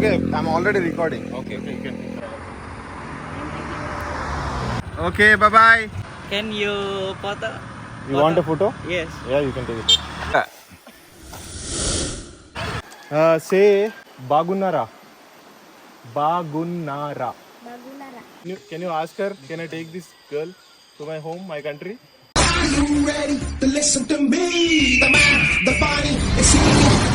okay. I'm already recording. Okay. Okay, bye-bye. Can you photo? You want a photo? Yes. Yeah, you can take it. Say Bagunara. Bagunara. Can you ask her, can I take this girl to my home, my country? Are you ready to listen to me? The man, the body, the scene.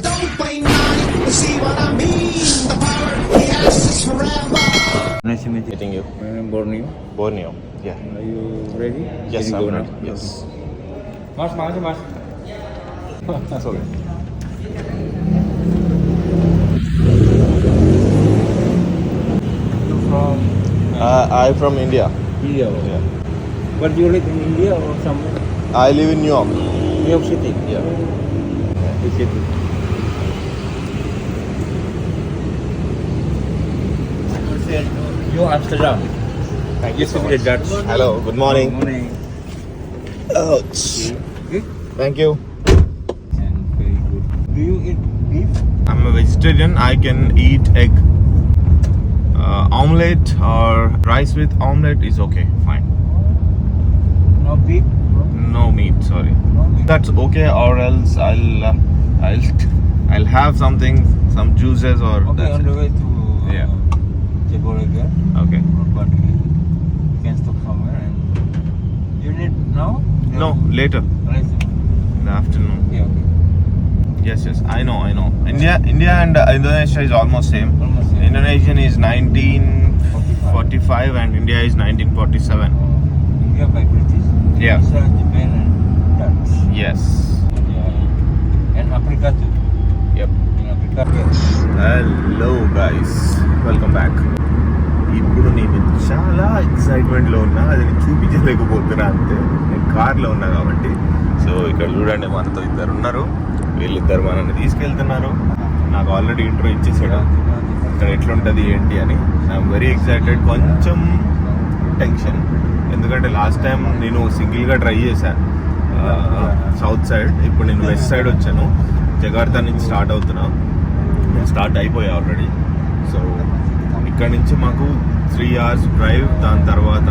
Don't play naughty to see what I mean. The power he has is forever. Nice to meet you. Meeting you. My name is Borneo. Borneo. Yeah. Are you ready? Yes, Can you I'm go ready. now? Yes. Mas. That's okay. You from I'm from India. India? Yeah. But you live in India or somewhere? I live in New York. New York City? Yeah. Which city? New Amsterdam. Thank you Used so to be much. the Dutch. Hello, good morning. Good morning. Ouch. Good? Thank you. And very good. Do you eat beef? I'm a vegetarian. I can eat egg. Omelette or rice with omelette is okay. Fine. No beef? No meat. Sorry. No beef. That's okay. Or else I'll have something, some juices or. Okay, that's on it. the way to Yeah. Jebolega. Okay. But you can stop somewhere and you need now? No, later Right. in the afternoon. Yeah, okay. Yes. I know. India and Indonesia is almost same. Almost same. Indonesian is 1945 and India is 1947. India by British. Yeah. Indonesia, Japan and Dutch. Yes. Yeah. And Africa too. Yep. In Africa, yes. Hello guys welcome back. ఇప్పుడు నేను చాలా ఎక్సైట్మెంట్లో ఉన్నా, అది నేను చూపించలేకపోతున్నా అంతే. నేను కార్లో ఉన్నా కాబట్టి. సో ఇక్కడ చూడండి, మనతో ఇద్దరు ఉన్నారు. వీళ్ళిద్దరు మనల్ని తీసుకెళ్తున్నారు. నాకు ఆల్రెడీ ఇంట్రో ఇచ్చేసాడు ఇక్కడ ఎట్లుంటుంది ఏంటి అని. I'm very excited. కొంచెం టెన్షన్, ఎందుకంటే లాస్ట్ టైం నేను సింగిల్గా ట్రై చేశాను సౌత్ సైడ్. ఇప్పుడు నేను వెస్ట్ సైడ్ వచ్చాను. జకార్తా నుంచి స్టార్ట్ అవుతున్నా. నేను స్టార్ట్ అయిపోయా ఆల్రెడీ. సో ఇక్కడ నుంచి మాకు 3 hours డ్రైవ్, దాని తర్వాత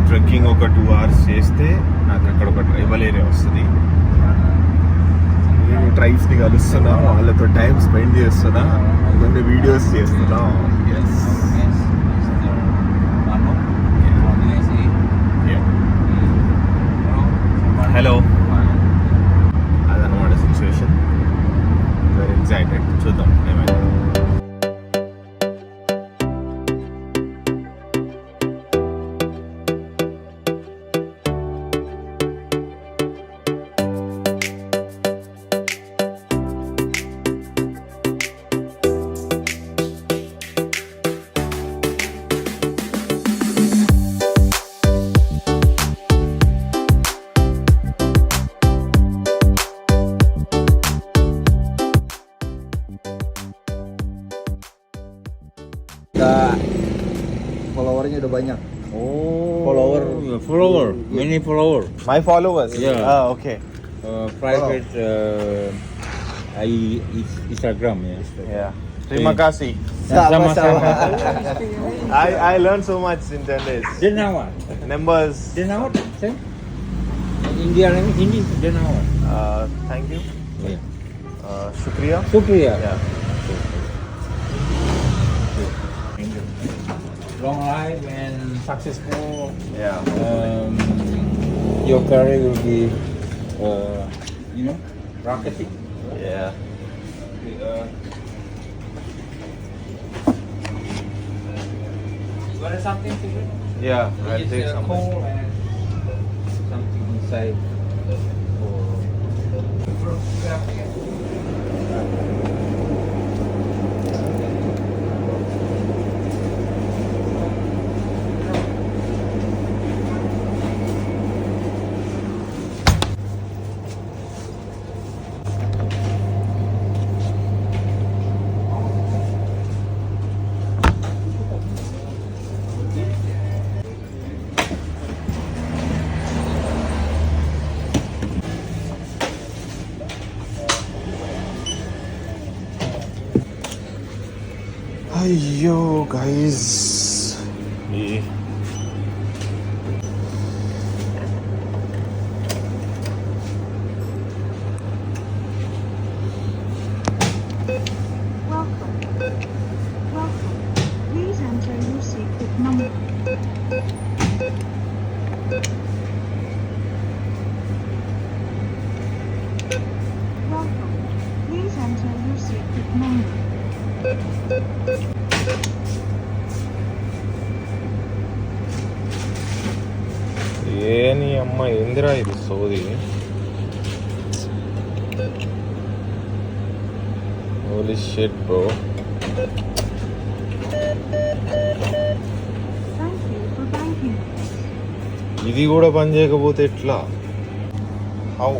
ట్రెక్కింగ్ ఒక 2 hours చేస్తే నాకు అక్కడ ఒక ట్రైబల్ ఏరియా వస్తుంది. నేను ట్రైబ్స్ని కలుస్తున్నా, వాళ్ళతో టైం స్పెండ్ చేస్తున్నా, కొన్ని వీడియోస్ చేస్తున్నా. ఎస్. హలో, అదనమాట సిచ్యువేషన్. Very excited. చూద్దాం ఏమైనా. Followernya udah banyak. Oh, Follower. Many follower. My followers. Yeah. Ah, okay. Private Instagram ya. Yeah. Terima kasih. Sama-sama. I learned so much in 10 days. Denawat. Numbers. Denawat. Same. India name Hindi Denawat. Thank you. Yeah. Shukriya. Shukriya. Yeah. Long life and successful. Yeah. Your career will be, rocketing. Yeah. You got something to drink? Yeah. I'll It's take a some. coal and something inside. అయ్యో guys, Welcome. Please enter your secret number. Welcome. Please enter your secret number. ఏని అమ్మ ఏందిరా ఇది సోది. Holy shit bro. Thank you for banking with us. ఇది కూడా పని చేయకపోతే ఎట్లా? హౌ?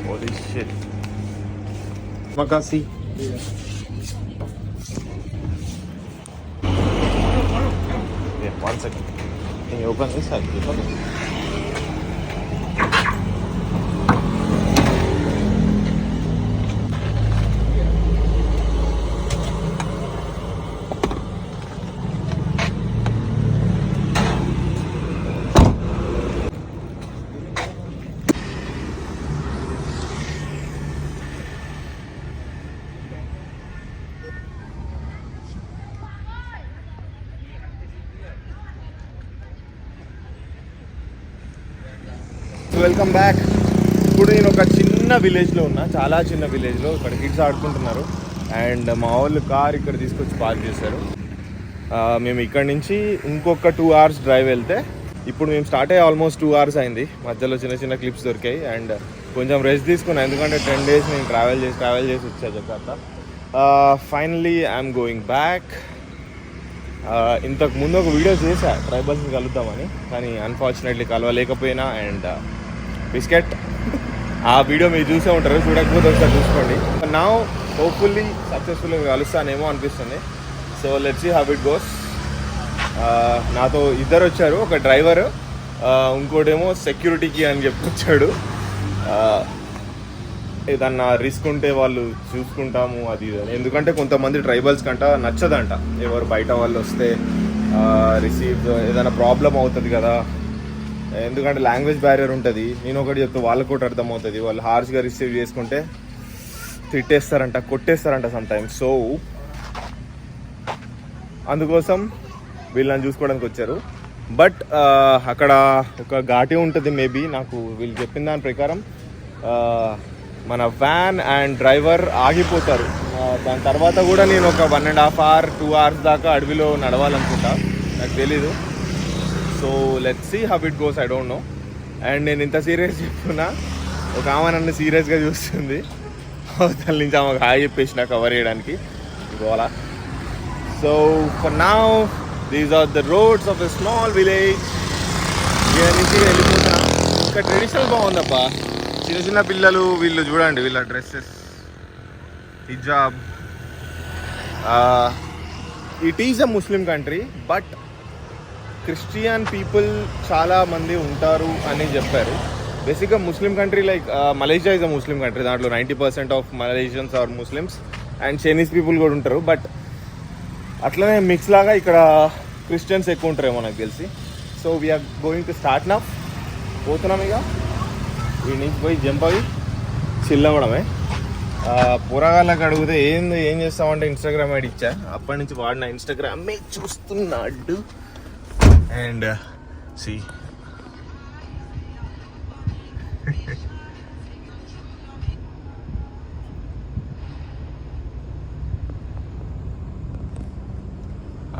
Holy shit. మకాసి one second. Can you open this side? Okay. Welcome back. ఇప్పుడు నేను ఒక చిన్న విలేజ్లో ఉన్నా, చాలా చిన్న విలేజ్లో. ఇక్కడ కిడ్స్ ఆడుకుంటున్నారు అండ్ మా వాళ్ళు కార్ ఇక్కడ తీసుకొచ్చి పార్క్ చేశారు. మేము ఇక్కడ నుంచి ఇంకొక 2 hours డ్రైవ్ వెళ్తే, ఇప్పుడు మేము స్టార్ట్ అయ్యి ఆల్మోస్ట్ 2 hours అయింది. మధ్యలో చిన్న చిన్న క్లిప్స్ దొరికాయి అండ్ కొంచెం రెస్ట్ తీసుకున్నాను, ఎందుకంటే 10 days నేను ట్రావెల్ చేసి వచ్చా Jakarta. Finally I'm going back. ఇంతకు ముందు ఒక వీడియో చేశా ట్రైబల్స్ని కలుద్దామని, కానీ అన్ఫార్చునేట్లీ కలవలేకపోయినా. అండ్ బిస్కెట్ ఆ వీడియో మీరు చూసే ఉంటారు, చూడకపోతే ఒకసారి చూసుకోండి. నా హోప్ఫుల్లీ సక్సెస్ఫుల్గా కలుస్తానేమో అనిపిస్తుంది. So let's see how it goes. నాతో ఇద్దరు వచ్చారు, ఒక డ్రైవర్, ఇంకోటేమో సెక్యూరిటీకి అని చెప్పి వచ్చాడు. ఏదన్నా రిస్క్ ఉంటే వాళ్ళు చూసుకుంటాము అది ఇది. ఎందుకంటే కొంతమంది ట్రైబల్స్ కంట నచ్చదంట ఎవరు బయట వాళ్ళు వస్తే రిసీవ్ ఏదైనా ప్రాబ్లం అవుతుంది కదా, ఎందుకంటే లాంగ్వేజ్ బ్యారియర్ ఉంటుంది. నేను ఒకటి చెప్తే వాళ్ళకి కూడా అర్థమవుతుంది. వాళ్ళు హార్ష్గా రిసీవ్ చేసుకుంటే తిట్టేస్తారంట, కొట్టేస్తారంట సమ్టైమ్స్. సో అందుకోసం వీళ్ళని చూసుకోవడానికి వచ్చారు. బట్ అక్కడ ఒక ఘాటి ఉంటుంది మేబీ, నాకు వీళ్ళు చెప్పిన దాని ప్రకారం మన వ్యాన్ అండ్ డ్రైవర్ ఆగిపోతారు. దాని తర్వాత కూడా నేను ఒక 1.5 hour 2 hours దాకా అడవిలో నడవాలనుకుంటా, నాకు తెలీదు. So let's see how it goes, I don't know. And నేను ఇంత సీరియస్ చెప్తున్నా, ఒక ఆమె నన్ను సీరియస్గా చూస్తుంది. అవతల నుంచి ఆమెకు హాయ్ చెప్పేసిన కవర్ చేయడానికి గోలా. So for now these are the roads of a small village. ఇక్కడ నుంచి వెళ్ళిపోతున్నా. ఇంకా ట్రెడిషనల్ బాగుందబ్బా, చిన్న చిన్న పిల్లలు వీళ్ళు చూడండి, వీళ్ళ డ్రెస్సెస్, హిజాబ్. It is a Muslim country but Christian people చాలా మంది ఉంటారు అని చెప్పారు. బేసిక్గా Muslim country like Malaysia is a Muslim country, దాంట్లో 90% of Malaysians are Muslims and Chinese people కూడా ఉంటారు. బట్ అట్లనే మిక్స్ లాగా ఇక్కడ క్రిస్టియన్స్ ఎక్కువ ఉంటారేమో నాకు తెలిసి. So we are going to start now. పోతున్నాం ఇక, ఈ నుంచి పోయి జంప్ అవి చిల్ అవ్వడమే. పురాగాళ్ళకి అడిగితే ఏం చేస్తామంటే ఇన్స్టాగ్రామ్ ఐడి ఇచ్చా, అప్పటి నుంచి వాడిన ఇన్స్టాగ్రామే చూస్తున్నాడు. అండ్ సి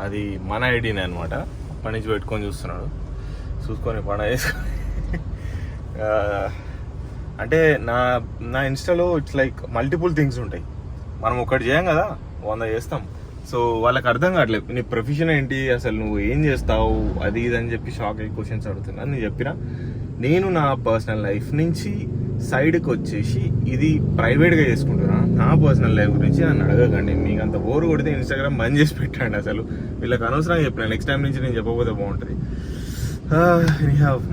అది మన ఐడినే అనమాట. అప్పటి నుంచి పెట్టుకొని చూస్తున్నాడు, చూసుకొని పండుగ చేసుకొని. అంటే నా ఇన్స్టాలో ఇట్స్ లైక్ మల్టిపుల్ థింగ్స్ ఉంటాయి. మనం ఒకటి చేయం కదా, 100 చేస్తాం. సో వాళ్ళకి అర్థం కావట్లేదు నీ ప్రొఫెషన్ ఏంటి, అసలు నువ్వు ఏం చేస్తావు, అది ఇది అని చెప్పి షాక్ అయ్యి క్వశ్చన్స్ అడుగుతున్నాను. నేను చెప్పిన నేను నా పర్సనల్ లైఫ్ నుంచి సైడ్కి వచ్చేసి ఇది ప్రైవేట్గా చేసుకుంటున్నా. నా పర్సనల్ లైఫ్ గురించి నన్ను అడగకండి. మీకు అంత బోర్ కొడితే ఇన్స్టాగ్రామ్ బంద్ చేసి పెట్టండి. అసలు వీళ్ళకి అనవసరంగా చెప్పిన, నెక్స్ట్ టైం నుంచి నేను చెప్పకపోతే బాగుంటుంది.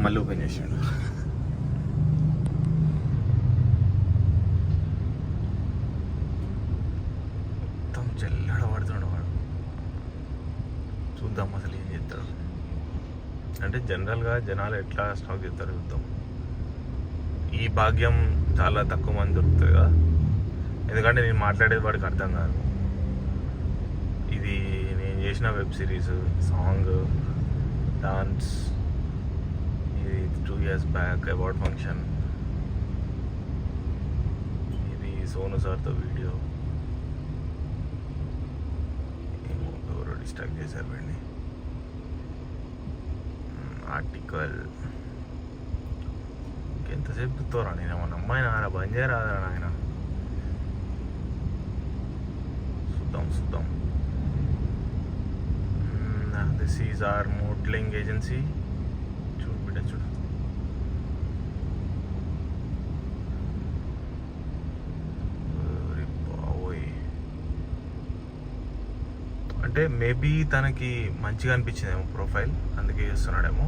మళ్ళీ ఓపెన్ చేసాడు. మొత్తం జల్లడ పడుతున్నాడు వాడు. చూద్దాం అసలు ఏం చేస్తాడు. అంటే జనరల్గా జనాలు ఎట్లా స్టాక్ చేస్తారో చూద్దాం. ఈ భాగ్యం చాలా తక్కువ మంది దొరుకుతుంది కదా, ఎందుకంటే నేను మాట్లాడేది వాడికి అర్థం కాదు. ఇది నేను చేసిన వెబ్ సిరీస్, సాంగ్, డాన్స్, ఇది 2 years బ్యాక్ అవార్డ్ ఫంక్షన్, ఇది సోను సార్తో వీడియో. ఎవరో డిస్ట్రాక్ట్ చేశారు వీడిని. ఆర్టికల్ ఇంకెంతసేపు చూస్తారా? నేను మన అమ్మాయి నారా బంద్ చేయరాదా నాయన? చూద్దాం. This is our modelling agency. చూడు బిడ్డ చూడు. అంటే మేబీ తనకి మంచిగా అనిపించిందేమో ప్రొఫైల్, అందుకే చేస్తున్నాడేమో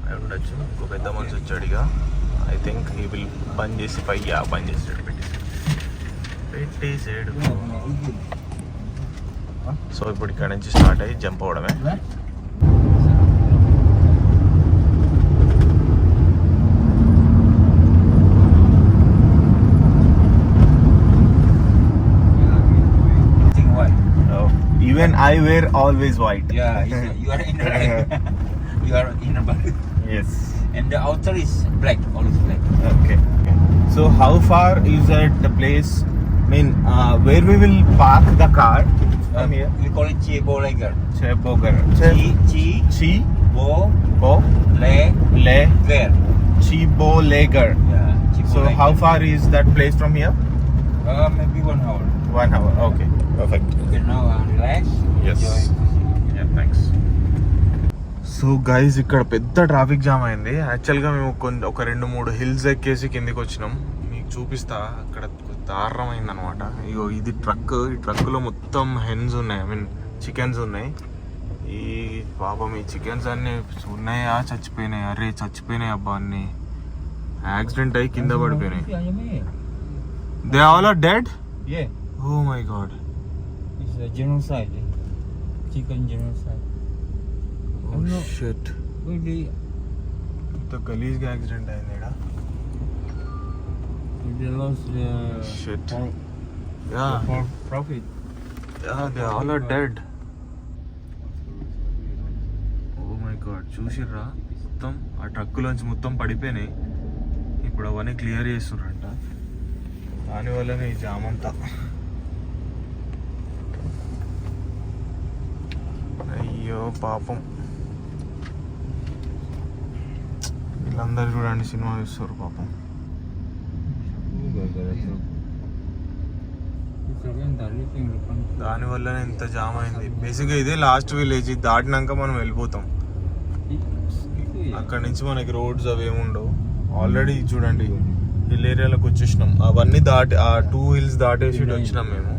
అయి ఉండొచ్చు. ఇంకో పెద్ద మనిషి వచ్చాడు ఇక. ఐ థింక్ హీ విల్ బంద్ చేసి బంద్ చేసాడు, పెట్టేసాడు. సో ఇప్పుడు ఇక్కడ నుంచి స్టార్ట్ అయ్యి jump అవడమే. Even I wear always white. Yeah, you are in you are in a black. Yes. And the outer is black, always black. Okay. So how far is that the place? I mean, where we will park the car from here? We call it Chebolegar. Chebogar. Chi Bo Bo Le Le Ger. Chebolegar. Yeah. So how far is that place from here? Maybe 1 hour. 1 hour. Okay. Perfect. Okay, now relax. Yes. Enjoy. Yeah, thanks. So guys ఇక్కడ పెద్ద traffic jam అయింది. యాక్చువల్గా మేము ఒక 2-3 hills ఎక్కేసి కిందికి వచ్చినాం. మీకు చూపిస్తా. అక్కడ దారుణమైంది అనమాట. ఇగో ఇది ట్రక్. ఈ ట్రక్లో మొత్తం హెన్స్ ఉన్నాయి, ఐ మీన్ చికెన్స్ ఉన్నాయి. ఈ పాపం ఈ చికెన్స్ అన్నీ ఉన్నాయా చచ్చిపోయినాయి? అరే చచ్చిపోయినాయి అబ్బా, అన్నీ యాక్సిడెంట్ అయ్యి కింద పడిపోయినాయి. They all are dead. Yeah. Oh my god. It's a genocide. Chicken genocide. Oh shit. Really, ఇంత గలీజ్గా యాక్సిడెంట్ అయింది ఇక్కడ. they lost the Shit. for Yeah. profit. Yeah, they all are dead. Oh my god, చూసిర్రా? మొత్తం ఆ ట్రక్కులోంచి మొత్తం పడిపోయినాయి. ఇప్పుడు అవన్నీ క్లియర్ చేస్తున్నారంట. దానివల్లనే ఈ జామ్ అంతా. అయ్యో పాపం, వీళ్ళందరూ చూడండి సినిమా చూస్తారు పాపం. దానివల్లనే ఇంత జామ్ అయింది. బేసిక్గా ఇదే లాస్ట్ విలేజ్. ఇది దాటినాక మనం వెళ్ళిపోతాం. అక్కడ నుంచి మనకి రోడ్స్ అవి ఏముండవు. ఆల్రెడీ చూడండి హిల్ ఏరియాలోకి వచ్చేసినాం. అవన్నీ దాటి ఆ 2 hills దాటేసి ఇటు వచ్చినాం మేము.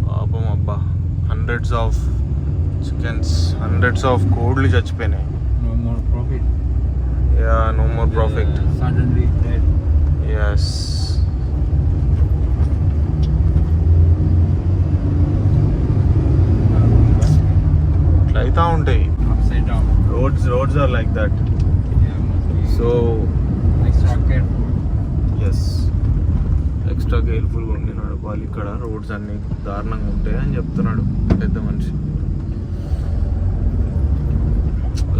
పాపం అబ్బా, hundreds of chickens, hundreds of కోడ్లు చచ్చిపోయినాయి. No more profit. Yeah, no more profit. Suddenly dead. Yes. ఇట్లా అవుతా ఉంటాయి. Upside down. Roads are like that. Yeah, must be So extra careful. yes, extra కేర్ఫుల్గా ఉండి నడపాలి. ఇక్కడ రోడ్స్ అన్ని దారుణంగా ఉంటాయి అని చెప్తున్నాడు పెద్ద మనిషి.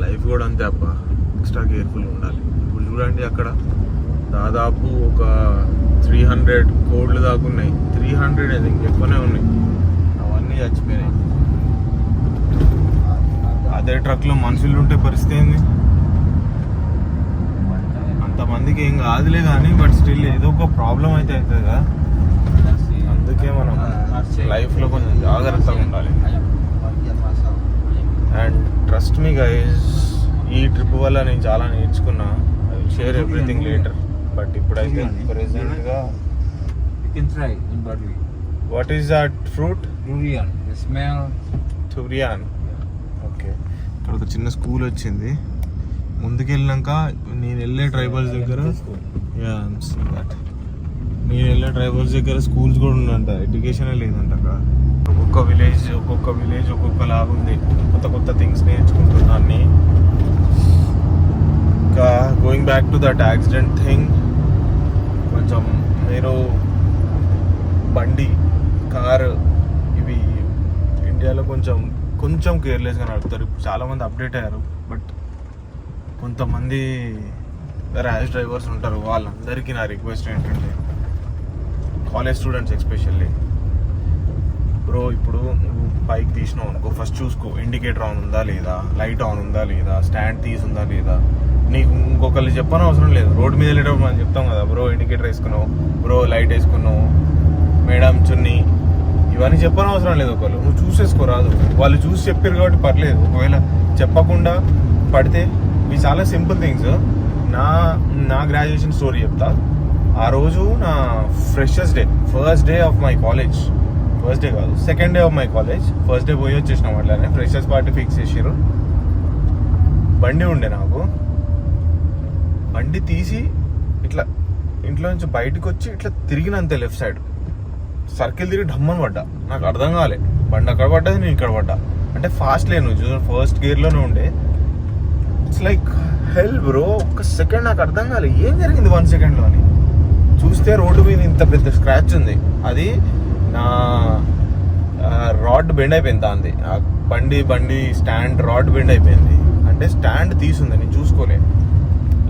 లైఫ్ కూడా అంతే అబ్బా, ఎక్స్ట్రా కేర్ఫుల్గా ఉండాలి. ఇప్పుడు చూడండి అక్కడ దాదాపు ఒక 300 కోడ్లు దాకా ఉన్నాయి. 300 అది ఇంకెక్కువనే ఉన్నాయి. అవన్నీ చచ్చిపోయినాయి. అదే ట్రక్లో మనుషులు ఉంటే పరిస్థితి ఏంది? అంతమందికి ఏం కాదులే కానీ, బట్ స్టిల్ ఏదో ఒక ప్రాబ్లం అయితే అవుతుంది కదా. అందుకే మనం లైఫ్లో కొంచెం జాగ్రత్తగా ఉండాలి. అండ్ ట్రస్ట్ మీ గైస్, ఈ ట్రిప్ వల్ల నేను చాలా నేర్చుకున్నా. I will share everything later. But ఇప్పుడైతే ప్రెసెంట్గా You can try in Badui. What is that fruit? Durian. The smell. Durian. Okay, ఇక్కడ ఒక చిన్న స్కూల్ వచ్చింది. ముందుకెళ్ళినాక నేను వెళ్ళే ట్రైబల్స్ దగ్గర, యా ఐ సీ దట్. నేను వెళ్ళే డ్రైవర్స్ దగ్గర స్కూల్స్ కూడా ఉందంట, ఎడ్యుకేషన్ లేదంట అక్కడ. ఒక్కొక్క విలేజ్ ఒక్కొక్క లాగా ఉంది. కొత్త కొత్త థింగ్స్ నేర్చుకుంటున్నాను. ఇంకా going back to that accident thing, కొంచెం మీరు బండి, కారు ఇవి ఇండియాలో కొంచెం కేర్లెస్గా నడుపుతారు. ఇప్పుడు చాలామంది అప్డేట్ అయ్యారు, బట్ కొంతమంది ర్యాష్ డ్రైవర్స్ ఉంటారు. వాళ్ళందరికీ నా రిక్వెస్ట్ ఏంటంటే, కాలేజ్ స్టూడెంట్స్ ఎస్పెషల్లీ, బ్రో ఇప్పుడు నువ్వు బైక్ తీసినావు అనుకో, ఫస్ట్ చూసుకో ఇండికేటర్ ఆన్ ఉందా లేదా, లైట్ ఆన్ ఉందా లేదా, స్టాండ్ తీసుందా లేదా. నీకు ఇంకొకళ్ళు చెప్పని అవసరం లేదు. రోడ్డు మీద వెళ్ళేటప్పుడు మనం చెప్తాం కదా, బ్రో ఇండికేటర్ వేసుకున్నావు, బ్రో లైట్ వేసుకున్నావు, మేడం చున్నీ, ఇవన్నీ చెప్పని అవసరం లేదు. ఒకళ్ళు నువ్వు చూసేసుకోరాదు. వాళ్ళు చూసి చెప్పారు కాబట్టి పర్లేదు. ఒకవేళ చెప్పకుండా పడితే, ఇవి చాలా సింపుల్ థింగ్స్. నా గ్రాడ్యుయేషన్ స్టోరీ చెప్తా. ఆ రోజు నా freshers day, first day of my college, first day కాదు second day of my college. First day పోయి వచ్చేసినాం, అట్లానే ఫ్రెషర్స్ పార్టీ ఫిక్స్ చేసారు. బండి ఉండే నాకు, బండి తీసి ఇట్లా ఇంట్లో నుంచి బయటకు వచ్చి ఇట్లా తిరిగినంతే లెఫ్ట్ సైడ్ సర్కిల్ తిరిగి ఢమ్మని పడ్డా. నాకు అర్థం కాలే, బండి అక్కడ పడ్డది, నేను ఇక్కడ పడ్డా. అంటే ఫాస్ట్ లేను, ఫస్ట్ గేర్లోనే ఉండే. It's like hell bro. ఒక్క సెకండ్ నాకు అర్థం కాలే ఏం జరిగింది 1 సెకండ్లో అని. చూస్తే రోడ్డు మీద ఇంత పెద్ద స్క్రాచ్ ఉంది. అది నా రాడ్ బెండ్ అయిపోయింది. దాంది బండి స్టాండ్ రాడ్ బెండ్ అయిపోయింది. అంటే స్టాండ్ తీసుంది, నేను చూసుకోలే.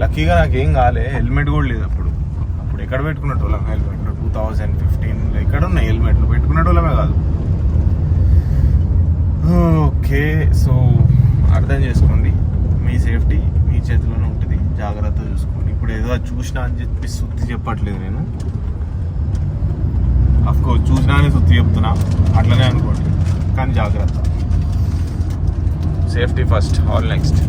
లక్కీగా నాకేం కాలే. హెల్మెట్ కూడా లేదు అప్పుడు ఎక్కడ పెట్టుకున్నట్టు హెల్మెట్ 2015 ఎక్కడ ఉన్నాయి హెల్మెట్లు, పెట్టుకున్నట్టోళ్ళమే కాదు. ఓకే, సో అర్థం చేసుకోండి, మీ సేఫ్టీ మీ చేతిలోనే ఉంటుంది, జాగ్రత్త చూసుకోండి. ఇప్పుడు ఏదో చూసినా అని చెప్పి సుత్తి చెప్పట్లేదు నేను. అఫ్కోర్స్ చూసినా అని సుత్తి చెప్తున్నా, అట్లనే అనుకోండి, కానీ జాగ్రత్త. Safety first, all next.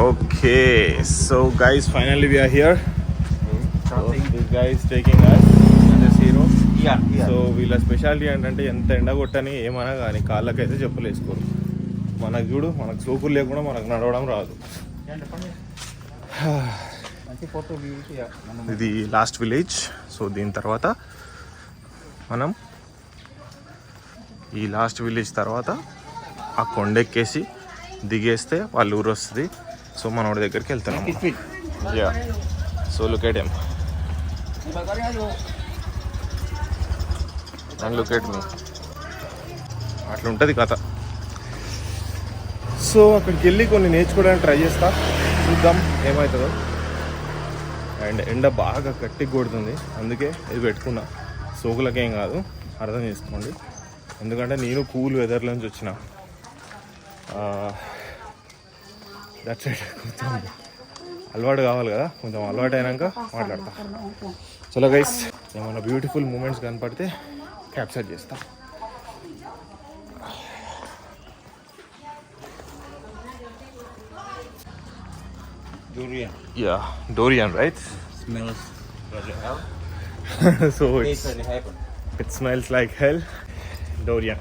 Okay, so guys, finally we are here. So this guy is taking us as hero. Yeah. So వీళ్ళ స్పెషాలిటీ ఏంటంటే, ఎంత ఎండ కొట్టని ఏమన్నా కానీ కాళ్ళకైతే చెప్పులు వేసుకోరు. మనకు చూడు, మనకు సోకులు లేకుండా మనకు నడవడం రాదు. ఇది లాస్ట్ విలేజ్. సో దీని తర్వాత మనం ఈ లాస్ట్ విలేజ్ తర్వాత ఆ కొండెక్కేసి దిగేస్తే వాళ్ళ ఊరు వస్తుంది. సో మనోడి దగ్గరికి వెళ్తున్నాం. Yeah, so look at him and look at me. అట్లా ఉంటుంది కథ. సో అక్కడికి వెళ్ళి కొన్ని నేర్చుకోవడానికి ట్రై చేస్తా, చూద్దాం ఏమవుతుందో. అండ్ ఎండ బాగా గట్టిగా కొడుతుంది, అందుకే ఇది పెట్టుకున్నా. సోకులకేం కాదు, అర్థం చేసుకోండి. ఎందుకంటే నేను కూల్ వెదర్లో నుంచి వచ్చిన. దట్ సైడ్ కొంచెం అలవాటు కావాలి కదా, కొంచెం అలవాటు అయినాక మాట్లాడతా. చలో గైస్, ఏమైనా బ్యూటిఫుల్ మూమెంట్స్ కనపడితే క్యాప్చర్ చేస్తా. Durian. Yeah, durian, right? Smells like hell. So Tastes like heaven. it smells like hell. Durian.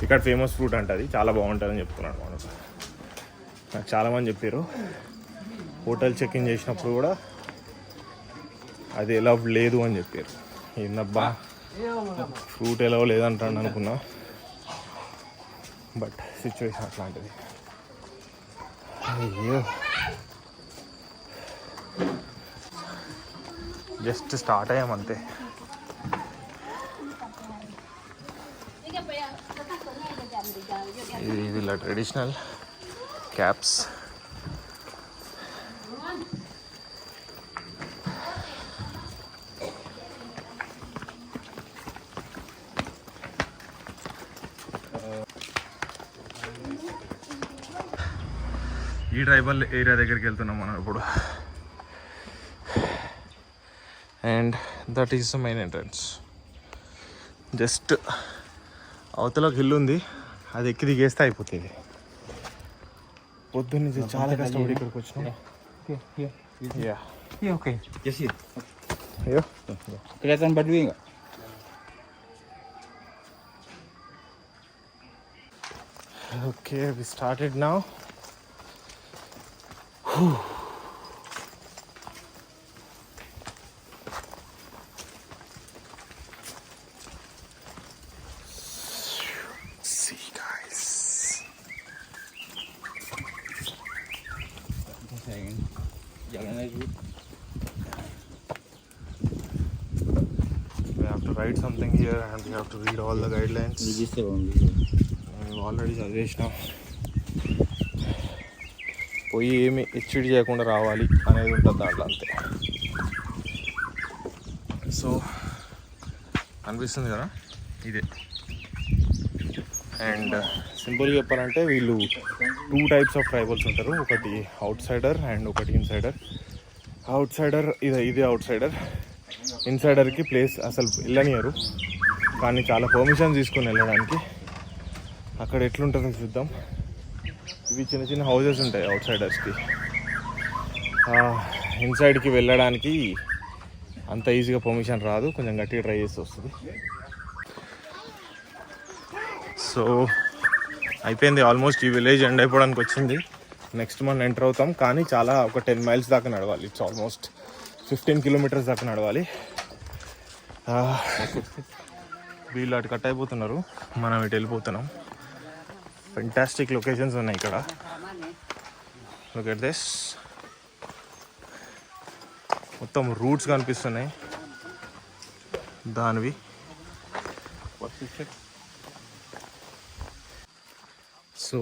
ఇక్కడ ఫేమస్ ఫ్రూట్ అంటది, చాలా బాగుంటుందని చెప్తున్నాడు మనకు. నాకు చాలామంది చెప్పారు. హోటల్ చెక్ ఇన్ చేసినప్పుడు కూడా అది ఎలా లేదు అని చెప్పారు. ఏందబ్బా ఫ్రూట్ ఎలా లేదంటాను అనుకున్నా, బట్ సిచ్యువేషన్ అట్లాంటిది. అయ్యో, జస్ట్ స్టార్ట్ అయ్యామంతే. ఇది వీళ్ళ ట్రెడిషనల్ క్యాప్స్. ఈ ట్రైబల్ ఏరియా దగ్గరికి వెళ్తున్నాం మనం ఇప్పుడు. And that is the main entrance. Just అవతల హిల్ ఉంది, అది ఎక్కి దిగేస్తే అయిపోతుంది. పొద్దున్న చాలా కష్టపడి ఇక్కడికి వచ్చినాం. Yeah, okay. Just here. అయ్యో, Kelihatan Badui enggak? Okay, we started now. See guys. Jalan lagi. We have to write something here and we have to read all the guidelines. Register only. We've already చదివేసినాం. పోయి ఏమి HD చేయకుండా రావాలి అనేది ఉంటుంది దాంట్లో అంతే. So అనిపిస్తుంది కదా ఇదే. అండ్ సింపుల్గా చెప్పాలంటే వీళ్ళు 2 types ఆఫ్ ట్రైబల్స్ ఉంటారు. ఒకటి అవుట్ సైడర్ అండ్ ఒకటి ఇన్సైడర్. అవుట్ సైడర్ ఇది అవుట్ సైడర్. ఇన్సైడర్కి ప్లేస్ అసలు వెళ్ళనియరు, కానీ చాలా పర్మిషన్ తీసుకొని వెళ్ళడానికి. అక్కడ ఎట్లుంటుందో చూద్దాం. ఇవి చిన్న చిన్న హౌజెస్ ఉంటాయి అవుట్ సైడర్స్కి. ఇన్సైడ్కి వెళ్ళడానికి అంత ఈజీగా పర్మిషన్ రాదు, కొంచెం గట్టిగా ట్రై చేసి వస్తుంది. సో అయిపోయింది ఆల్మోస్ట్. ఈ విలేజ్ ఎండ్ అయిపోవడానికి వచ్చింది. నెక్స్ట్ మంత్ ఎంటర్ అవుతాం, కానీ చాలా ఒక 10 miles దాకా నడవాలి. ఇట్స్ ఆల్మోస్ట్ 15 kilometers దాకా నడవాలి. వీళ్ళు అటు కట్ అయిపోతున్నారు, మనం ఇటు వెళ్ళిపోతున్నాం. ఫెంటాస్టిక్ లొకేషన్స్ ఉన్నాయి ఇక్కడ. Look at this. మొత్తం రూట్స్ కనిపిస్తున్నాయి దానివి. సో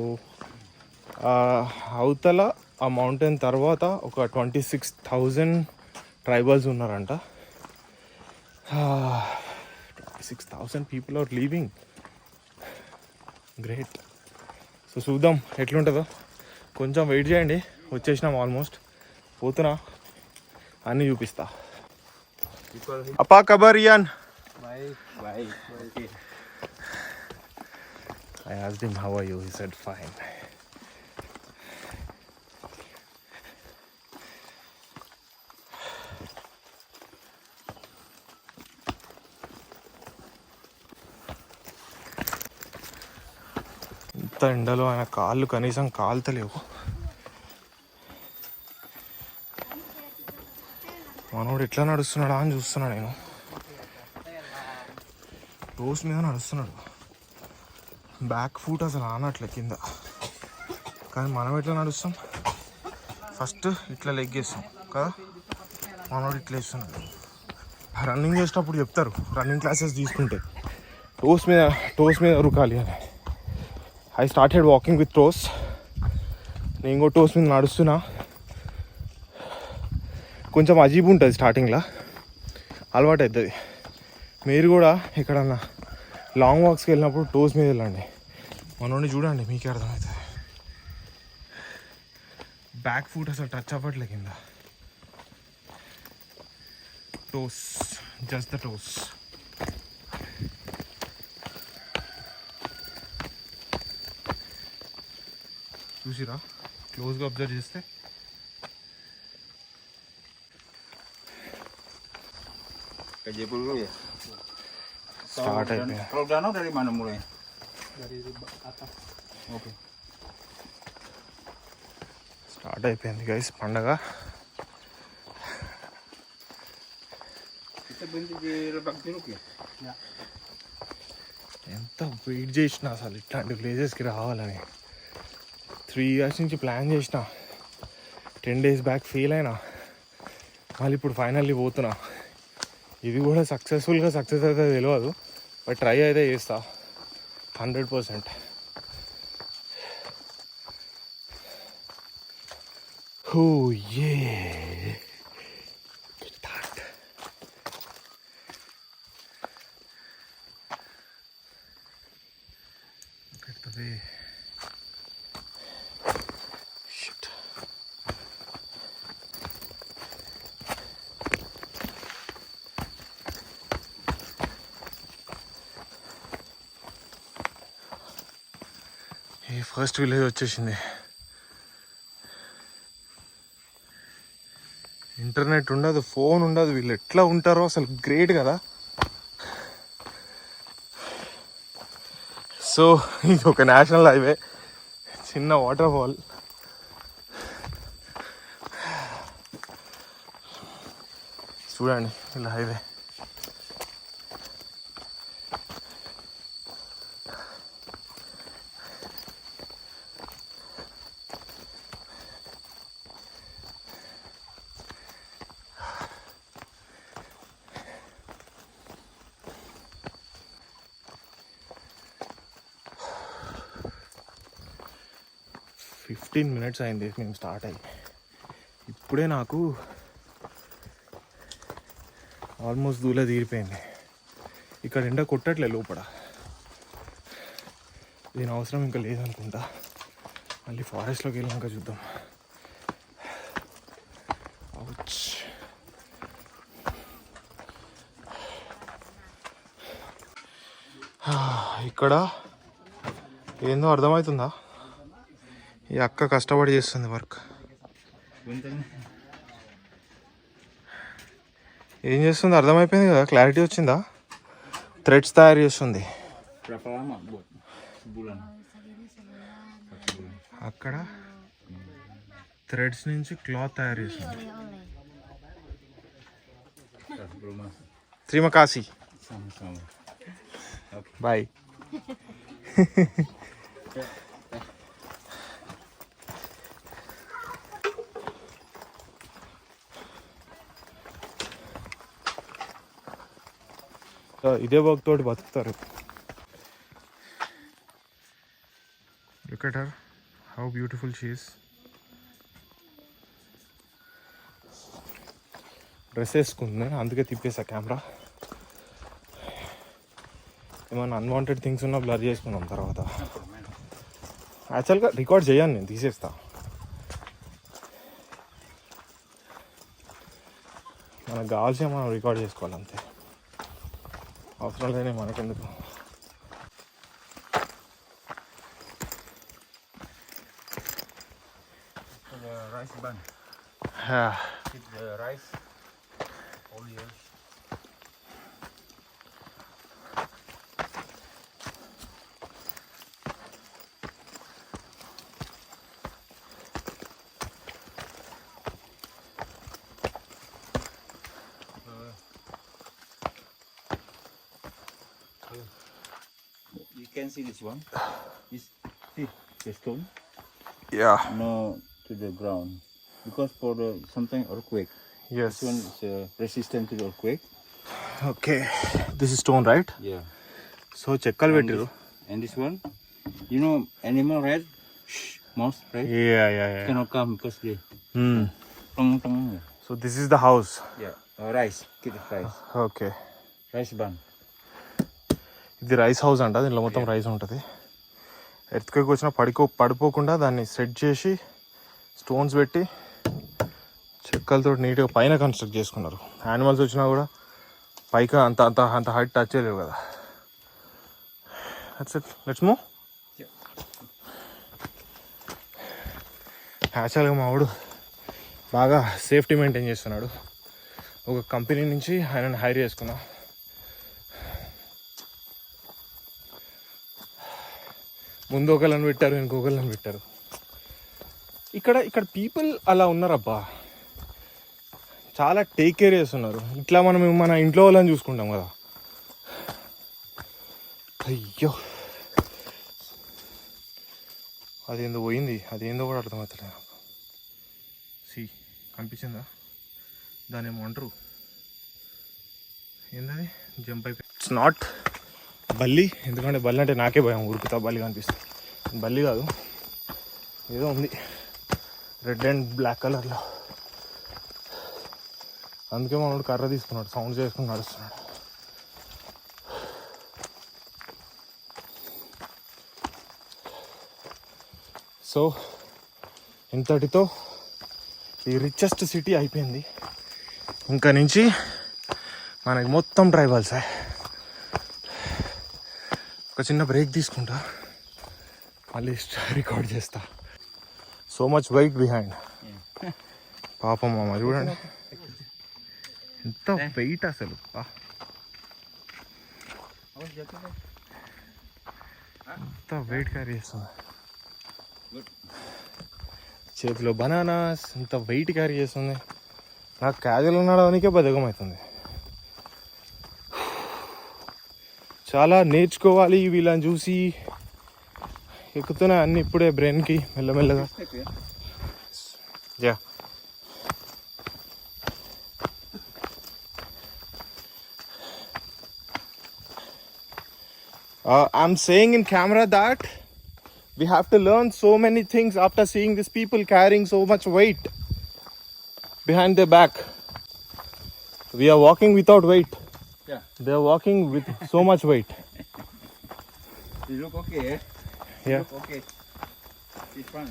అవతల ఆ మౌంటైన్ తర్వాత ఒక 26,000 ట్రైబల్స్ ఉన్నారంట. 26,000 people are living. Great. So చూద్దాం ఎట్లుంటుందో. కొంచెం వెయిట్ చేయండి, వచ్చేసినాం ఆల్మోస్ట్. పోతున్నా, అన్నీ చూపిస్తా. అప్పా కబర్ Ian. Bye. Okay. I asked him how are you, he said fine. ఇంత ఎండలో ఆయన కాళ్ళు కనీసం కాలుతలేవు. మనోడు ఎట్లా నడుస్తున్నాడా అని చూస్తున్నా నేను. రోస్ మీద నడుస్తున్నాడు, బ్యాక్ ఫుట్ అసలు ఆనట్లే కింద. కానీ మనం ఎట్లా నడుస్తాం, ఫస్ట్ ఇట్లా లెగ్ వేస్తాం కదా, మనోడు ఇట్లా వేస్తున్నాడు. రన్నింగ్ చేసేటప్పుడు చెప్తారు, రన్నింగ్ క్లాసెస్ తీసుకుంటే టోస్ మీద ఉరకాలి అని. I started walking with toes. నేను కూడా టోస్ మీద నడుస్తున్నా. కొంచెం అజీబ్ ఉంటుంది స్టార్టింగ్లో, అలవాటు అవుతుంది. మీరు కూడా ఎక్కడన్నా లాంగ్ వాక్స్కి వెళ్ళినప్పుడు టోస్ మీద వెళ్ళండి. మనోడిని చూడండి, మీకే అర్థమవుతుంది. బ్యాక్ ఫుట్ అసలు టచ్ అవ్వట్లే కింద. Toes, just the toes. చూసిరా క్లోజ్గా అబ్జర్వ్ చేస్తే. Kerja dulu ya. Start అయిపోయింది. Kalau danau dari mana mulai? Dari atas. Oke. Start అయిపోయింది గైస్ పండగ. Kita berhenti di Lebak Jeruk ya? Ya. ఎంత వెయిట్ చేసిన అసలు ఇట్లాంటి ప్లేసెస్కి రావాలని. 3 years నుంచి ప్లాన్ చేసిన. 10 days బ్యాక్ ఫెయిల్ అయినా, మళ్ళీ ఇప్పుడు ఫైనల్లీ పోతున్నా. ఇది కూడా సక్సెస్ అయితే తెలియదు, బట్ ట్రై అయితే చేస్తా 100%. Oh yeah. Look at that. Look at the way. Shit. ఈ ఫస్ట్ విలేజ్ వచ్చేసింది. ఇంటర్నెట్ ఉండదు, ఫోన్ ఉండదు. వీళ్ళు ఎట్లా ఉంటారో అసలు గ్రేట్ కదా. సో ఇది ఒక నేషనల్ హైవే, చిన్న వాటర్ ఫాల్. చూడండి ఇలా హైవే. ఫిఫ్టీన్ మినిట్స్ అయింది మేము స్టార్ట్ అయ్యి. ఇప్పుడే నాకు ఆల్మోస్ట్ దూల తీరిపోయింది. ఇక్కడ ఎండ కొట్టట్లే లోపల. దీని అవసరం ఇంకా లేదనుకుంటా. మళ్ళీ ఫారెస్ట్లోకి వెళ్ళాక చూద్దాం. అవుచ్. ఇక్కడ ఏందో అర్థమవుతుందా? ఈ అక్క కష్టపడి చేస్తుంది వర్క్. ఏం చేస్తుంది అర్థమైపోయింది కదా, క్లారిటీ వచ్చిందా? థ్రెడ్స్ తయారు చేస్తుంది. అక్కడ థ్రెడ్స్ నుంచి క్లాత్ తయారు చేస్తుంది. శ్రీమకాశి బాయ్. ఇదే వర్క్ తోటి బతుకుతారు. Look at her, how beautiful she is. Dress వేసుకుంది అందుకే తిప్పేసా కెమెరా. ఏమన్నా అన్వాంటెడ్ థింగ్స్ ఉన్నా బ్లర్ చేసుకుందాం తర్వాత. యాక్చువల్గా రికార్డ్ చేయను నేను, తీసేస్తా. మనకు కావాల్సిన మనం రికార్డ్ చేసుకోవాలి అంతే, అవసరం లేని మనకెందుకు. Rice bun. Keep the rice all year. You can see this one. This see the stone. Yeah. No, to the ground because for the sometimes earthquake. Yes. This one is resistant to the earthquake. Okay. This is stone, right? Yeah. So చెక్కలు పెట్టిరు. And this one, you know, animal right? Mouse right? Yeah, yeah, yeah. Cannot come because they. Tong. So this is the house. Yeah. Rice. Keep the rice. Okay. Rice bun. ఇది rice house అంట. దీంట్లో మొత్తం rice ఉంటుంది. Earthquake వచ్చినా పడిపోకుండా దాన్ని set చేసి stones పెట్టి చెక్కలతో నీట్గా పైన కన్స్ట్రక్ట్ చేసుకున్నారు. యానిమల్స్ వచ్చినా కూడా పైకి అంత హైట్ టచ్ చేయలేవు కదా. Let's move. యాక్చువల్గా మా వాడు బాగా సేఫ్టీ మెయింటైన్ చేస్తున్నాడు. ఒక కంపెనీ నుంచి ఆయనను హైర్ చేసుకున్నా. ముందు ఒకళ్ళని పెట్టారు, ఇంకొకళ్ళని పెట్టారు. ఇక్కడ పీపుల్ అలా ఉన్నారబ్బా, చాలా టేక్ కేర్ చేస్తున్నారు. ఇట్లా మనం మన ఇంట్లో వాళ్ళని చూసుకుంటాం కదా. అయ్యో అదేందో పోయింది, అదేందో కూడా అర్థమవుతలేదు నాకు. కనిపించిందా? దాని ఏమో అంటారు, ఏంటది జంప్ అయిపోయి. ఇట్స్ నాట్ బల్లి, ఎందుకంటే బల్లి అంటే నాకే భయం, ఉరుకుతా బల్లి కనిపిస్తుంది. బల్లి కాదు, ఏదో ఉంది రెడ్ అండ్ బ్లాక్ కలర్లో. అందుకే మనోడు కర్ర తీసుకున్నాడు, సౌండ్ చేసుకుని నడుస్తున్నాడు. సో ఇంతటితో ఈ రిచెస్ట్ సిటీ అయిపోయింది. ఇంకా నుంచి మనకి మొత్తం ట్రైబల్సే. ఒక చిన్న బ్రేక్ తీసుకుంటా, మళ్ళీ రికార్డ్ చేస్తా. So much weight behind. పాపం మామ చూడండి ఎంత వెయిట్ అసలు. ఎంత వెయిట్ క్యారీ చేస్తుంది. చేతిలో బనానాస్ ఇంత వెయిట్ క్యారీ చేస్తుంది. నాకు క్యాజువల్ నడవడానికే బద్ధకం అవుతుంది. చాలా నేర్చుకోవాలి వీళ్ళని చూసి. ఎక్కుతున్నాయి అన్నీ ఇప్పుడే బ్రెయిన్కి మెల్లమెల్లగా. Yeah I'm saying in camera that we have to learn so many things after seeing these people carrying so much weight behind their back. We are walking without weight. Yeah. They are walking with so much weight. You look okay, eh? Yeah. Look okay. It's fun.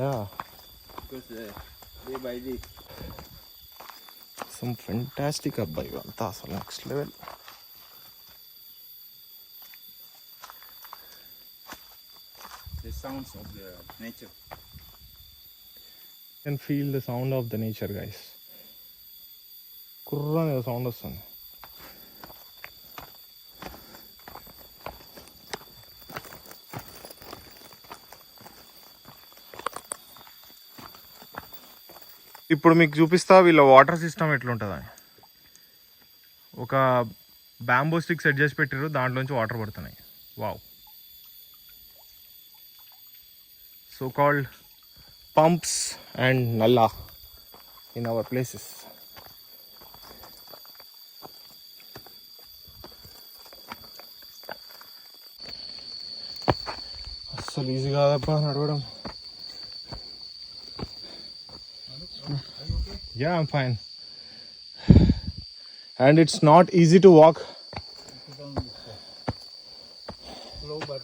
Yeah. Because day by day. Some fantastic abbai anta asalu next level. The sounds of the nature. You can feel the sound of the nature, guys. Kurra ane sound vastundi. ఇప్పుడు మీకు చూపిస్తా వీళ్ళ water system ఎట్లుంటుందని. ఒక bamboo stick set చేసి పెట్టారు, దాంట్లోంచి water పడుతున్నాయి. Wow. So called pumps and నల్లా ఇన్ అవర్ ప్లేసెస్. అస్సలు ఈజీ కాదప్పా నడవడం. Yeah, I'm fine. And it's not easy to walk. Slow, but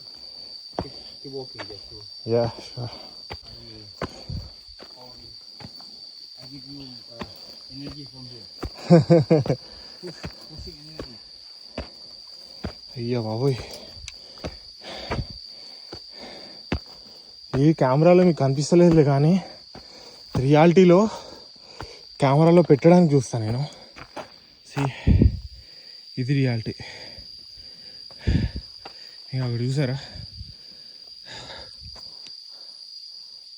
keep walking just slow. Yeah, sure. I give you energy from here. Pushing energy. అయ్యా బాబోయ్, ఈ కెమెరాలో మీకు కనిపిస్తలేదులే కానీ రియాలిటీలో కెమెరాలో పెట్టడానికి చూస్తాను నేను. సి ఇది రియాలిటీ. ఇంకా అక్కడ చూసారా,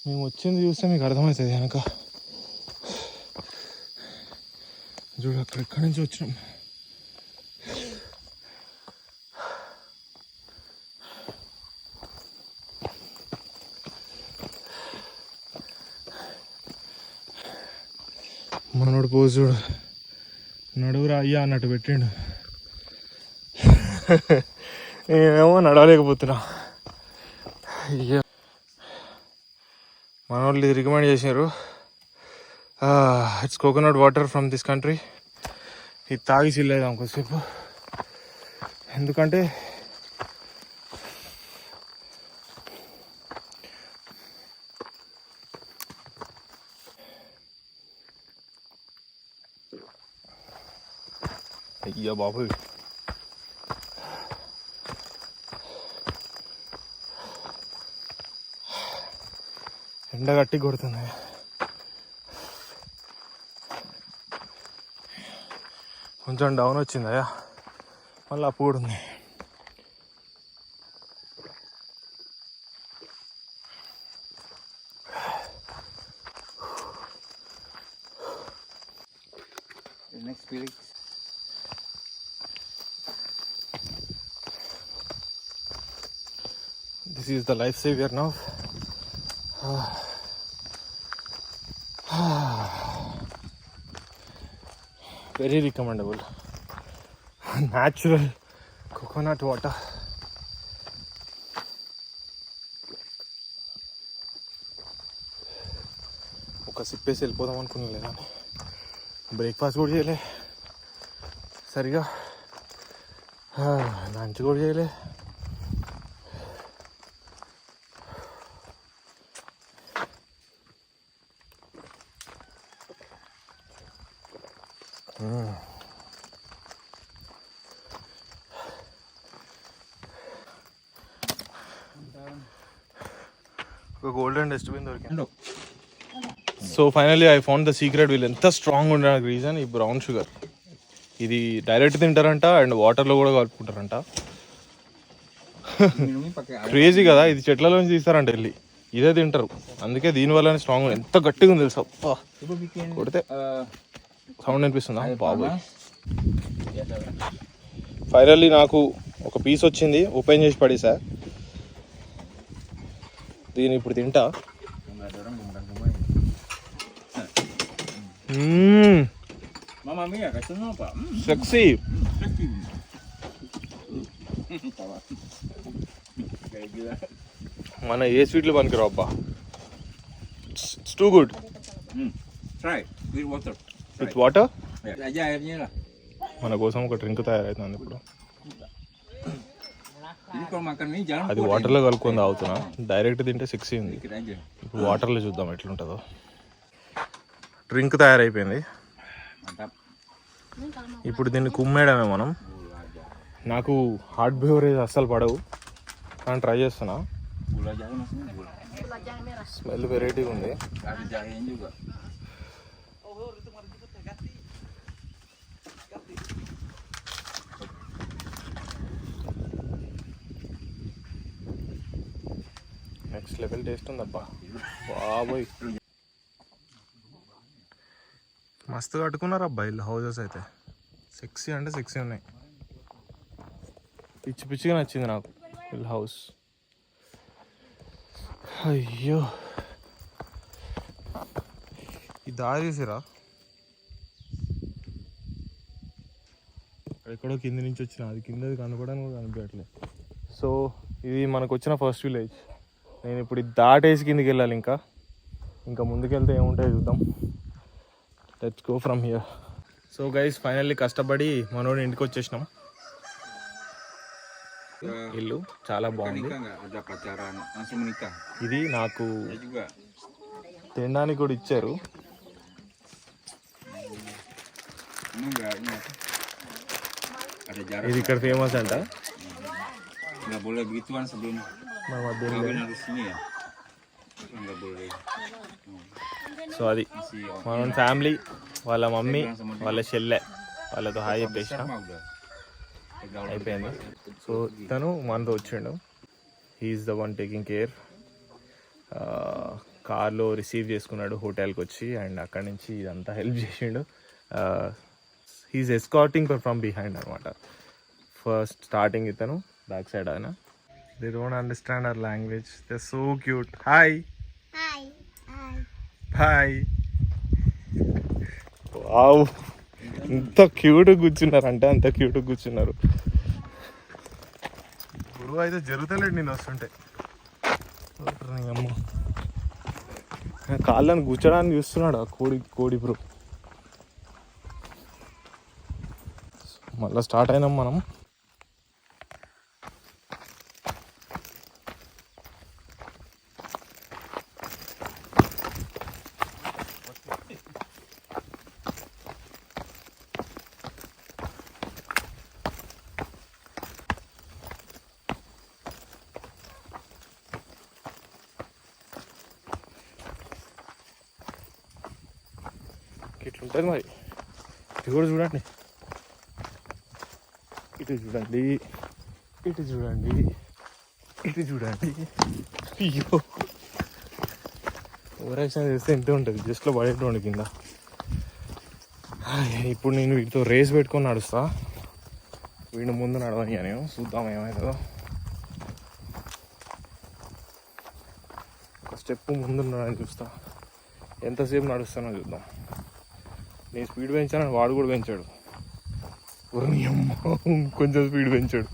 మేము వచ్చింది చూస్తే మీకు అర్థమవుతుంది కనుక. చూడు అక్కడ ఎక్కడి నుంచి వచ్చినాం. మనోడు పోజు చూడు, నడువురా అయ్యా అన్నట్టు పెట్టిండు. నేనేమో నడవలేకపోతున్నా. అయ్యా మనోళ్ళు ఇది రికమెండ్ చేశారు. It's coconut water from this country. ఇది తాగి చిల్లేదాం కొద్దిసేపు, ఎందుకంటే అయ్యా బాబు ఎండ గట్టి కొడుతుంది. కొంచెం డౌన్ వచ్చిందయ్యా, మళ్ళీ అప్పు కూడా ఉంది. The next Felix. This is the life savior now. Very recommendable. Natural coconut water. ఒక సిప్పేసి వెళ్ళిపోదాం అనుకున్నా, కానీ బ్రేక్ఫాస్ట్ కూడా చేయలే సరిగా, లంచ్ కూడా చేయలే. ఒక గోల్డెన్ డస్ట్బిన్ దొరికింది. So finally I found the secret. వీళ్ళు ఎంత స్ట్రాంగ్ ఉండడానికి రీజన్ ఈ బ్రౌన్ షుగర్. ఇది డైరెక్ట్ తింటారంట అండ్ వాటర్లో కూడా కలుపుకుంటారంట. క్రేజీ కదా, ఇది చెట్లలోంచి తీస్తారంట వెళ్ళి. ఇదే తింటారు, అందుకే దీనివల్లనే స్ట్రాంగ్. ఎంత గట్టిగా ఉంది తెలుసా, అబ్బా. Coba bikin కొడితే సౌండ్ అనిపిస్తుందా air బాబోయ్. panas. Ya tahu. ఫైనల్లీ నాకు ఒక పీస్ వచ్చింది, ఓపెన్ చేసి పడేసా. దీన్ని ఇప్పుడు తింటా. Enggak ada orang bukan semuanya. Mama Mia, kasih apa? Sexy. Kayak gila. మన ఏ స్వీట్లు పనికిరావు అబ్బా. It's too good. Try with water. With water. Ya, aja airnya lah. మన కోసం ఒక డ్రింక్ తయారవుతుంది ఇప్పుడు. Jadi kalau makan ini jangan అది వాటర్లో కలుపుకొని తాగుతున్నా, డైరెక్ట్ తింటే సెక్సీ ఉంది. dikit aja. ఇప్పుడు వాటర్లో చూద్దాం ఎట్లుంటుందో. డ్రింక్ తయారైపోయింది, Mantap. ఇప్పుడు దీన్ని కుమ్మేయడమే మనం. నాకు హాట్ బెవరేజ్ అస్సలు పడవు, కానీ ట్రై చేస్తున్నా. Gula jahe maksudnya gula. Smell వెరైటీగా ఉంది. Ada jahenya juga. Next level taste ఉందబ్బా బాబోయ్. మస్తు కట్టుకున్నారు అబ్బా ఇల్లు, హౌజెస్ అయితే సెక్సీ అంటే సెక్సీ ఉన్నాయి. పిచ్చి పిచ్చిగా నచ్చింది నాకు ఇల్లు హౌస్. అయ్యో, ఈ దారి చూసిరా, ఎక్కడో కింది నుంచి వచ్చిన, అది కిందది కనుకోవడానికి కూడా కనిపించట్లేదు. సో ఇది మనకు వచ్చిన ఫస్ట్ విలేజ్. నేను ఇప్పుడు ఇది దాటేసి కిందికి వెళ్ళాలి, ఇంకా ముందుకెళ్తే ఏముంటాయో చూద్దాం. Let's go from here. So guys, finally కష్టపడి మనోడి ఇంటికి వచ్చేసినాం. ఇల్లు చాలా బాగుంది. Nikah nggak ada pacaran langsung menikah. ఇది నాకు Saya juga. తినడానికి కూడా ఇచ్చారు. Ini enggak ini apa? Ada jarak. ఇది ఇక్కడ ఫేమస్ అంట. Nggak boleh begituan sebelum మా మధ్యలో kawin harus ini ya. Nggak boleh. So అది మన ఫ్యామిలీ, వాళ్ళ మమ్మీ, వాళ్ళ చెల్లె, వాళ్ళతో హాయ్ చెప్పేసిన Mah udah. Pegang అయిపోయింది. సో తను మనతో వచ్చిండు, he is the one taking care. కార్లో రిసీవ్ చేసుకున్నాడు హోటల్కి వచ్చి, అండ్ అక్కడి నుంచి ఇదంతా హెల్ప్ చేసిండు. హీఈస్ ఎస్కార్టింగ్ ఫ్రమ్ బిహైండ్ అనమాట. ఫస్ట్ స్టార్టింగ్ ఇతను, బ్యాక్ సైడ్ ఆయన. They don't understand our language, they are so cute. Hi hi. Wow, ఎంత క్యూట్గా కూర్చున్నారు అంటే అంత క్యూట్గా కూర్చున్నారు. గురువు అయితే జరుగుతలేడు నేను వస్తుంటే. అమ్మ, కాళ్ళని కూర్చోడానికి చూస్తున్నాడు ఆ కోడి బ్రో. మళ్ళీ స్టార్ట్ అయినాం మనం. ఇట్లుంటుంది మరి. ఇటు కూడా చూడండి, ఇటు చూడండి, ఇటు చూడండి, ఇటు చూడండి. అయ్యో, ఓవరాక్షన్ చేస్తే ఎంత ఉంటుంది, జస్ట్లో పడేటువంటి కింద. ఇప్పుడు నేను వీటితో రేస్ పెట్టుకొని నడుస్తా, వీడిని ముందు నడవని నేను, చూద్దాం ఏమవుతుందో. ఒక స్టెప్ ముందు నడవని చూస్తా, ఎంతసేపు నడుస్తానో చూద్దాం. నేను స్పీడ్ పెంచానని వాడు కూడా పెంచాడు. కొంచెం స్పీడ్ పెంచాడు.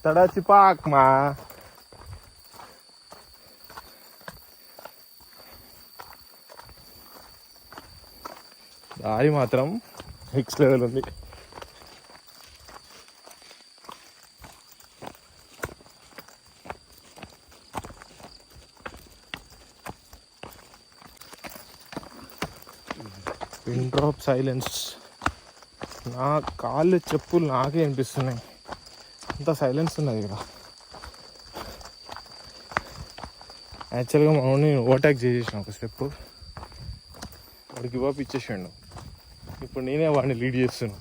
తడాచి పాక్ మా. దారి మాత్రం నెక్స్ట్ లెవెల్ ఉంది. Pin drop silence. నా కాళ్ళు చెప్పులు నాకే అనిపిస్తున్నాయి, అంత సైలెన్స్ ఉన్నది ఇక్కడ. యాక్చువల్గా మనల్ని ఓవర్టేక్ చేసేసిన ఒక స్టెప్, వాడు గివ్ అప్ ఇచ్చేసిండు. ఇప్పుడు నేనే వాడిని లీడ్ చేస్తున్నాను.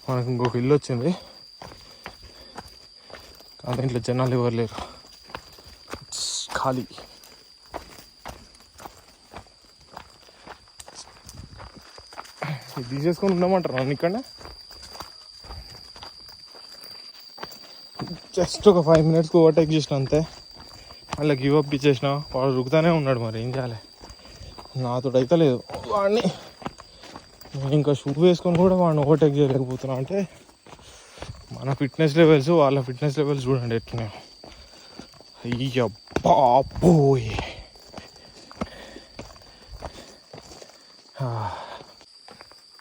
మనకు ఇంకొక ఇల్లు వచ్చింది, కానీ ఇంట్లో జనాలు ఎవరు లేరు, ఖాళీ. ఇది తీసేసుకొని ఉండమంటారు నన్ను ఇక్కడ. జస్ట్ ఒక 5 minutes ఓవర్టేక్ చేసిన అంతే, మళ్ళీ గివ్ అప్ ఇచ్చేసిన. వాడు రుకుతానే ఉన్నాడు, మరి ఏం చేయాలి, నాతో అయితే లేదు వాడిని. నేను ఇంకా షూ వేసుకొని కూడా వాడిని ఓవర్టేక్ చేయలేకపోతున్నా. అంటే మన ఫిట్నెస్ లెవెల్స్ వాళ్ళ ఫిట్నెస్ లెవెల్స్ చూడండి ఎట్లున్నాయి. అయ్య బాబోయ్.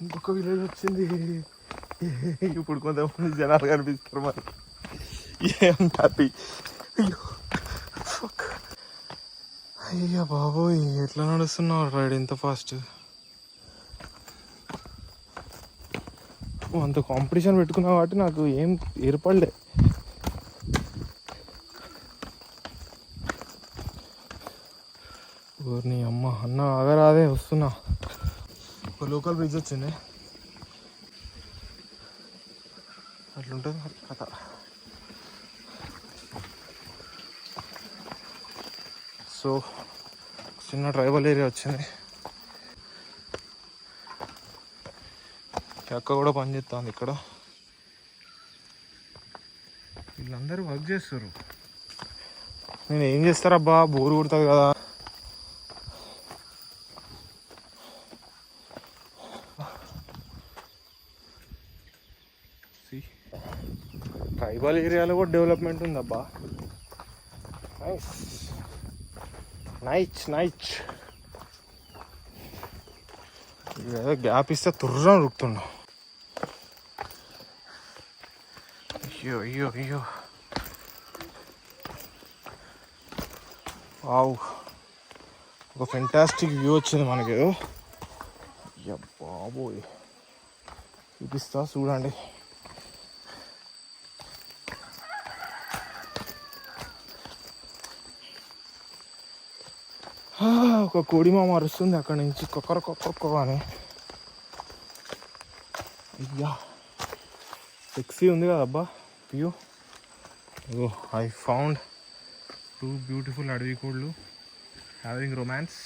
ఇంకొక విలేజ్ వచ్చింది. ఇప్పుడు కొంతమంది జనాలు కనిపిస్తారు మరి. ఏం హ్యాపీ. అయ్యో ఫక్. అయ్యా బాబోయ్, ఎట్లా నడుస్తున్నావు రైడ్ ఇంత ఫాస్ట్? అంత కాంపిటీషన్ పెట్టుకున్నా కాబట్టి నాకు ఏం ఏర్పడలే. నీ అమ్మ అన్న ఆగరాదే, వస్తున్నా. ఒక లోకల్ బ్రిడ్జ్ వచ్చింది, అట్లుంటుంది మరి కథ. సో చిన్న ట్రైబల్ ఏరియా వచ్చింది. అక్క కూడా పనిచేస్తుంది ఇక్కడ. వీళ్ళందరూ వర్క్ చేస్తారు. నేను ఏం చేస్తారబ్బా, బోరు కొడుతుంది కదా. ట్రైబల్ ఏరియాలో కూడా డెవలప్మెంట్ ఉందబ్బా. నైస్ నైచ్ నైచ్. ఏదో గ్యాప్ ఇస్తే తుర్రం రుకుతుండ. అయ్యో అయ్యో అయ్యో. వావ్, ఒక ఫెంటాస్టిక్ వ్యూ వచ్చింది మనకేదో. అయ్యా బాబోయ్, చూపిస్తా చూడండి. ఒక కోడిమా మరుస్తుంది అక్కడి నుంచి, కొక్కరొక్క అని. అయ్యా సెక్సీ ఉంది కదబ్బా view. Oh, I found 2 beautiful అడవి కోళ్ళు having romance.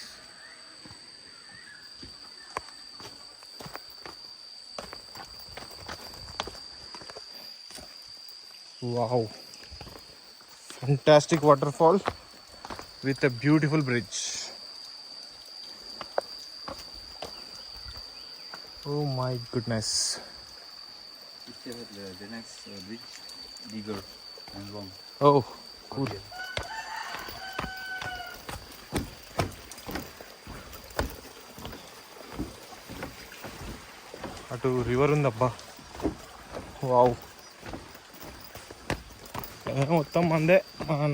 Wow, fantastic waterfall with a beautiful bridge. Oh my goodness. The next bridge bigger and long. Oh, cool. అటు రివర్ ఉందబ్బా. వావ్, మొత్తం మందే,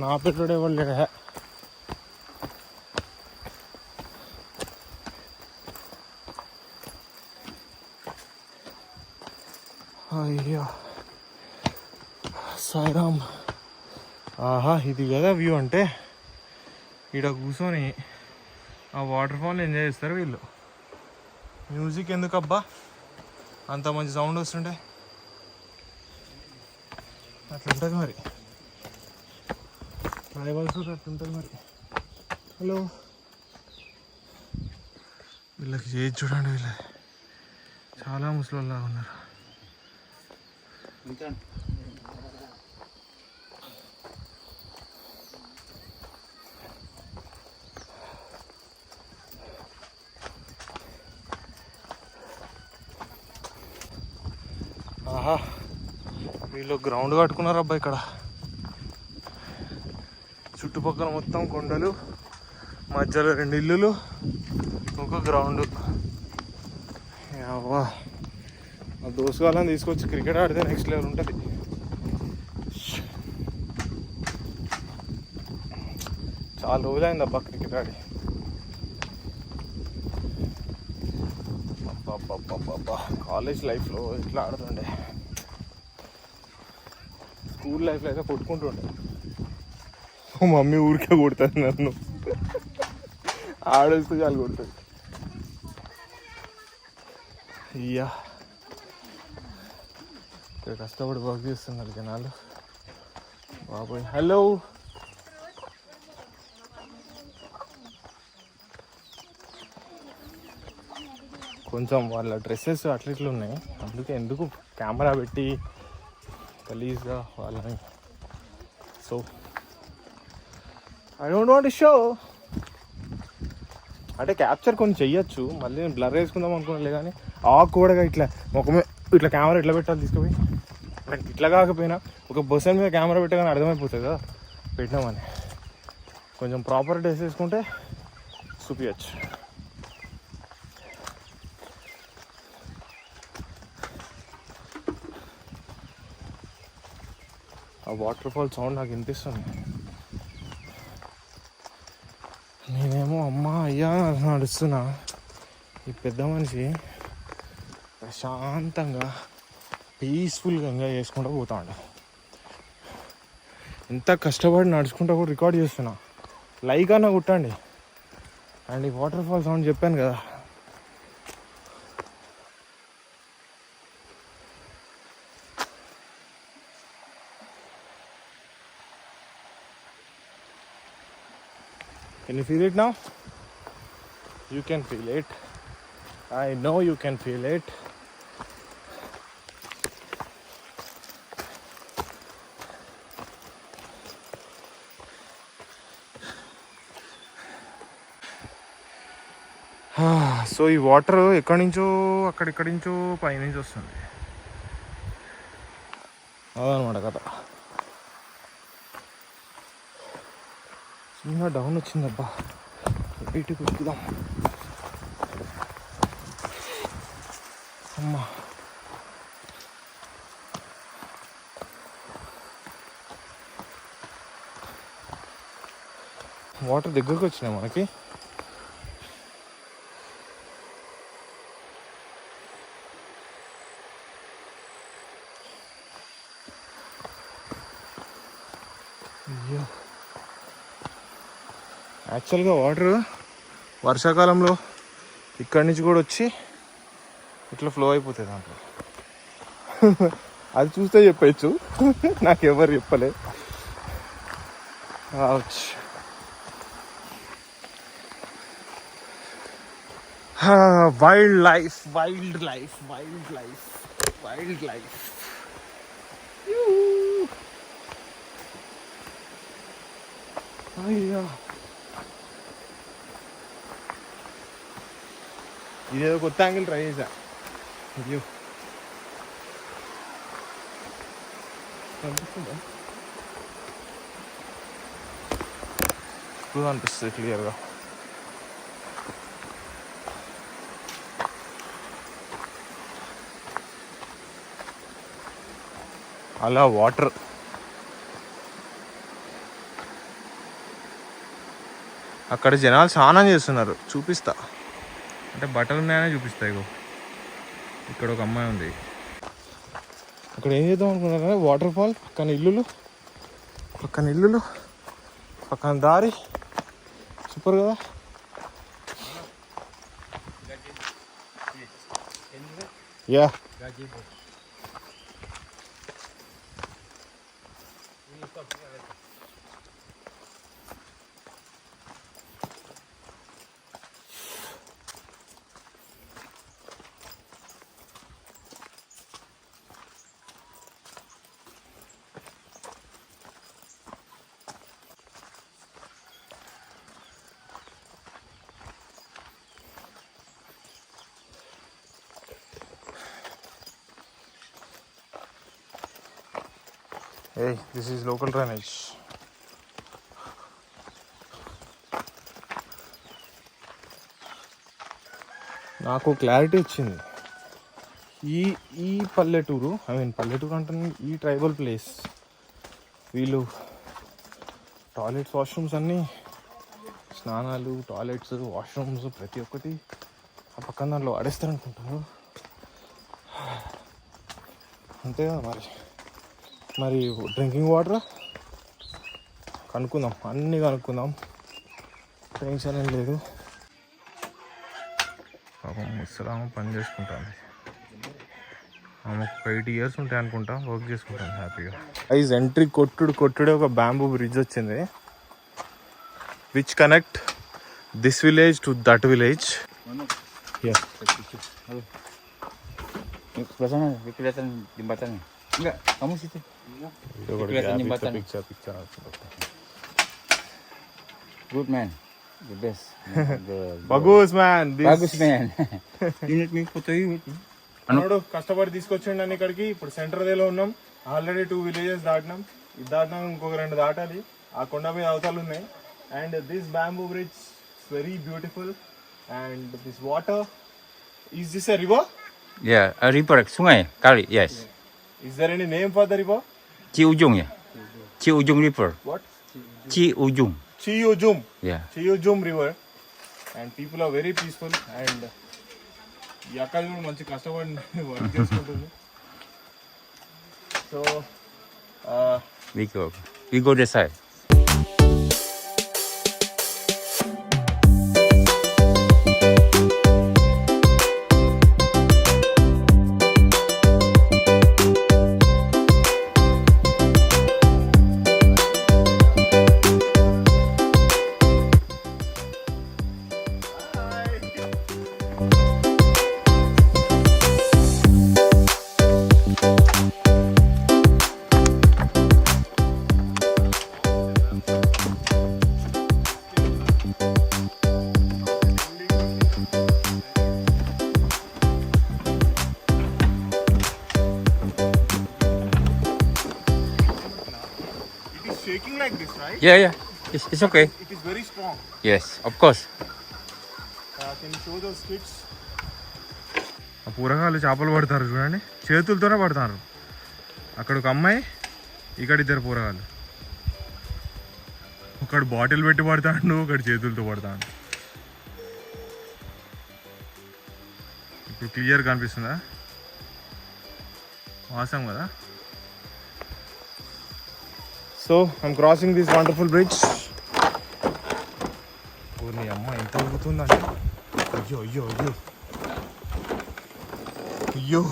నా పెట్టుడే వాళ్ళు లేడా. అయ్యా సాయిరామ్. ఆహా, ఇది కదా వ్యూ అంటే. ఇక్కడ కూర్చొని ఆ వాటర్ ఫాల్ ఎంజాయ్ చేస్తారు వీళ్ళు. మ్యూజిక్ ఎందుకబ్బా అంత మంచి సౌండ్ వస్తుంటే? అట్లుంటుంది మరి, ట్రైబల్స్ అట్లుంటుంది మరి. హలో, వీళ్ళకి చేసి చూడండి, వీళ్ళ చాలా ముసలిలాగా ఉన్నారు. ఆహా, వీళ్ళు గ్రౌండ్ కట్టుకున్నారు అబ్బా ఇక్కడ. చుట్టుపక్కల మొత్తం కొండలు, మధ్యలో 2 ఇల్లులు, ఒక గ్రౌండ్. అవ్వా, ఆ దోసుగాళ్ళని తీసుకొచ్చి క్రికెట్ ఆడితే నెక్స్ట్ లెవెల్ ఉంటుంది. చాలా రోజులైంది అబ్బా క్రికెట్ ఆడి. అబ్బా, కాలేజ్ లైఫ్లో ఇట్లా ఆడుతుండే, స్కూల్ లైఫ్లో అయితే కొట్టుకుంటుండే. మమ్మీ ఊరికే కొడుతుంది నన్ను. ఆడేస్తూ చాలు కొడుతుంది. అయ్యా ఇక్కడ కష్టపడి వర్క్ చేస్తున్నారు జనాలు బాబోయ్. హలో కొంచెం వాళ్ళ డ్రెస్సెస్ అట్లా ఇట్లా ఉన్నాయి, అందుకే ఎందుకు కెమెరా పెట్టి గలీజ్గా వాళ్ళని. So I don't want to show. అంటే క్యాప్చర్ కొన్ని చెయ్యొచ్చు, మళ్ళీ నేను బ్లర్ వేసుకుందాం అనుకున్నాలే కానీ ఆకుకూడగా ఇట్లా ముఖమే ఇట్లా కెమెరా ఎట్లా పెట్టాలి తీసుకుపోయి, నాకు ఇట్లా కాకపోయినా ఒక బస్సన్ మీద కెమెరా పెట్టగానే అర్థమైపోతుంది కదా పెట్టినామని. కొంచెం ప్రాపర్ డ్రెస్ వేసుకుంటే చూపించచ్చు. ఆ వాటర్ ఫాల్ సౌండ్ నాకు వినిపిస్తుంది. నేనేమో అమ్మ అయ్యా నడుస్తున్నా, ఈ పెద్ద మనిషి ప్రశాంతంగా పీస్ఫుల్గా ఎంజాయ్ చేసుకుంటూ పోతా ఉండ. ఎంత కష్టపడి నడుచుకుంటూ కూడా రికార్డ్ చేస్తున్నా. లైక్ అన్న కుట్టండి. అండ్ ఈ వాటర్ ఫాల్ సౌండ్ చెప్పాను కదా, can you feel it now? You can feel it. I know you can feel it. So ఈ వాటర్ ఎక్కడి నుంచో అక్కడిక్కడి నుంచో పైనుంచి వస్తుంది, అదనమాట కథ. చిన్న డౌన్ వచ్చిందబ్బా, బయటకు ఎక్కుదాం. అమ్మా వాటర్ దగ్గరకు వచ్చినాయి మనకి. అయ్యో యాక్చువల్గా వాటర్ వర్షాకాలంలో ఇక్కడి నుంచి కూడా వచ్చి ఇట్లా ఫ్లో అయిపోతుంది దాంట్లో. అది చూస్తే చెప్పచ్చు, నాకెవరు చెప్పలే. Wild life wild life wild life wild life. అయ్యా ఇదేదో కొత్త యాంగిల్ ట్రై చేశా. అయ్యో కనిపిస్తుందా? ఇప్పుడు అనిపిస్తుంది క్లియర్గా. అలా వాటర్ అక్కడ జనాలు స్నానం చేస్తున్నారు, చూపిస్తా. అంటే బట్టలు ఉన్నాయని చూపిస్తా. ఇగో ఇక్కడ ఒక అమ్మాయి ఉంది. అక్కడ ఏం చేద్దాం అనుకున్నారా, వాటర్ ఫాల్ పక్కన ఇల్లులు, పక్కన దారి, సూపర్ కదా. Yeah Hey, this is local drainage. నాకు క్లారిటీ వచ్చింది. ఈ పల్లెటూరు, పల్లెటూరు అంటే ఈ ట్రైబల్ ప్లేస్, వీళ్ళు టాయిలెట్స్ వాష్రూమ్స్ అన్నీ, స్నానాలు టాయిలెట్స్ వాష్రూమ్స్ ప్రతి ఒక్కటి ఆ పక్కన దాంట్లో వాడేస్తారనుకుంటారు. అంతే కదా మరి డ్రింకింగ్ వాటర్ కనుక్కుందాం, అన్నీ కనుక్కుందాం, టెన్షన్ ఏం లేదు. అసలు ఆమె పని చేసుకుంటాను. ఆమె 8 years ఉంటాయి అనుకుంటా, వర్క్ చేసుకుంటాను హ్యాపీగా. ఐజ్ ఎంట్రీ కొట్టుడే ఒక బ్యాంబూ బ్రిడ్జ్ వచ్చింది, which connect this village to that village. Sana, kelihatan jembatan. Enggak, kamu situ. Kelihatan jembatan. Picture. Good man. The best. Bagus man. Bagus man. You need me photo you. మనోడు కష్టపడి తీసుకొచ్చిండు అని ఇక్కడికి. ఇప్పుడు centre దేలో ఉన్నాం. Already 2 villages దాటినాం. ఇది దాటినాం, ఇంకొక 2 దాటాలి. ఆ కొండ మీద అవతలు ఉన్నాయి. And this bamboo bridge is very beautiful. And this water, is this a river? Yeah, a river, sungai, kali, yes. Is there any name for the river? Ciujung ya. Ciujung River. What? Ciujung. Ciujung. Yeah. Ciujung river. And people are very peaceful. And ఈ అక్క కూడా మంచి కష్టపడి work చేసుకుంటుంది. So We go this side. shaking like this, right? Yeah. It's okay. It is very strong. Yes, of course. Can you show those kids? ఆ పూరగాళ్ళు చేపలు పడతారు చూడండి, చేతులతోనే పడతారు. అక్కడ ఒక అమ్మాయి, ఇక్కడ 2 పూరగాళ్ళు. ఒకడు బాటిల్ పెట్టి పడతాడు, ఒకడు చేతులతో పడతాడు. ఇప్పుడు క్లియర్ కనిపిస్తుందా? వాసం కదా. So I'm crossing this wonderful bridge. నీ అమ్మ ఎంత ఊగుతుందండి. అయ్యో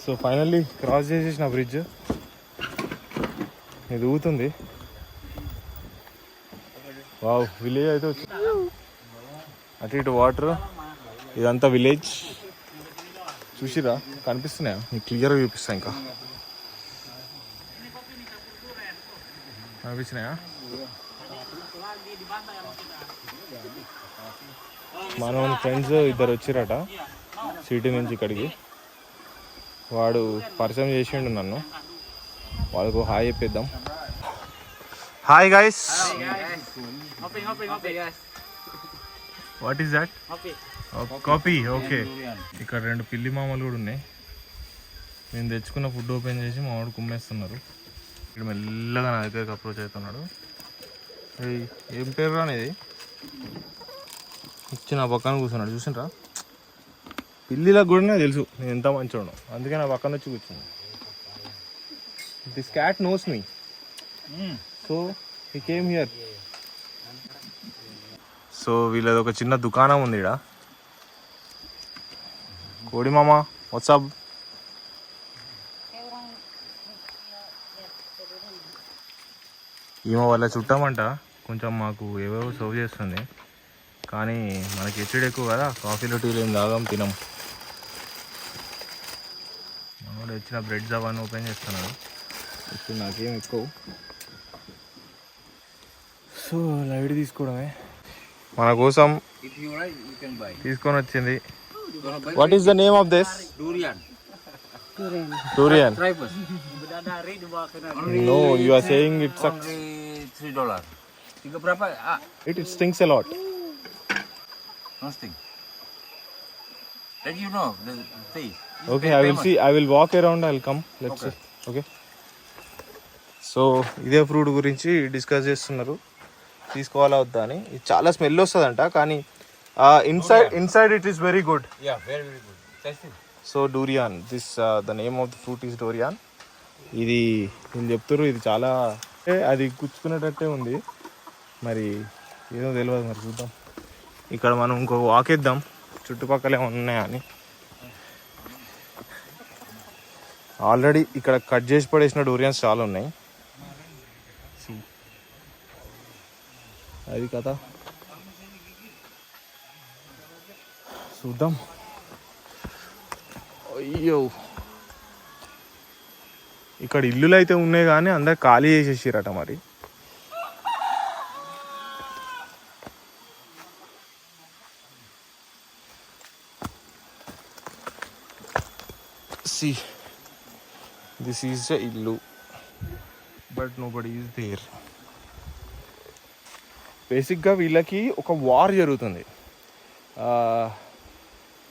సో ఫైనల్లీ క్రాస్ చేసేసిన బ్రిడ్జ్. ఇది ఊగుతుంది. వావ్, విలేజ్ అయితే వచ్చింది. అటు ఇటు వాటర్, ఇదంతా విలేజ్. చూసిరా, కనిపిస్తున్నాయా? మీకు క్లియర్గా చూపిస్తా. ఇంకా కనిపిస్తున్నాయా? మన ఫ్రెండ్స్ 2 వచ్చిరట సిటీ నుంచి ఇక్కడికి. వాడు పరిచయం చేసిండు నన్ను. వాళ్ళకు హాయ్ చెప్పేద్దాం. Hi guys. What is that? Coffee. Okay. ఇక్కడ 2 పిల్లి మామలు కూడా ఉన్నాయి. నేను తెచ్చుకున్న ఫుడ్ ఓపెన్ చేసి మా వాడు కుమ్మేస్తున్నారు. ఇక్కడ మెల్లగా నా దగ్గరికి అప్రోచ్ అవుతున్నాడు. ఏం పేరు రానిది ఇచ్చి నా పక్కన కూర్చున్నాడు. చూసినరా, పిల్లిలకు కూడా నాకు తెలుసు నేను ఎంత మంచివాడు, అందుకే నా పక్కన వచ్చి కూర్చున్నాను. This cat knows me, so he came here. So వీళ్ళది ఒక చిన్న దుకాణం ఉంది ఇక్కడ. కోడి మామ, వాట్సాప్. ఈమె వాళ్ళ చుట్టామంట, కొంచెం మాకు ఏవేవో సర్వ్ చేస్తుంది. కానీ మనకి హెచ్చుడు ఎక్కువ కదా, కాఫీలో టీలు ఏం తాగం, తినం. మనోడు వచ్చిన బ్రెడ్స్ అవన్నీ ఓపెన్ చేస్తున్నాడు. ఇప్పుడు నాకేం ఎక్కువ. సో లైట్ తీసుకోవడమే. మన కోసం తీసుకొని వచ్చింది. What is the name of this? Durian. No, you are saying it sucks. $3. Tiga berapa? It stinks a lot. No stink. Let you know the taste. Okay, I will see. I will walk around. I will come. Let's see. Okay. So ఇదే fruit గురించి discuss చేస్తున్నారు, తీసుకోవాలా వద్దా అని. ఇది చాలా smell వస్తుందంట, కానీ inside it is very good. Yeah, very good. Tasty. So durian, this the name of the fruit is durian. ఇది నేను చెప్తారు, ఇది చాలా అది గుచ్చుకునేటట్టే ఉంది, మరి ఏదో తెలియదు, మరి చూద్దాం. ఇక్కడ మనం ఇంకొక వాక్ ఇద్దాం చుట్టుపక్కల ఏమైనా ఉన్నాయా అని. ఆల్రెడీ ఇక్కడ కట్ చేసి పడేసిన డోరియాన్స్ చాలా ఉన్నాయి. అది కదా, చూద్దాం. అయ్యో, ఇక్కడ ఇల్లులు అయితే ఉన్నాయి కానీ అందరు ఖాళీ చేసేసిరట. మరి see, this is the illu, but nobody is there. బేసిక్గా వీళ్ళకి ఒక వార్ జరుగుతుంది.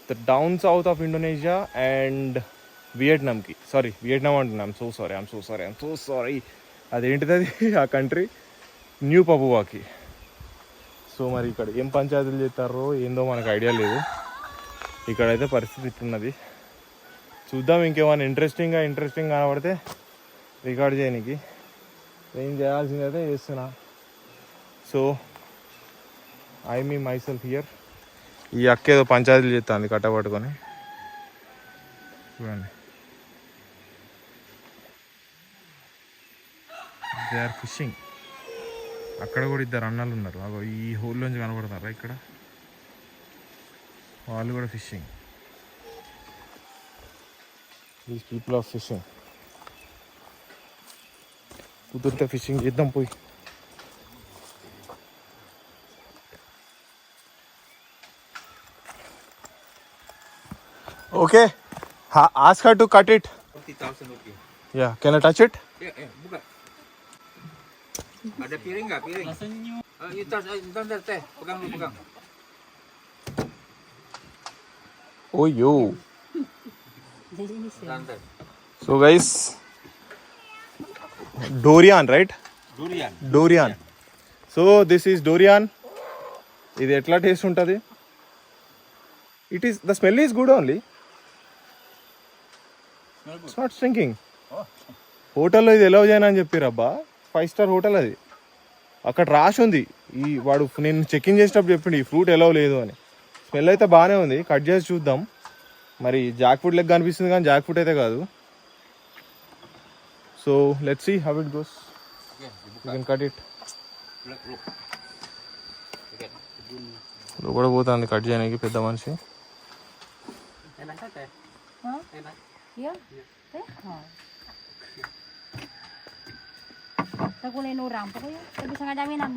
The down south of Indonesia and వియట్నాంకి, వియట్నాం అంటున్నాం, ఐమ్ సో సారీ. అదేంటిది అది, ఆ కంట్రీ న్యూ పపువాకి. సో మరి ఇక్కడ ఏం పంచాయతీలు చేస్తారో ఏందో మనకు ఐడియా లేదు. ఇక్కడైతే పరిస్థితి ఇట్లున్నది. చూద్దాం, ఇంకేమైనా ఇంట్రెస్టింగ్ కనబడితే రికార్డ్ చేయడానికి ఏం చేయాల్సింది అయితే చేస్తున్నా. So I me myself here. ఈ అక్క ఏదో పంచాయతీలు చేస్తుంది కట్టబట్టుకొని, చూడండి. They are fishing. అక్కడ కూడా ఇద్దరు అన్నలు ఉన్నారు, అగో ఈ హోల్లోంచి కనబడుతున్నారా ఇక్కడ, వాళ్ళు కూడా fishing. These people are fishing. కుదిరితే ఫిషింగ్ చేద్దాం పోయి. Okay, ask her to cut it. 40,000 rupiah. Yeah, can I touch it? Ya, buka. Ada piring nggak? Piring. You touch, bentar teh. Pegang. Oh yo. Bentar. So guys, durian, right? Durian. So this is durian. ఇది ఎట్లా taste ఉంటుంది? The smell is good only. It's not stinking. హోటల్లో ఇది ఎలా చేయను అని చెప్పారబ్బా, 5 star hotel అది. అక్కడ రాసి ఉంది, వాడు నేను చెక్ఇన్ చేసేటప్పుడు చెప్పిండు ఈ ఫ్రూట్ ఎలా లేదు అని. స్మెల్ అయితే బాగానే ఉంది, కట్ చేసి చూద్దాం. మరి జాక్ ఫ్రూట్ లెక్క అనిపిస్తుంది కానీ జాక్ ఫ్రూట్ అయితే కాదు. So let's see how it goes. You can cut it. లోపల పోతుంది కట్ చేయడానికి పెద్ద మనిషి. Ya? Takulin orang pokoknya. Tapi bisa ngadamin am.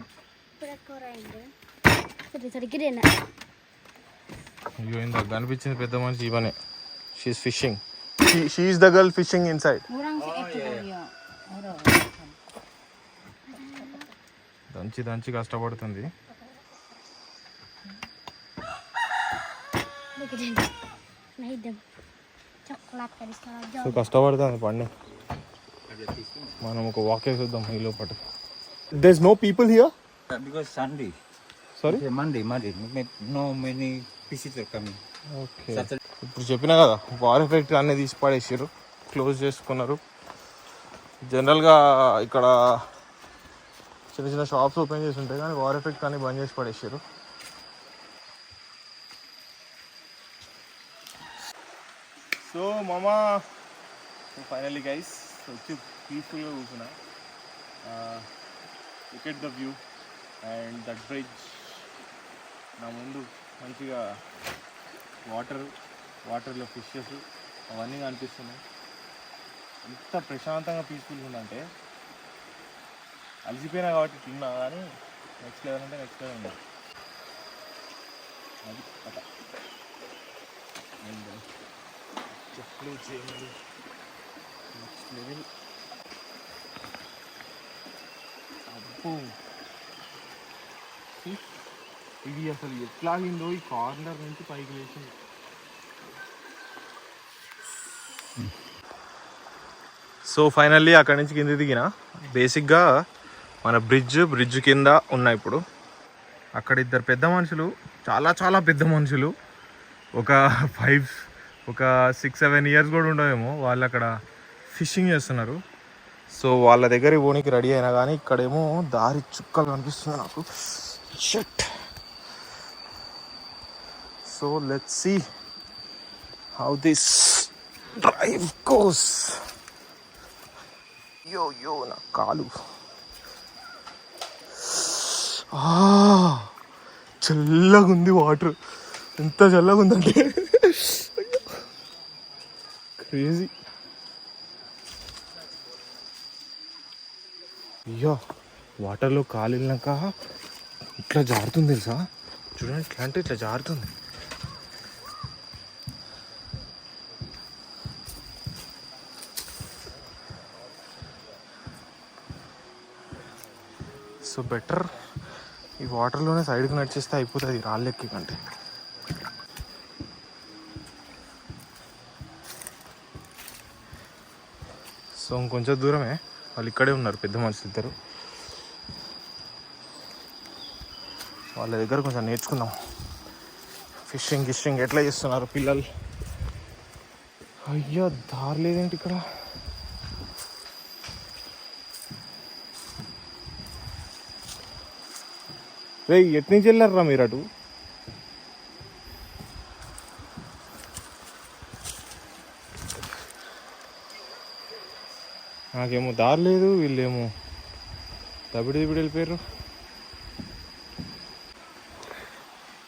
Berat korang deh. Sedikit gede nak. అయ్యో, ఇందాక కనిపించింది పెద్ద మనిషి ఇవనే. She is fishing. She is the girl fishing inside. Orang sih itu dia. దంచి కష్టపడుతుంది. Gede. Nah hitam. Coklat tadi sekarang సో jauh. కష్టపడుతుంది పండి. మనం ఒక వాక్ వేసేద్దాం ఈ లోపల. There is no people here. Because Sunday. Sorry, Monday. No many visitors coming. Okay. ఇప్పుడు చెప్పినా కదా, వార్ ఎఫెక్ట్ అన్నీ తీసి పడేసారు, క్లోజ్ చేసుకున్నారు. జనరల్గా ఇక్కడ చిన్న షాప్స్ ఓపెన్ చేసి ఉంటాయి కానీ వార్ ఎఫెక్ట్ అన్నీ బంద్ చేసి పడేసారు. సో మామా, ఫైనల్లీ గైస్ వచ్చి పీస్ఫుల్గా కూర్చున్నా. Look at the view and that bridge. నా ముందు మంచిగా వాటర్లో ఫిషెస్ అవన్నీ కనిపిస్తున్నాయి. ఎంత ప్రశాంతంగా పీస్ఫుల్గా ఉందంటే, అలసిపోయినా కాబట్టి తిన్నా కానీ నెక్స్ట్ లెవెల్ అంటే నెక్స్ట్ లెవెల్ ఉంది. అది కథ. అండ్ చెట్లు చేయాలి నెక్స్ట్ లెవెల్. అబ్బో, ఇది అసలు ఎట్లా అయిందో ఈ కార్నర్ నుంచి పైకి లేచింది. సో ఫైనల్లీ అక్కడి నుంచి కింద దిగిన. బేసిక్గా మన బ్రిడ్జ్ కింద ఉన్నాయి ఇప్పుడు. అక్కడ ఇద్దరు పెద్ద మనుషులు, చాలా పెద్ద మనుషులు, ఒక 6-7 ఇయర్స్ కూడా ఉండవేమో, వాళ్ళు అక్కడ ఫిషింగ్ చేస్తున్నారు. సో వాళ్ళ దగ్గరికి పోనీకి రెడీ అయినా కానీ ఇక్కడేమో దారి చుక్కలు కనిపిస్తుంది నాకు. Shit. So let's see how this drive goes. Yo నా కాలు చల్లగా ఉంది వాటర్. ఎంత చల్లగా ఉందంటే క్రేజీ. అయ్యో వాటర్లో కాలు వెళ్ళినాక ఇట్లా జారుతుంది తెలుసా. చూడండి ఇట్లా అంటే ఇట్లా జారుతుంది. సో బెటర్ ఈ వాటర్లోనే సైడ్కి నడిచేస్తే అయిపోతుంది రాళ్ళెక్కి కంటే. సో ఇంకొంచెం దూరమే, వాళ్ళు ఇక్కడే ఉన్నారు పెద్ద మనుషులు ఇద్దరు. వాళ్ళ దగ్గర కొంచెం నేర్చుకుందాం ఫిషింగ్ ఎట్లా చేస్తున్నారు పిల్లలు. అయ్యో దారి లేదేంటి ఇక్కడ. రే ఎటు నుంచి వెళ్ళారా మీరు అటు? నాకేమో దారి లేదు, వీళ్ళేమో దబిడి వెళ్ళిపోయారు.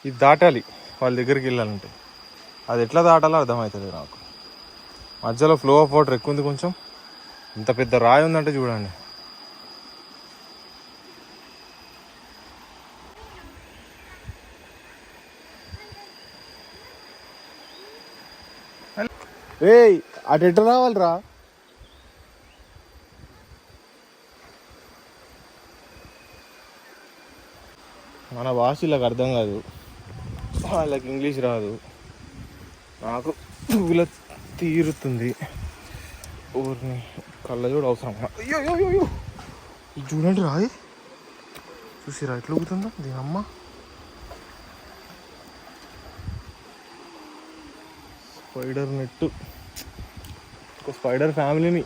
ఇది దాటాలి వాళ్ళ దగ్గరికి వెళ్ళాలంటే. అది ఎట్లా దాటాలో అర్థమవుతుంది నాకు. మధ్యలో ఫ్లో ఆఫ్ వాటర్ ఎక్కువ ఉంది కొంచెం. ఇంత పెద్ద రాయి ఉందంటే చూడండి. ఏయ్ అటు ఎట్లా రావాలిరా? మన భాష వీళ్ళకి అర్థం కాదు, వాళ్ళకి ఇంగ్లీష్ రాదు. నాకు వీళ్ళ తీరుతుంది. ఊరిని కళ్ళజోడు అవసరం. అయ్యో అయ్యో ఇది చూడండి రాయి, చూసిరా ఎట్లా ఊగుతుందో దీని అమ్మ. స్పైడర్ నెట్టు, ఒక స్పైడర్ ఫ్యామిలీని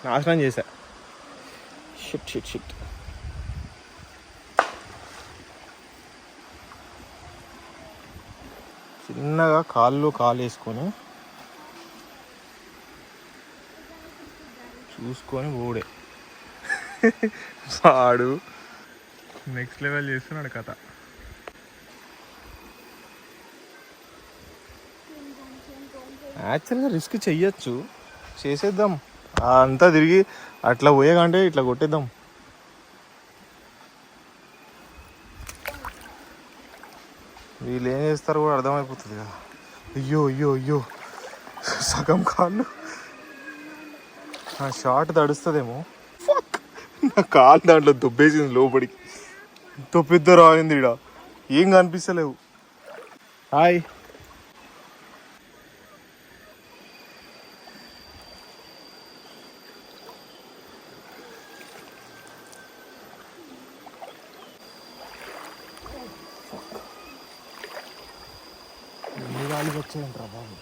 నాశనం చేశా. షిట్. చిన్నగా కాళ్ళు వేసుకొని చూసుకొని ఓడే వాడు నెక్స్ట్ లెవెల్ చేస్తున్నాడు కథ. యాక్చువల్గా రిస్క్ చెయ్యొచ్చు, చేసేద్దాం. అంతా తిరిగి అట్లా పోయేకంటే ఇట్లా కొట్టేద్దాం. వీళ్ళు ఏం చేస్తారు కూడా అర్థమైపోతుంది కదా. అయ్యో సగం కాళ్ళు నా షార్ట్ తడుస్తుందేమో. నా కాలు దాంట్లో దొబ్బేసింది లోపలికి. ఎంతో పెద్ద రాయింది ఈడ, ఏం కనిపిస్తలేవు. హాయ్. ఎన్ని గాలికి వచ్చాయంటారా బాబు.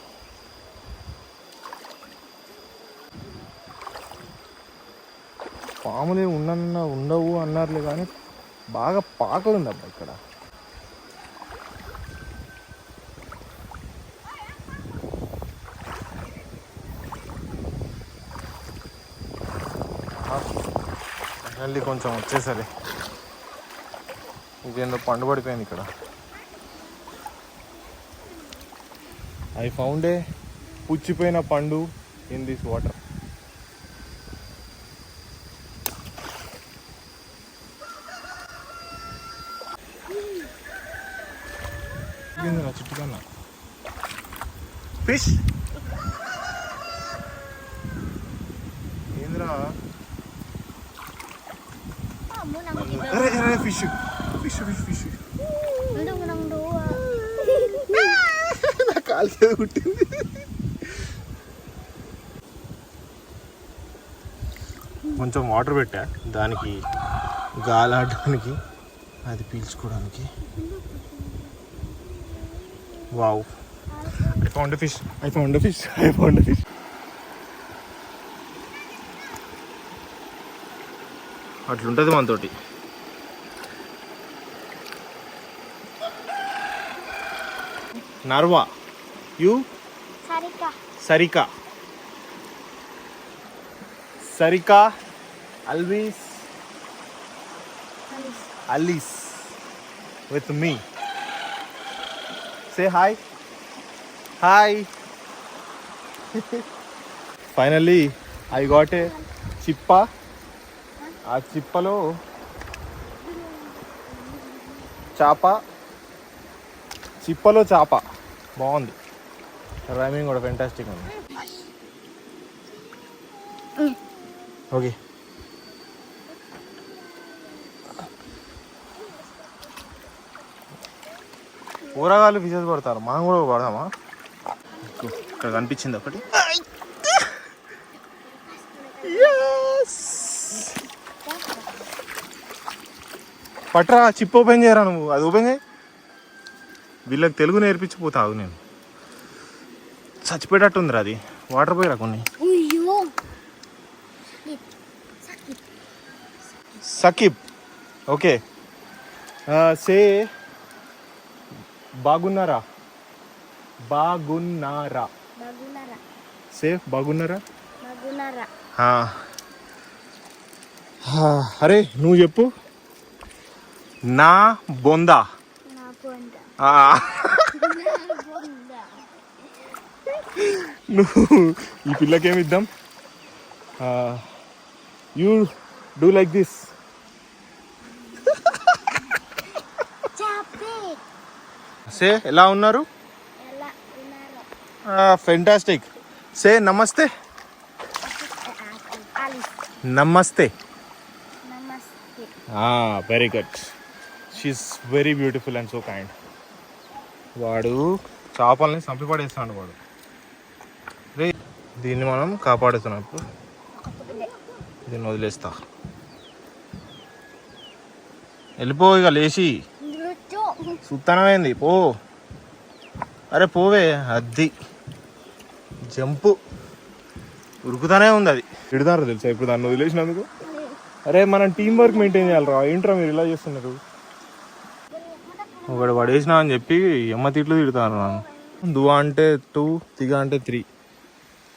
పాములే ఉండవు అన్నారులే కానీ బాగా పాకలుంది అబ్బా ఇక్కడ. మళ్ళీ కొంచెం వచ్చేసరి ఇదేందో పండు పడిపోయింది ఇక్కడ. ఐ ఫౌండ్ ఏ పుచ్చిపోయిన పండు ఇన్ దిస్ వాటర్. చుట్టుకన్నా ఫిష్ ఏంద్రా. ఫిష్ ఫిష్ ఫిష్ ఫిష్ నా కాలు చేదు కుట్టింది. కొంచెం వాటర్ పెట్టా దానికి గాలాడడానికి, అది పీల్చుకోవడానికి. Wow, I found a fish. అట్లుంటుంది మనతోటి. నర్వా యూ సరికా సరికా అల్వీస్ అలీస్ with me. Say hi. Hi. Finally, I got a chippa. ఆ చిప్పలో చాప, చిప్పలో చాప. బాగుంది, రైమింగ్ కూడా ఫెంటాస్టిక్ ఉంది. ఓకే, కూరగాయలు ఫిషెస్ పడతారు, మనం కూడా పడదామా? ఇక్కడ కనిపించింది ఒకటి. పట్రా, చిప్ ఓపెన్ చేయరా నువ్వు, అది ఓపెన్ చేయి. వీళ్ళకి తెలుగు నేర్పించిపోతావు నేను. చచ్చిపోయేటట్టుందిరా అది, వాటర్ పోయిరా కొన్ని. సకిబ్. ఓకే, సే బాగున్నారా. బాగున్నారా, సేఫ్ బాగున్నారా. అరే నువ్వు చెప్పు. నా బొందా. నువ్వు ఈ పిల్లకేమిద్దాం. You do like this. Say ఎలా ఉన్నారు. Fantastic. Say namaste. Namaste. Very good. She is very beautiful and so kind. వాడు చేపల్ని చంపిపడేస్తాడు వాడు. రే, దీన్ని మనం కాపాడుతున్నాం. ఇప్పుడు దీన్ని వదిలేస్తా. వెళ్ళిపో ఇక, లేచి సుత్తనమైంది, పో. అరే పోవే, అది జంపు ఉరుకుతానే ఉంది. అది తిడతారు తెలుసా ఇప్పుడు దాన్ని వదిలేసినందుకు. అరే మనం టీం వర్క్ మెయింటైన్ చేయాలరా, ఏంట్రా మీరు ఇలా చేస్తున్నారు. ఒకడు పడేసినా అని చెప్పి ఎమ్మ తిట్లు తిడతాను నన్ను. దువా అంటే 2, తిగా అంటే 3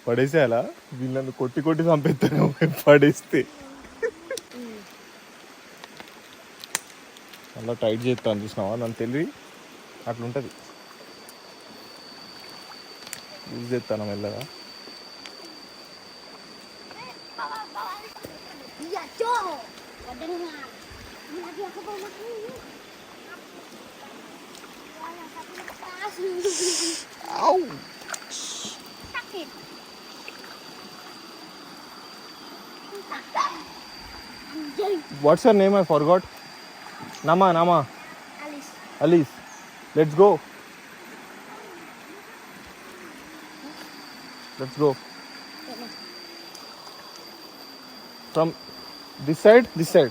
పడేసేయాలా. వీళ్ళని కొట్టి కొట్టి చంపేస్తాను పడేస్తే. అలా టైట్ చేస్తాను చూసినావా, నన్ను తెలివి అట్లుంటుంది. యూజ్ చేస్తాను మెల్లగా. What's your name? I forgot. Nama. Alice. Let's go. From this side. This way.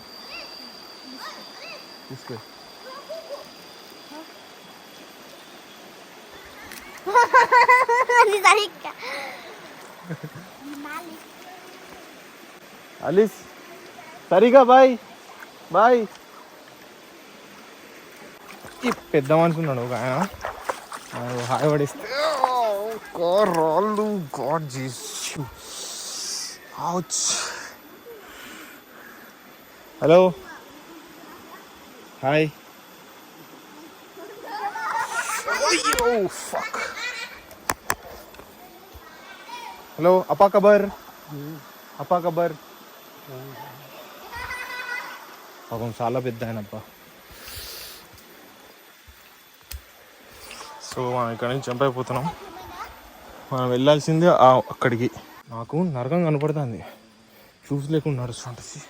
Alice. సరిగా బాయ్. ఈ పెద్ద మనిషి ఉన్నాడు ఒక ఆయన, హాయ్ పడిస్తే రాళ్ళు. God jeez. Hello, hi. Hello, అప్పా కబర్. పాపం చాలా పెద్ద ఆయనప్ప. సో మనం ఇక్కడ నుంచి జంప్ అయిపోతున్నాం. మనం వెళ్ళాల్సిందే అక్కడికి. నాకు నరకం కనపడుతుంది షూస్ లేకుండా నడుస్తుంటుంది.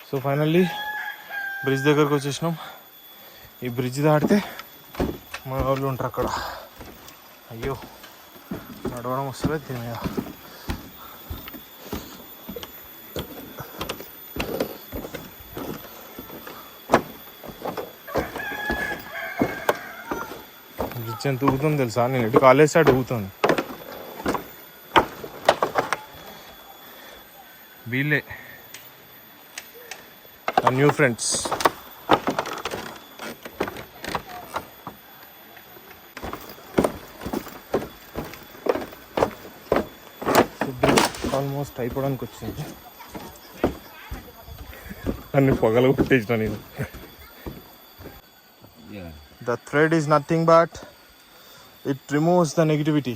సో ఫైనల్లీ బ్రిడ్జ్ దగ్గరకు వచ్చేసినాం. ఈ బ్రిడ్జ్ దాటితే మన వాళ్ళు ఉంటారు అక్కడ. అయ్యో, నడవడం వస్తుంది దీని మీద. బ్రిడ్జ్ ఎంత ఊగుతుంది తెలుసా. నేను ఎటు కాలేజ్ సైడ్ ఊగుతుంది. వీళ్ళే our new friends. ఆల్మోస్ట్ అయిపోవడానికి వచ్చింది. అన్ని పొగలు కొట్టేసిన నేను. The thread is nothing but it removes the negativity.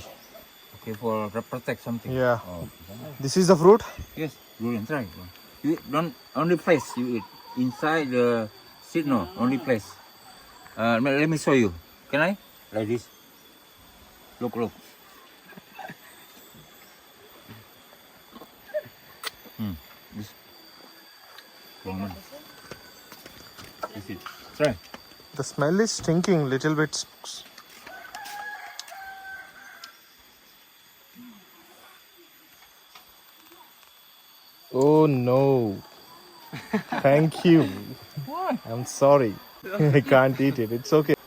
Okay, for protect something. Yeah. Oh. This is the fruit. Yes, durian. Try. You don't only place you eat inside the seed. No, only place. Let me show you. Can I? Like this. Look. This. Wrong one. This it. Try. The smell is stinking little bit. Oh no. Thank you. Why? I'm sorry. I can't eat it. It's okay.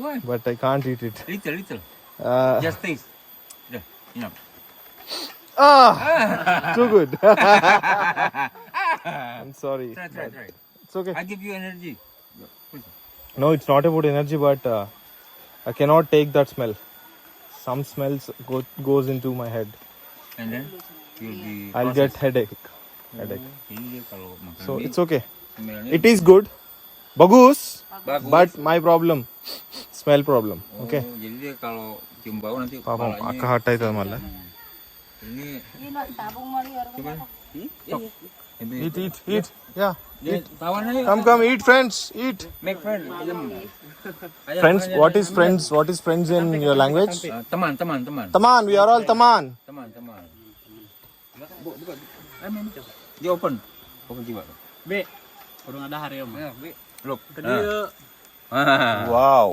Why? But I can't eat it. Little. Just taste. Yeah, enough. Too good. I'm sorry. Try. It's okay. I give you energy. No, it's not about energy, but I cannot take that smell. Some smells goes into my head. And then you'll be. I'll get headache. Ini kalau makan So mie, it's okay. smellnya It is good. Bagus. bagus. But my problem. Smell problem. Okay. Oh, jadi dia kalau cium bau nanti పాపం kepalanya. అక్క hot అవుతుంది మళ్ళీ. Ini Yun lang, tabong mo rin. cuman. Eat. Yeah. Dia tawan aja. Come, eat, friends. Eat. Make friend. Ayam. Friends, what is friends? What is friends in your language? Teman. Taman, we are all taman. Teman. Buka. Ayam. Dia open coba. B. Urung ada hari om. Ya, Bi. Look. Dia Wow.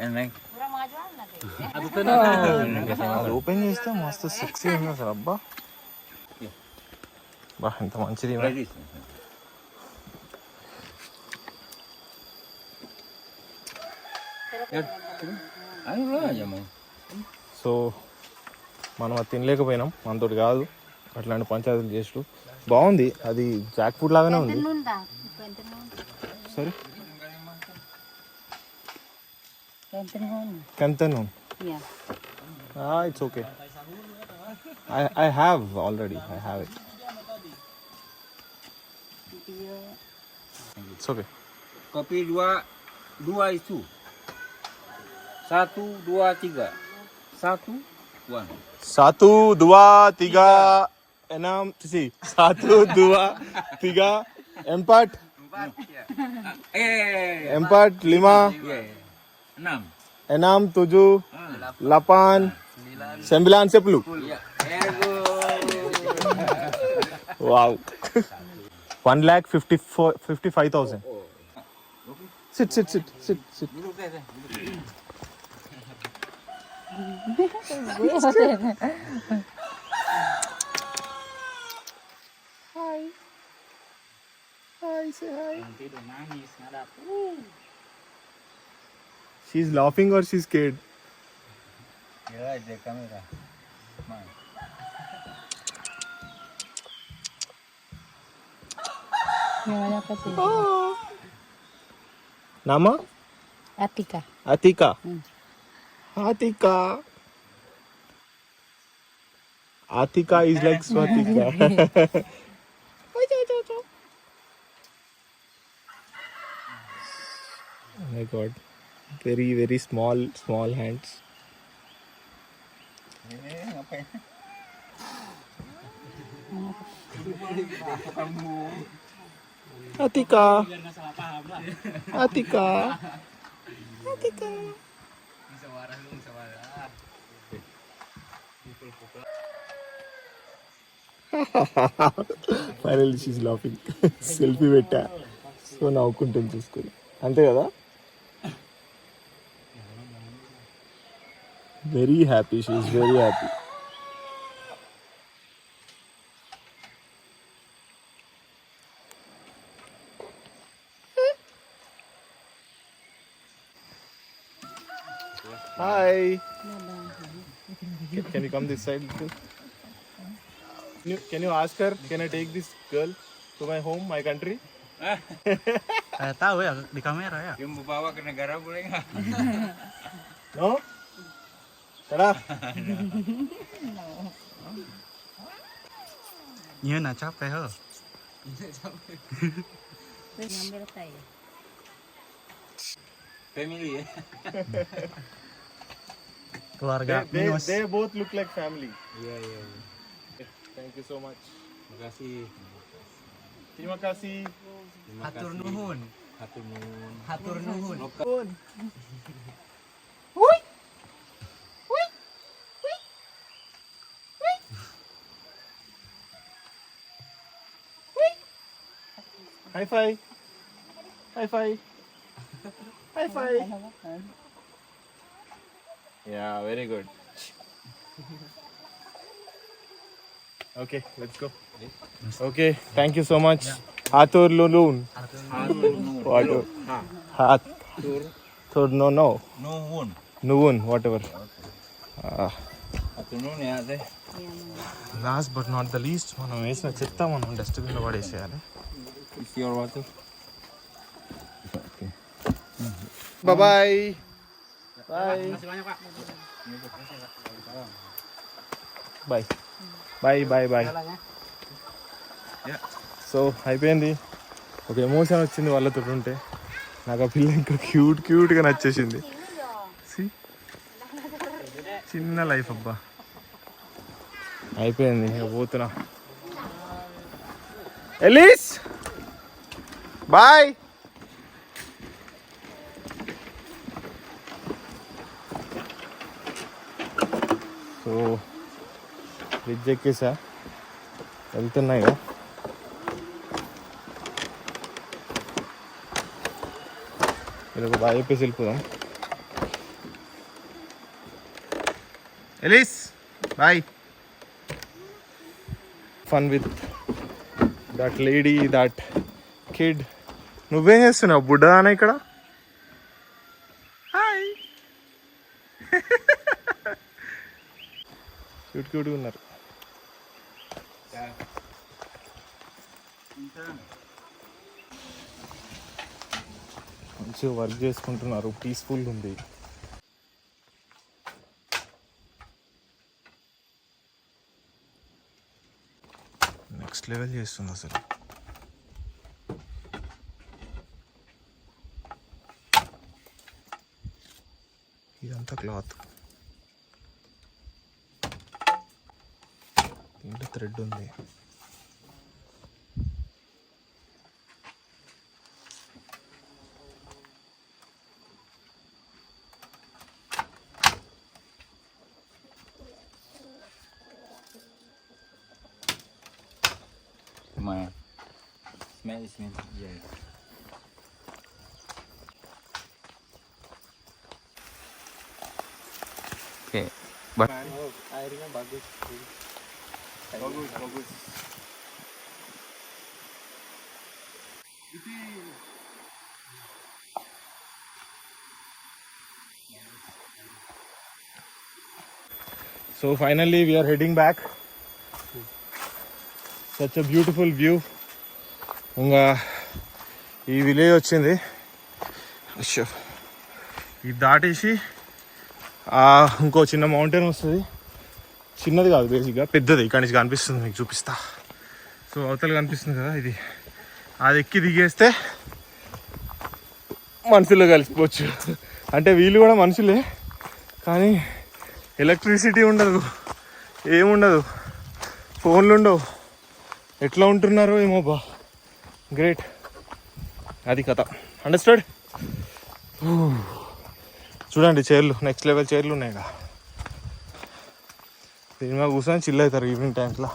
Enak. Kurang mga jual natin. అది తిన. అది open చేస్తే మస్తు sexy ఉంది అసలు. అబ్బా బా ఎంత మంచిది. Like this. Ayo aja mau. So మనం అది తినలేకపోయినాం, మనతోటి కాదు అట్లాంటి పంచాయతీలు చేసుడు. బాగుంది, అది జాక్ ఫ్రూట్ లాగానే ఉంది. Nun ta. Kwento nun. సరే Kwento nun. కంతను Yeah. It's okay. I have already. I have it. It's okay. Kopi dua itu. 1, 2, 3. 1, 1. 1, 2, 3 enam si 1, 2, 3 empat 5 enam 7 8 9 10. Wow. 1,55,000. Sit. Hi, say hi. Nanti udah nangis ngadap. She's laughing or she's scared? Ya, ada kamera. Mana? Namanya apa sih? Nama? Atika. Atika. Atika. Atika is like Swatika. Oh my god. Very, very small hands. Ini ngapain? Atika. Biar nggak salah paham lah. Atika. Bisa warah lu, bisa warah. Finally she's laughing. Selfie పెట్టా. So నవ్వుకుంటుంది చూసుకొని. అంతే కదా? Very happy. She's very happy. Hi. Can you come this side? Can you ask her, can I take this girl to my home, my country? Tahu ya di kamera ya. Yung bawa ke negara boleh nggak? No? Tara. Iya na capek ho. Ngambil tayo. Family ya. Keluarga minus. They both look like family. Iya iya. Thank you so much. Terima kasih. Terima kasih. Hatur nuhun. Hatur nuhun. Hatur nuhun. High five. High five. High five. Yeah, very good. Okay, let's go. Okay, thank you so much. Hatur Lulun. Water. Hatur no. Nuhun. Nuun, whatever. Hatur nuhun ya deh. Last but not the least మనం వేసిన చెత్త మనం డస్ట్బిన్లో పడేసేయాలి. It's your water. Bye bye bye bye bye bye. So అయిపోయింది. ఒక emotion వచ్చింది వాళ్ళతో ఉంటే. నాకు ఆ పిల్ల ఇంకా క్యూట్గా నచ్చేసింది. See? చిన్న లైఫ్ అబ్బా. అయిపోయింది, ఇక పోతున్నా. Alice bye. సో బ్రిడ్జ్ ఎక్కేసా, వెళ్తున్నాయి కదా. మీరు ఒక బాయ్ చెప్పేసి వెళ్ళిపోదాం. Alice bye. Fun with that lady, that kid. నువ్వేం చేస్తున్నావు బుడ్డదానా ఇక్కడ? హాయ్. క్యూట్గా ఉన్నారు. మంచిగా వర్క్ చేసుకుంటున్నారు, పీస్ఫుల్ ఉంది. నెక్స్ట్ లెవెల్ చేస్తుంది అసలు. ఇదంతా క్లాత్, దీంట్లో థ్రెడ్ ఉంది. Gimana? Smell. Yes. Oke. Airnya bagus. Bagus. So finally we are heading back. Such a beautiful view. ఇంకా ఈ విలేజ్ వచ్చింది. అయ్యో, ఇది దాటేసి ఇంకో చిన్న మౌంటైన్ వస్తుంది. చిన్నది కాదు బేసిక్గా, పెద్దది. ఇక్కడి నుంచి కనిపిస్తుంది, మీకు చూపిస్తా. సో అవతల కనిపిస్తుంది కదా, ఇది. అది ఎక్కి దిగేస్తే మనుషుల్లో కలిసిపోవచ్చు. అంటే వీళ్ళు కూడా మనుషులే, కానీ ఎలక్ట్రిసిటీ ఉండదు, ఏముండదు, ఫోన్లు ఉండవు. ఎట్లా ఉంటున్నారో ఏమో బా. గ్రేట్. అది కథ. అండర్స్టాండ్? చూడండి చైర్లు, నెక్స్ట్ లెవెల్ చైర్లు ఉన్నాయి కదా. సినిమా కూర్చొని చిల్ అవుతారు ఈవినింగ్ టైమ్స్లో.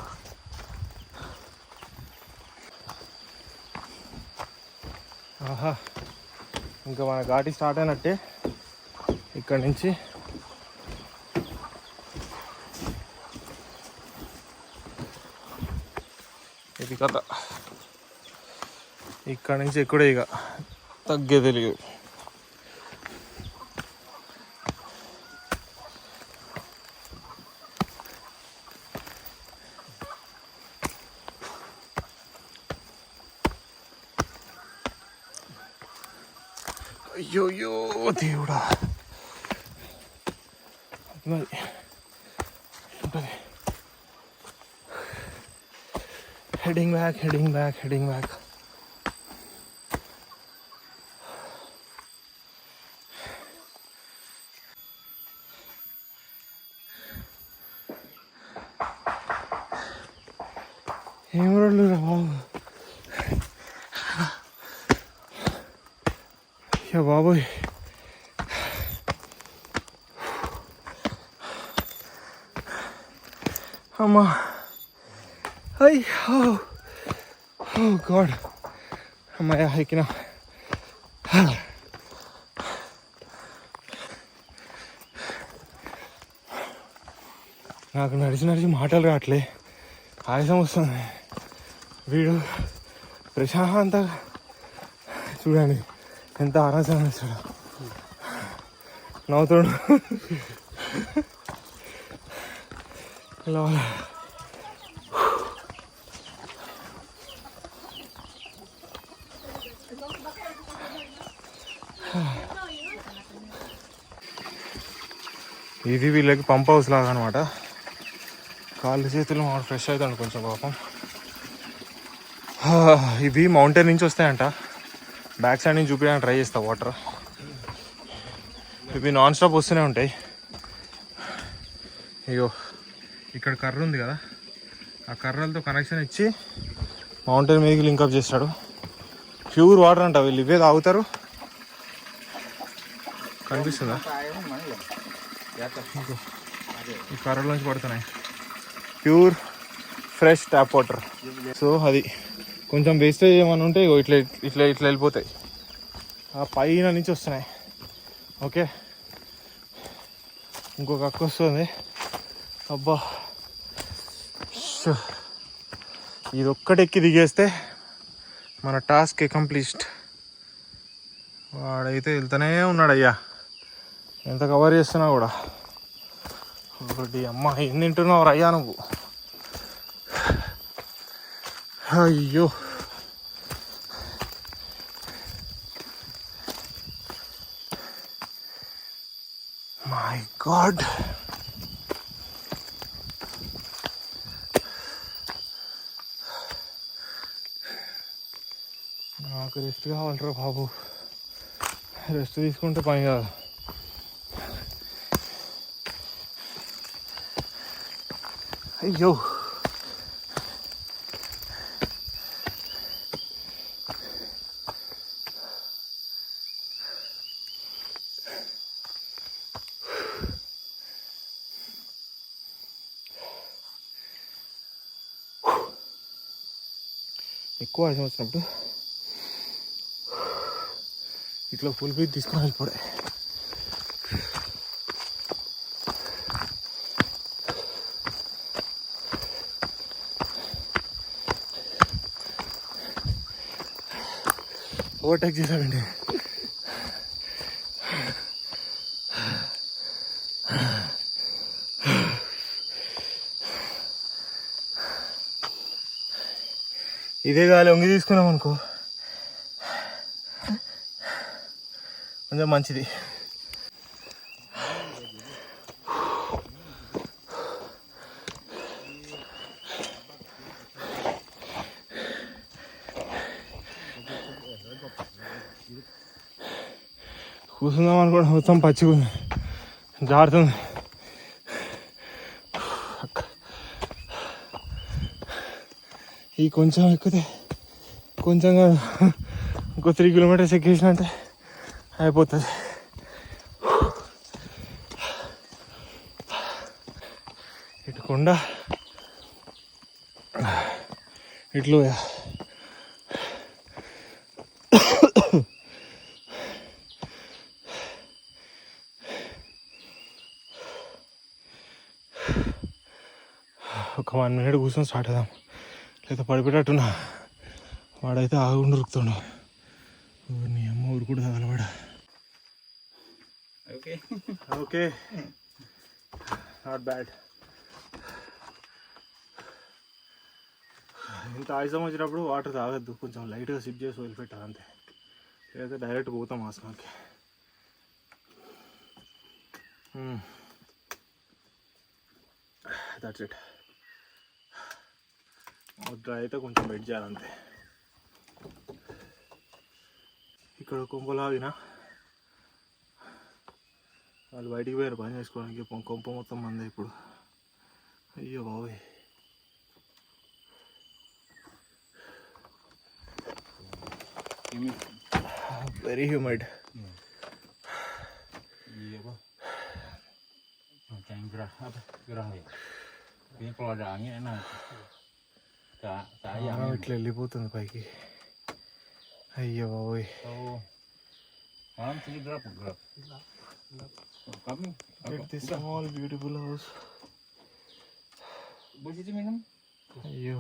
ఆహా, ఇంకా మన ఘాటి స్టార్ట్ అయినట్టే. ఇక్కడి నుంచి ఇది కథ. ఇక్కడ నుంచి ఎక్కడే ఇక తగ్గేది తెలియదు. అయ్యోయ్యో దేవుడా, మరి ఉంటుంది. Heading back. ఏం రోడ్లు రా బాబు, అయ్యో బాబోయ్. అమ్మా, అయ్యో, ఓ గాడ్, అమ్మాయ ఎక్కినా. నాకు నడిచి మాటలు రావట్లే, ఆయాసం వస్తుంది. వీడు ప్రశాంతంగా చూడండి ఎంత ఆరాసం వేస్తాడు, నవ్వుతాడు. ఇలా ఇది వీళ్ళకి పంప్ హౌస్ లాగా అనమాట. కాళ్ళు చేతులు ఫ్రెష్ అవుతాడు కొంచెం పాపం. ఇవి మౌంటైన్ నుంచి వస్తాయంట. బ్యాక్ సైడ్ నుంచి చూపించడానికి ట్రై చేస్తా. వాటర్ ఇవి నాన్ స్టాప్ వస్తూనే ఉంటాయి. అయ్యో, ఇక్కడ కర్ర ఉంది కదా, ఆ కర్రలతో కనెక్షన్ ఇచ్చి మౌంటైన్ మీదకి లింకప్ చేస్తాడు. ప్యూర్ వాటర్ అంట, వీళ్ళు ఇవే తాగుతారు. కనిపిస్తుందా, ఈ కర్రల నుంచి పడుతున్నాయి pure fresh tap water. So అది కొంచెం వేస్టేజ్ ఏమైనా ఉంటే ఇట్లా ఇట్లా ఇట్లా వెళ్ళిపోతాయి, ఆ పైన నుంచి వస్తున్నాయి. ఓకే, ఇంకొక అక్క వస్తుంది. అబ్బా, ఇది ఒక్కటెక్కి దిగేస్తే మన టాస్క్ కంప్లీట్. వాడైతే వెళ్తూనే ఉన్నాడు అయ్యా, ఎంత కవర్ చేస్తున్నా కూడా. ఒకటి అమ్మ, ఏం తింటున్నావు అయ్యా నువ్వు? అయ్యో, మై గాడ్. నాకు రెస్ట్ కావాలరా బాబు, రెస్ట్ తీసుకుంటే పని కాదు. అయ్యో, ఎక్కువ ఆయాసం వచ్చినప్పుడు ఇట్లా ఫుల్ బ్రీత్ తీసుకొని వెళ్ళిపోడే. ఓవర్టేక్ చేసామండి. ఇదే గాలి వంగి తీసుకున్నాం అనుకో కొంచెం మంచిది. కూర్చుందాం అనుకోండి, మొత్తం పచ్చిగా ఉంది, జారుతుంది. ఈ కొంచెం ఎక్కితే కొంచెం ఇంకో 3 కిలోమీటర్స్ ఎక్కేసినంటే అయిపోతుంది. ఇటు కొండ, ఇట్లు ఒక 1 మినిట్ కూర్చొని స్టార్ట్ అవుదాం, లేదా పడిపోయేటట్టున్నా. వాడైతే ఆగుండి ఉరుకుతుండు. నీ అమ్మ ఊరుకుడు తగలవాడ. Okay, not bad. ఇంత ఆయుసం వచ్చినప్పుడు వాటర్ తాగద్దు, కొంచెం లైట్గా సిప్ చేసి వదిలిపెట్టాలి అంతే, లేదా డైరెక్ట్ పోతాం ఆసనానికి. That's it. డ్రై అయితే కొంచెం వెయిట్ చేయాలంతే. ఇక్కడ కొంపలాగిన వాళ్ళు బయటికి పోయారు పని చేసుకోవడానికి. కొంప మొత్తం మందే ఇప్పుడు. అయ్యో బాబోయ్. Very humid. Iya apa? Macam gerah apa? Gerah ya. Ini kalau ada angin enak. Tak ayam. ఇట్లా వెళ్ళిపోతుంది పైకి. అయ్యో బాబోయ్. Oh. Malam sini gerap. Kami. This small beautiful house. Bos itu minum. అయ్యో.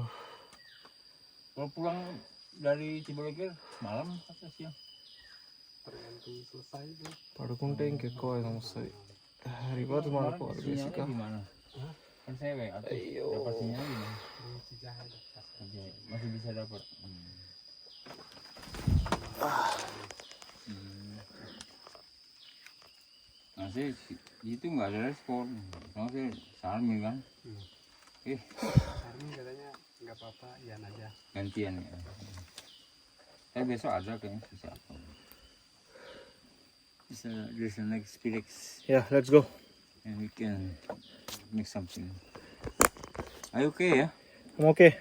Kalau pulang dari Cibologir malam atau siang? పడుకుంటే ఇంకెక్కువ వస్తుంది. Reverse మాడిపోవాలి బేసిక్గా. Gimana? Kan saya kayak dapat sinyal gimana? Masih bisa dapat. Masih itu nggak ada respon. Masih Sarmi kan? Sarmi katanya nggak apa-apa, Ian aja. Gantian ya. Besok ada kayaknya bisa. There's a next Felix Yeah, let's go. and we can make something. Are you okay? Yeah. I'm okay.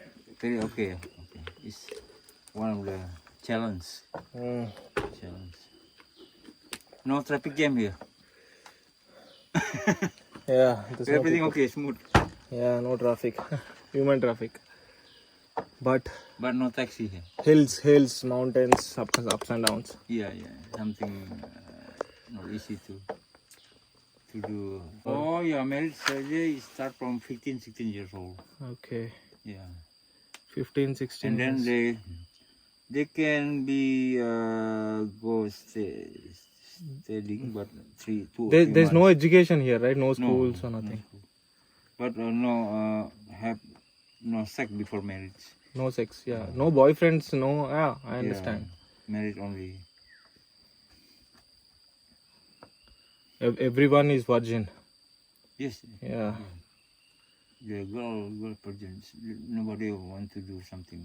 Very okay. Okay. It's one of the challenge. Challenge. No traffic jam here. Yeah, there's no Everything people. okay, smooth. Yeah, no traffic. Human traffic. But But no taxi here. hills, mountains, ups and downs. Yeah. Something not easy to do. Oh, yeah, marriage surgery start from 15, 16 years old. Okay. Yeah. 15, 16 And then years. they can be go studying, but 2 or 3 There's no months. education here, right? No schools or nothing. No. But no have no sex before marriage. No sex, yeah. No boyfriends, no. Yeah, I understand. Yeah, marriage only. Everyone is virgin. Yes. Yeah. The girl virgins. Nobody want to do something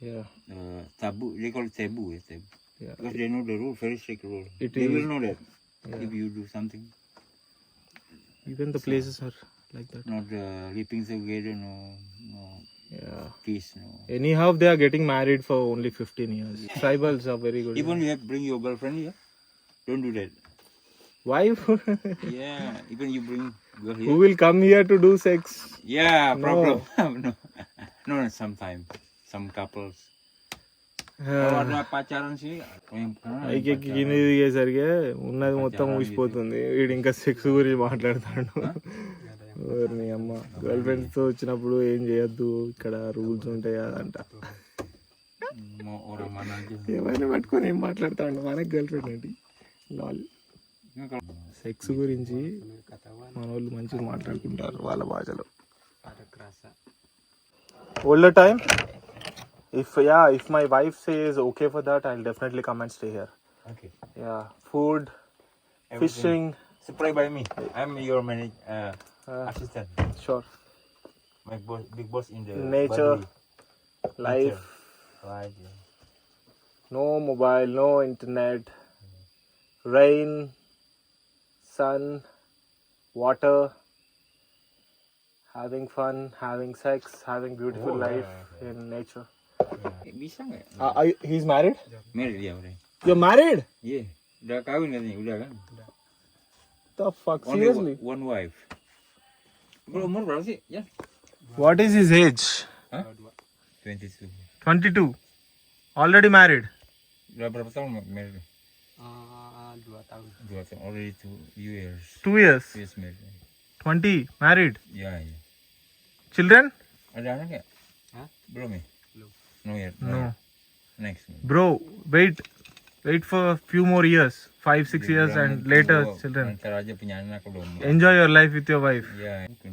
Yeah. taboo. They call it taboo. Taboo. Yeah. Because they know the rule, very strict rule. is. They will know that Yeah. if you do something. Even the places are like that. Not sleeping together, no Yeah. kiss, no. Anyhow, they are getting married for only 15 years. Tribals are very good. Even you have bring your girlfriend here, don't do that. Why? Yeah, even you bring girl Who here. will come here to do sex? Yeah, No. problem. no, sometimes some couples. Kalau ada pacaran sih, yang pernah పైకి pacaran. కింద దిగేసరికి ఉన్నది మొత్తం ఊసిపోతుంది. వీడు ఇంకా sex గురించి మాట్లాడతాడు. ఎవరిని అమ్మ గర్ల్ ఫ్రెండ్స్ తో వచ్చినప్పుడు ఏం చేయొద్దు, ఇక్కడ రూల్స్ ఉంటాయి అదంట. Mau orang mana aja. ఏమైనా పట్టుకొని ఏం మాట్లాడతాడు, మనకి గర్ల్ ఫ్రెండ్ ఏంటి. లాల్ Ini kalau సెక్స్ గురించి మన వాళ్ళు మంచిగా మాట్లాడుకుంటారు వాళ్ళ భాషలో. Ada kerasa. Older time, if my wife says okay for that, I'll definitely come and stay here. okay. Yeah, food, Everything. fishing, Supply by me. I'm your assistant. sure, My boss, big boss in the Nature. Bali. life, Right. Yeah. no mobile, no internet, rain, sun, water, having fun, having sex, having beautiful Oh, life yeah. in nature. Bisa nggak? He's married? Married ya udah. You're married? Iya. Udah kawin katanya, udah kan? The fuck, Only seriously? one wife. Umur berapa sih? Ya. What is his age? Hah? 22. 22. Already married? Udah berapa tahun married? 2 tahun. 2 tahun. Already 2 years. 2 years. 2 years married. 20 married. Ya, ya. Children? Ada anak nggak? Hah? Belum ya? Belum. No yet. No. Next. Bro, wait for a few more years, 5-6 years, and later children. Ntar aja punya anak belum. Enjoy your life with your wife. Ya, mungkin.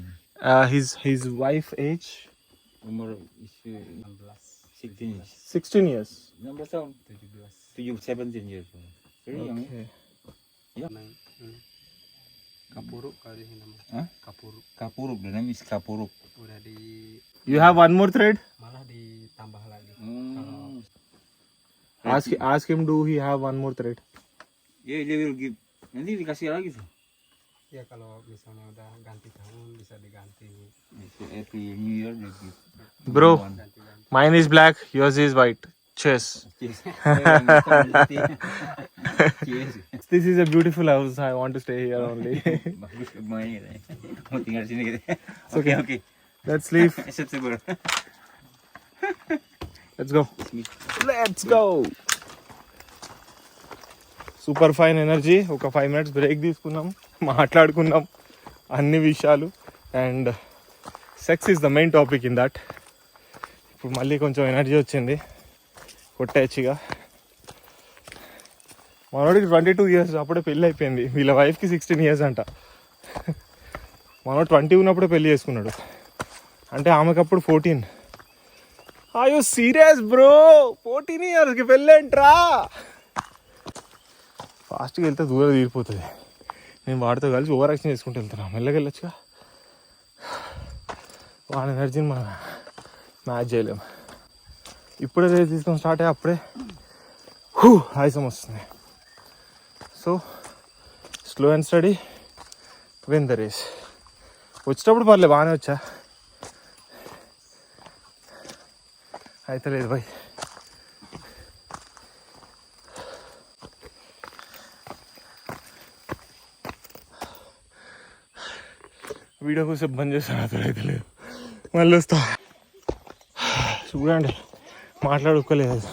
His wife age Umur isi 16 years. 16 years. 16 tahun. 17 years. Very young ya. Okay. Ya. Kapuruk kali ini nama. Hah? Kapuruk. Kapuruk, the name is kapuruk. Udah di You have one more thread? malah ditambah lagi. Ask him, do he have one more thread? Yeah, dia will give. Nanti dikasih lagi tuh. Ya kalau misalnya udah ganti tahun bisa diganti. Every New Year they give. Bro, Ganti-ganti. mine is black, yours is white. Cheers. Cheers. Cheers. This is a beautiful house. I want to stay here only. Bagus main. Mau tinggal di sini gitu. Okay. Oke. Let's leave. Acceptable. Let's go. Let's go. Super fine energy. ఒక 5 minutes break తీసుకున్నాం, మాట్లాడుకున్నాం అన్ని విషయాలు. And sex is the main topic in that. ఇప్పుడు మళ్ళీ కొంచెం energy వచ్చింది, కొట్టేచ్చిగా. మనోడికి 22 years, అప్పుడే పెళ్ళి అయిపోయింది. వీళ్ళ వైఫ్కి 16 years అంట. మనోడు 20 ఉన్నప్పుడే పెళ్ళి చేసుకున్నాడు, అంటే ఆమెకు అప్పుడు 14. అయ్యో సీరియస్ బ్రో, 14 yearsకి పెళ్ళేంట్రా? ఫాస్ట్గా వెళ్తే దూరం తీరిపోతుంది. నేను వాడితో కలిసి ఓవర్ యాక్షన్ చేసుకుంటూ వెళ్తున్నా. మెల్లగా వెళ్ళొచ్చుగా. వాడి ఎనర్జీని మనం మ్యాచ్ చేయలేము. ఇప్పుడే రేస్ తీసుకొని స్టార్ట్ అయ్యి అప్పుడే ఆయాసం వస్తుంది. So slow and steady win the race. వచ్చేటప్పుడు పర్లేదు, బాగానే వచ్చా. అయితే లేదు బాయ్. వీడియో కోసం బంద్ చేస్తాను, అతను అయితే లేదు. మళ్ళీ వస్తా. చూడండి, మాట్లాడుకోలేదు.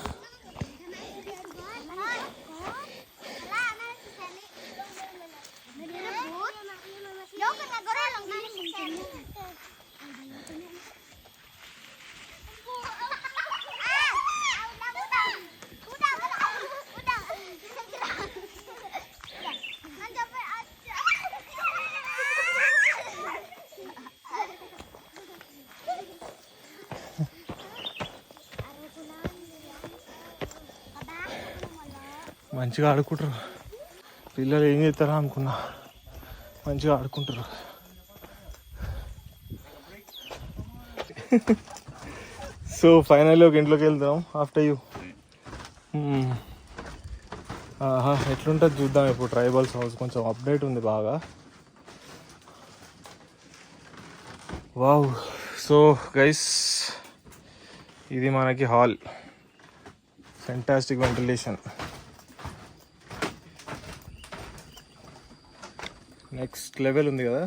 మంచిగా ఆడుకుంటారు పిల్లలు. ఏం చేస్తారా అనుకున్నా, మంచిగా ఆడుకుంటారు. సో ఫైనల్లీ ఒక ఇంట్లోకి వెళ్తాం ఆఫ్టర్ యూ. ఎట్లుంటుంది చూద్దాం. ఇప్పుడు ట్రైబల్స్ హౌస్ కొంచెం అప్డేట్ ఉంది బాగా. వావ్. సో గైస్, ఇది మనకి hall. Fantastic ventilation. Next level ఉంది కదా.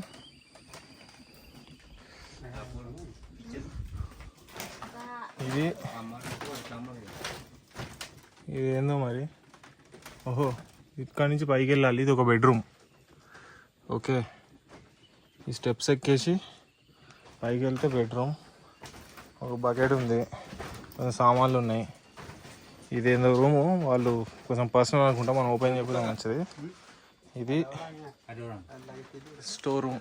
ఇది ఏందో మరి. ఓహో, ఇక్కడ నుంచి పైకి వెళ్ళాలి. ఇది ఒక బెడ్రూమ్. ఓకే, ఈ స్టెప్స్ ఎక్కేసి పైకి వెళ్తే బెడ్రూమ్. ఒక బకెట్ ఉంది, కొంచెం సామాన్లు ఉన్నాయి. ఇదేందో రూము, వాళ్ళు కొంచెం పర్సనల్ అనుకుంటా, మనం ఓపెన్ చేయకపోతే మంచిది. ఇది స్టోర్ రూమ్.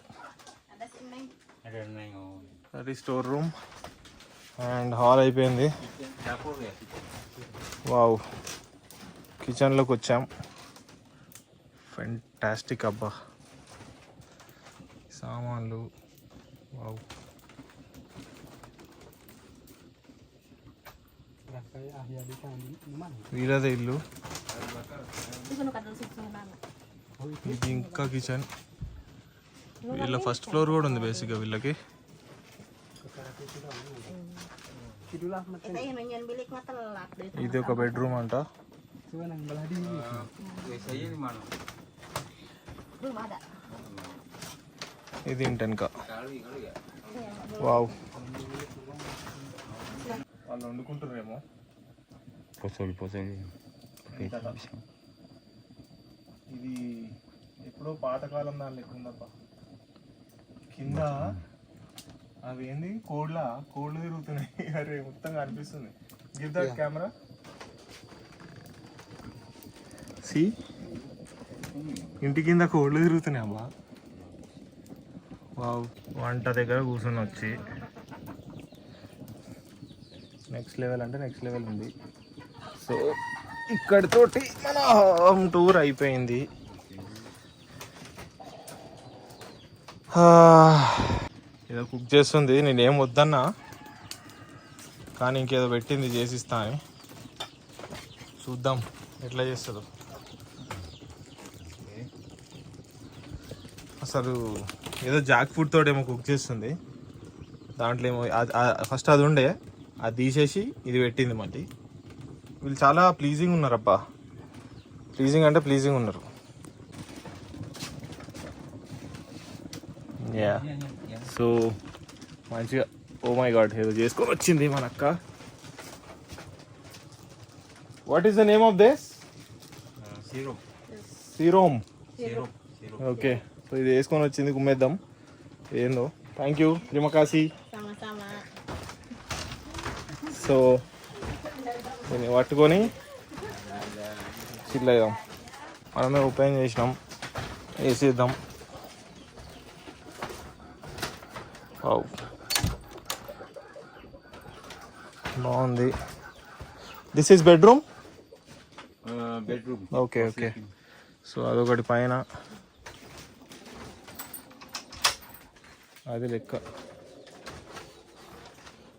అది స్టోర్ రూమ్. అండ్ హాల్ అయిపోయింది. వావ్, కిచెన్లోకి వచ్చాం. ఫెంటాస్టిక్ అబ్బా, సామాన్లు. వావ్, వీళ్ళదే ఇల్లు. ఇది ఇంకా కిచెన్. వీళ్ళ ఫస్ట్ ఫ్లోర్ కూడా ఉంది బేసిక్గా వీళ్ళకి. ఇది ఒక బెడ్రూమ్ అంట. ఇది ఇంటెనక. వావ్, వాళ్ళు వండుకుంటారేమో. ఇది ఎప్పుడో పాతకాలం దాని లెక్క ఉందప్ప. కింద అవి ఏంది, కోళ్ళు తిరుగుతున్నాయి. అరే మొత్తం కనిపిస్తుంది. Give that camera. సి, ఇంటి కింద కోళ్ళు తిరుగుతున్నాయి అబ్బా. వావ్, వంట దగ్గర కూర్చొని వచ్చి నెక్స్ట్ లెవెల్ అంటే నెక్స్ట్ లెవెల్ ఉంది. సో ఇక్కడితోటి మన హోమ్ టూర్ అయిపోయింది. ఏదో కుక్ చేస్తుంది, నేనేం వద్దన్నా కానీ ఇంకేదో పెట్టింది చేసిస్తా అని. చూద్దాం ఎట్లా చేస్తుందో. అసలు ఏదో జాక్ ఫుడ్ తోటి ఏమో కుక్ చేస్తుంది. దాంట్లో ఏమో ఫస్ట్ అది ఉండే, అది తీసేసి ఇది పెట్టింది మళ్ళీ. వీళ్ళు చాలా ప్లీజింగ్ ఉన్నారబ్బా, ప్లీజింగ్ అంటే ప్లీజింగ్ ఉన్నారు. యా సో మంచిగా, ఓ మై గాడ్, ఏదో చేసుకొని వచ్చింది మన అక్క. What is the name of this? సిరోమ్. ఓకే, సో ఇది వేసుకొని వచ్చింది, కుమ్మేద్దాం ఏందో. Thank you రిమకాసి. సో దీన్ని పట్టుకొని చిల్లేద్దాం. మనమే ఓపెన్ చేసినాం, వేసేద్దాం. బాగుంది. This is bedroom. Bedroom. Okay okay, so అదొకటి పైన, అది లెక్క.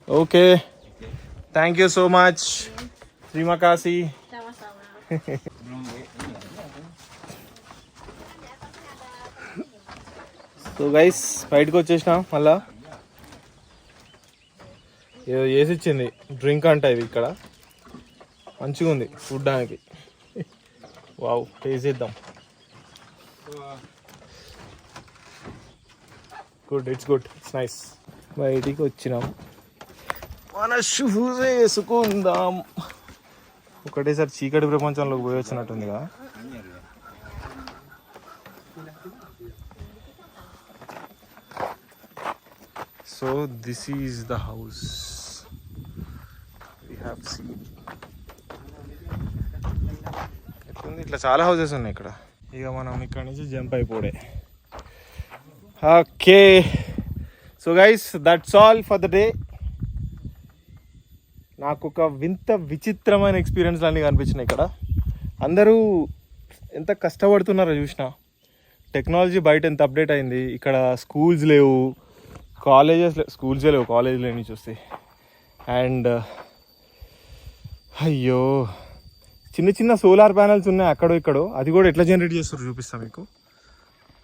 Okay, thank you so much శ్రీమకాసి. సో గైస్ బయటకు వచ్చేసిన, మళ్ళా ఏదో చేసి ఇచ్చింది డ్రింక్ అంట. ఇది ఇక్కడ మంచిగా ఉంది చూడ్డానికి. వావ్, టేస్ట్ చేద్దాం. Good, it's good, it's nice. బయటికి వచ్చినాం, మన షూస్ వేసుకుందాం. ఒకటేసారి చీకటి ప్రపంచంలోకి పోయి వచ్చినట్టుందిగా. So this is the house we have seen. ఎట్లుంది, ఇట్లా చాలా హౌసెస్ ఉన్నాయి ఇక్కడ. ఇక మనం ఇక్కడ నుంచి జంప్ అయిపోడే. Okay, so guys that's all for the day. నాకు ఒక వింత విచిత్రమైన ఎక్స్పీరియన్స్లు అన్నీ కనిపించినాయి ఇక్కడ. అందరూ ఎంత కష్టపడుతున్నారో చూసిన. టెక్నాలజీ బయట ఎంత అప్డేట్ అయింది. ఇక్కడ స్కూల్స్ లేవు, స్కూల్సే లేవు, కాలేజీలు నుంచి వస్తాయి. అండ్ అయ్యో, చిన్న చిన్న సోలార్ ప్యానెల్స్ ఉన్నాయి అక్కడో ఇక్కడో. అది కూడా ఎట్లా జనరేట్ చేస్తారు చూపిస్తాను మీకు.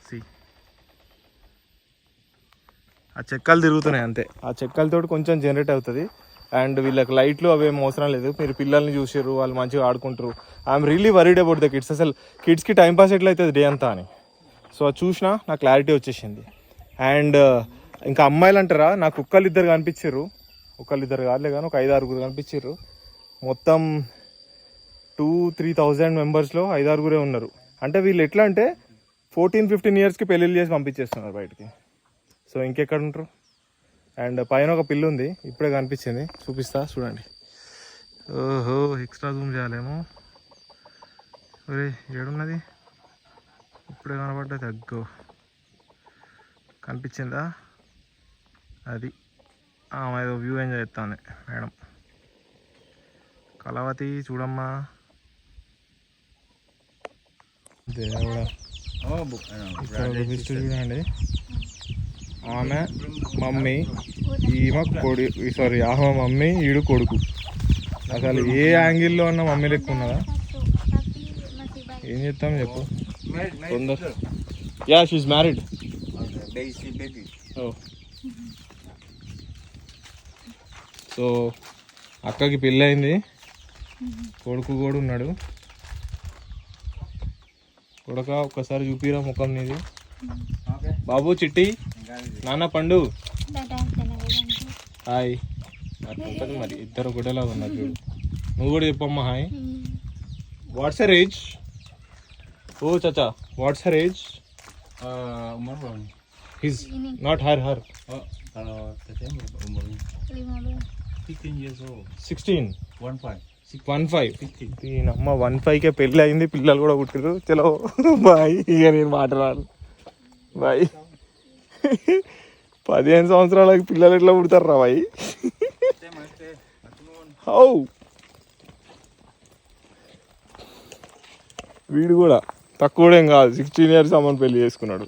సి, ఆ చెక్కలు తిరుగుతున్నాయి అంతే, ఆ చెక్కలతో కొంచెం జనరేట్ అవుతుంది. అండ్ వీళ్ళకి లైట్లు అవేం అవసరం లేదు. మీరు పిల్లల్ని చూసారు, వాళ్ళు మంచిగా ఆడుకుంటారు. I'm really worried about the kids. అసలు కిడ్స్కి టైంపాస్ ఎట్లయితుంది డే అంతా అని. సో అది చూసినా నాకు క్లారిటీ వచ్చేసింది. అండ్ ఇంకా అమ్మాయిలు అంటారా, నాకు ఒక్కళ్ళిద్దరు కనిపించారు. ఒకళ్ళిద్దరు కాదులే కానీ ఒక 5-6 కనిపించారు. మొత్తం 2,000-3,000 మెంబర్స్లో 5-6 ఉన్నారు. అంటే వీళ్ళు ఎట్లా అంటే 14-15 ఇయర్స్కి పెళ్ళిళ్ళు చేసి పంపించేస్తున్నారు బయటికి. సో ఇంకెక్కడ ఉంటారు. అండ్ పైన ఒక పిల్లు ఉంది, ఇప్పుడే కనిపించింది, చూపిస్తా చూడండి. ఓహో, ఎక్స్ట్రా జూమ్ చేయాలేమో. ఒరే ఏడున్నది, ఇప్పుడే కనబడ్డా. తగ్గో, కనిపించిందా? అది ఏదో వ్యూ ఎంజాయ్ చేస్తాను మేడం. కళావతి చూడమ్మా. దేవుడా, చూడండి. ఆమె మమ్మీ, ఈమె ఆమె మమ్మీ, ఈడు కొడుకు. అసలు ఏ యాంగిల్లో ఉన్న మమ్మీ లెక్క ఉన్నదా? ఏం చెప్తాం చెప్పు. తొందర. Yeah, she is married. సో అక్కకి పెళ్ళి అయింది, కొడుకు కూడా ఉన్నాడు. కొడుక ఒక్కసారి చూపిరా ముఖం నీది. బాబు చిట్టి, నాన్న పండు, హాయ్. అట్లా మరి ఇద్దరు ఒకటేలా ఉన్నారు చూడు. నువ్వు కూడా చెప్పమ్మా hi. What's her age? Oh చాచా, what's her age? His, not her. 16. 15. దీనమ్మ 15కే పెళ్ళి అయింది, పిల్లలు కూడా పుట్టిరు. చలో బాయ్. ఇక నేను మాట్లాడాలి బాయ్. 15 సంవత్సరాలకి పిల్లలు ఎట్లా పుడతారు రా బాయ్? హౌ? వీడు కూడా తక్కువ ఏం కాదు, 16 ఇయర్స్ అమ్మని పెళ్లి చేసుకున్నాడు.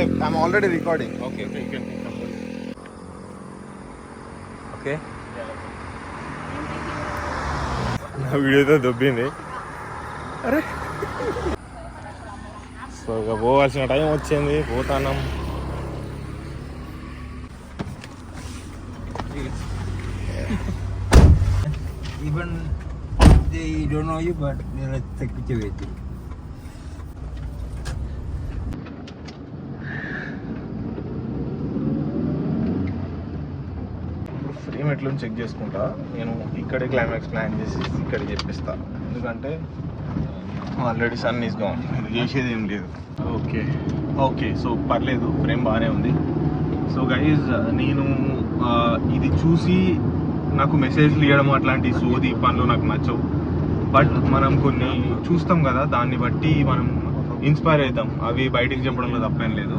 I'm already recording. Okay. Okay. నా వీడియోతో దొబ్బింది. అరే సో ఇక పోవాల్సిన టైం వచ్చింది, పోతానం. Even they don't know you, but they let's take picture with you. Frame ఎట్లా చెక్ చేసుకుంటా. నేను ఇక్కడే క్లైమాక్స్ ప్లాన్ చేసి ఇక్కడ చెప్పిస్తా, ఎందుకంటే ఆల్రెడీ సన్ ఈస్ గౌన్, ఇది చేసేది ఏం లేదు. ఓకే సో పర్లేదు, ఫ్రేమ్ బాగానే ఉంది. సో గైజ్ నేను ఇది చూసి నాకు మెసేజ్లు ఇవ్వడం అట్లాంటి సోది పనులు నాకు నచ్చవు. బట్ మనం కొన్ని చూస్తాం కదా, దాన్ని బట్టి మనం ఇన్స్పైర్ అవుతాం. అవి బయటికి చెప్పడంలో తప్పేం లేదు.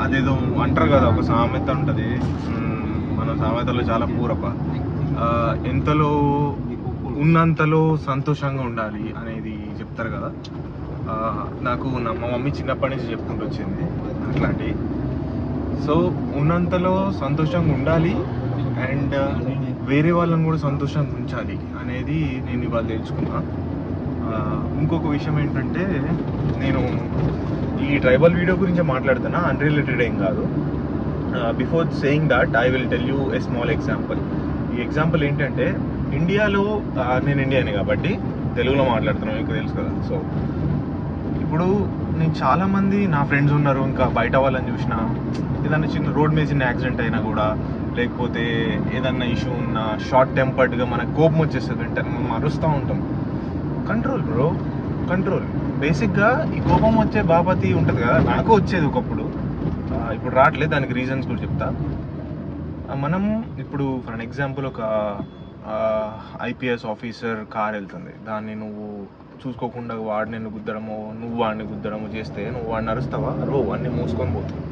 అదేదో అంటారు కదా, ఒక సామెత ఉంటుంది, మన సామెతలో చాలా పూరప, ఎంతలో ఉన్నంతలో సంతోషంగా ఉండాలి అనేది చెప్తారు కదా. నాకు మా మమ్మీ చిన్నప్పటి నుంచి చెప్పుకుంటూ వచ్చింది అట్లాంటి. సో ఉన్నంతలో సంతోషంగా ఉండాలి అండ్ వేరే వాళ్ళని కూడా సంతోషంగా ఉంచాలి అనేది నేను ఇవాళ తెలుసుకున్నా. ఇంకొక విషయం ఏంటంటే, నేను ఈ ట్రైబల్ వీడియో గురించి మాట్లాడుతున్నా, అన్రిలేటెడ్ ఏం కాదు. Before saying that I will tell you a small example. ఈ ఎగ్జాంపుల్ ఏంటంటే, ఇండియాలో నేను ఇండియానే కాబట్టి తెలుగులో మాట్లాడుతున్నాను, మీకు తెలుసు కదా. సో ఇప్పుడు నేను చాలామంది నా ఫ్రెండ్స్ ఉన్నారు, ఇంకా బయట వాళ్ళని చూసినా, ఏదన్నా చిన్న రోడ్ మీద చిన్న యాక్సిడెంట్ అయినా కూడా, లేకపోతే ఏదన్నా ఇష్యూ ఉన్నా, షార్ట్ టెంపర్డ్గా మనకు కోపం వచ్చేస్తుంది, వెంటనే మనం అరుస్తూ ఉంటాం. Control bro, control. బేసిక్గా ఈ కోపం వచ్చే బాపతి ఉంటుంది కదా, నాకు వచ్చేది ఒకప్పుడు, ఇప్పుడు రావట్లేదు. దానికి రీజన్స్ కూడా చెప్తా. మనం ఇప్పుడు ఫర్ అన్ ఎగ్జాంపుల్ ఒక ఐపీఎస్ ఆఫీసర్ కార్ వెళ్తుంది, దాన్ని నువ్వు చూసుకోకుండా వాడిని నిన్ను గుద్దడమో నువ్వు వాడిని గుద్దడమో చేస్తే నువ్వు వాడిని అరుస్తావా? అన్నీ మూసుకొని పోతావు.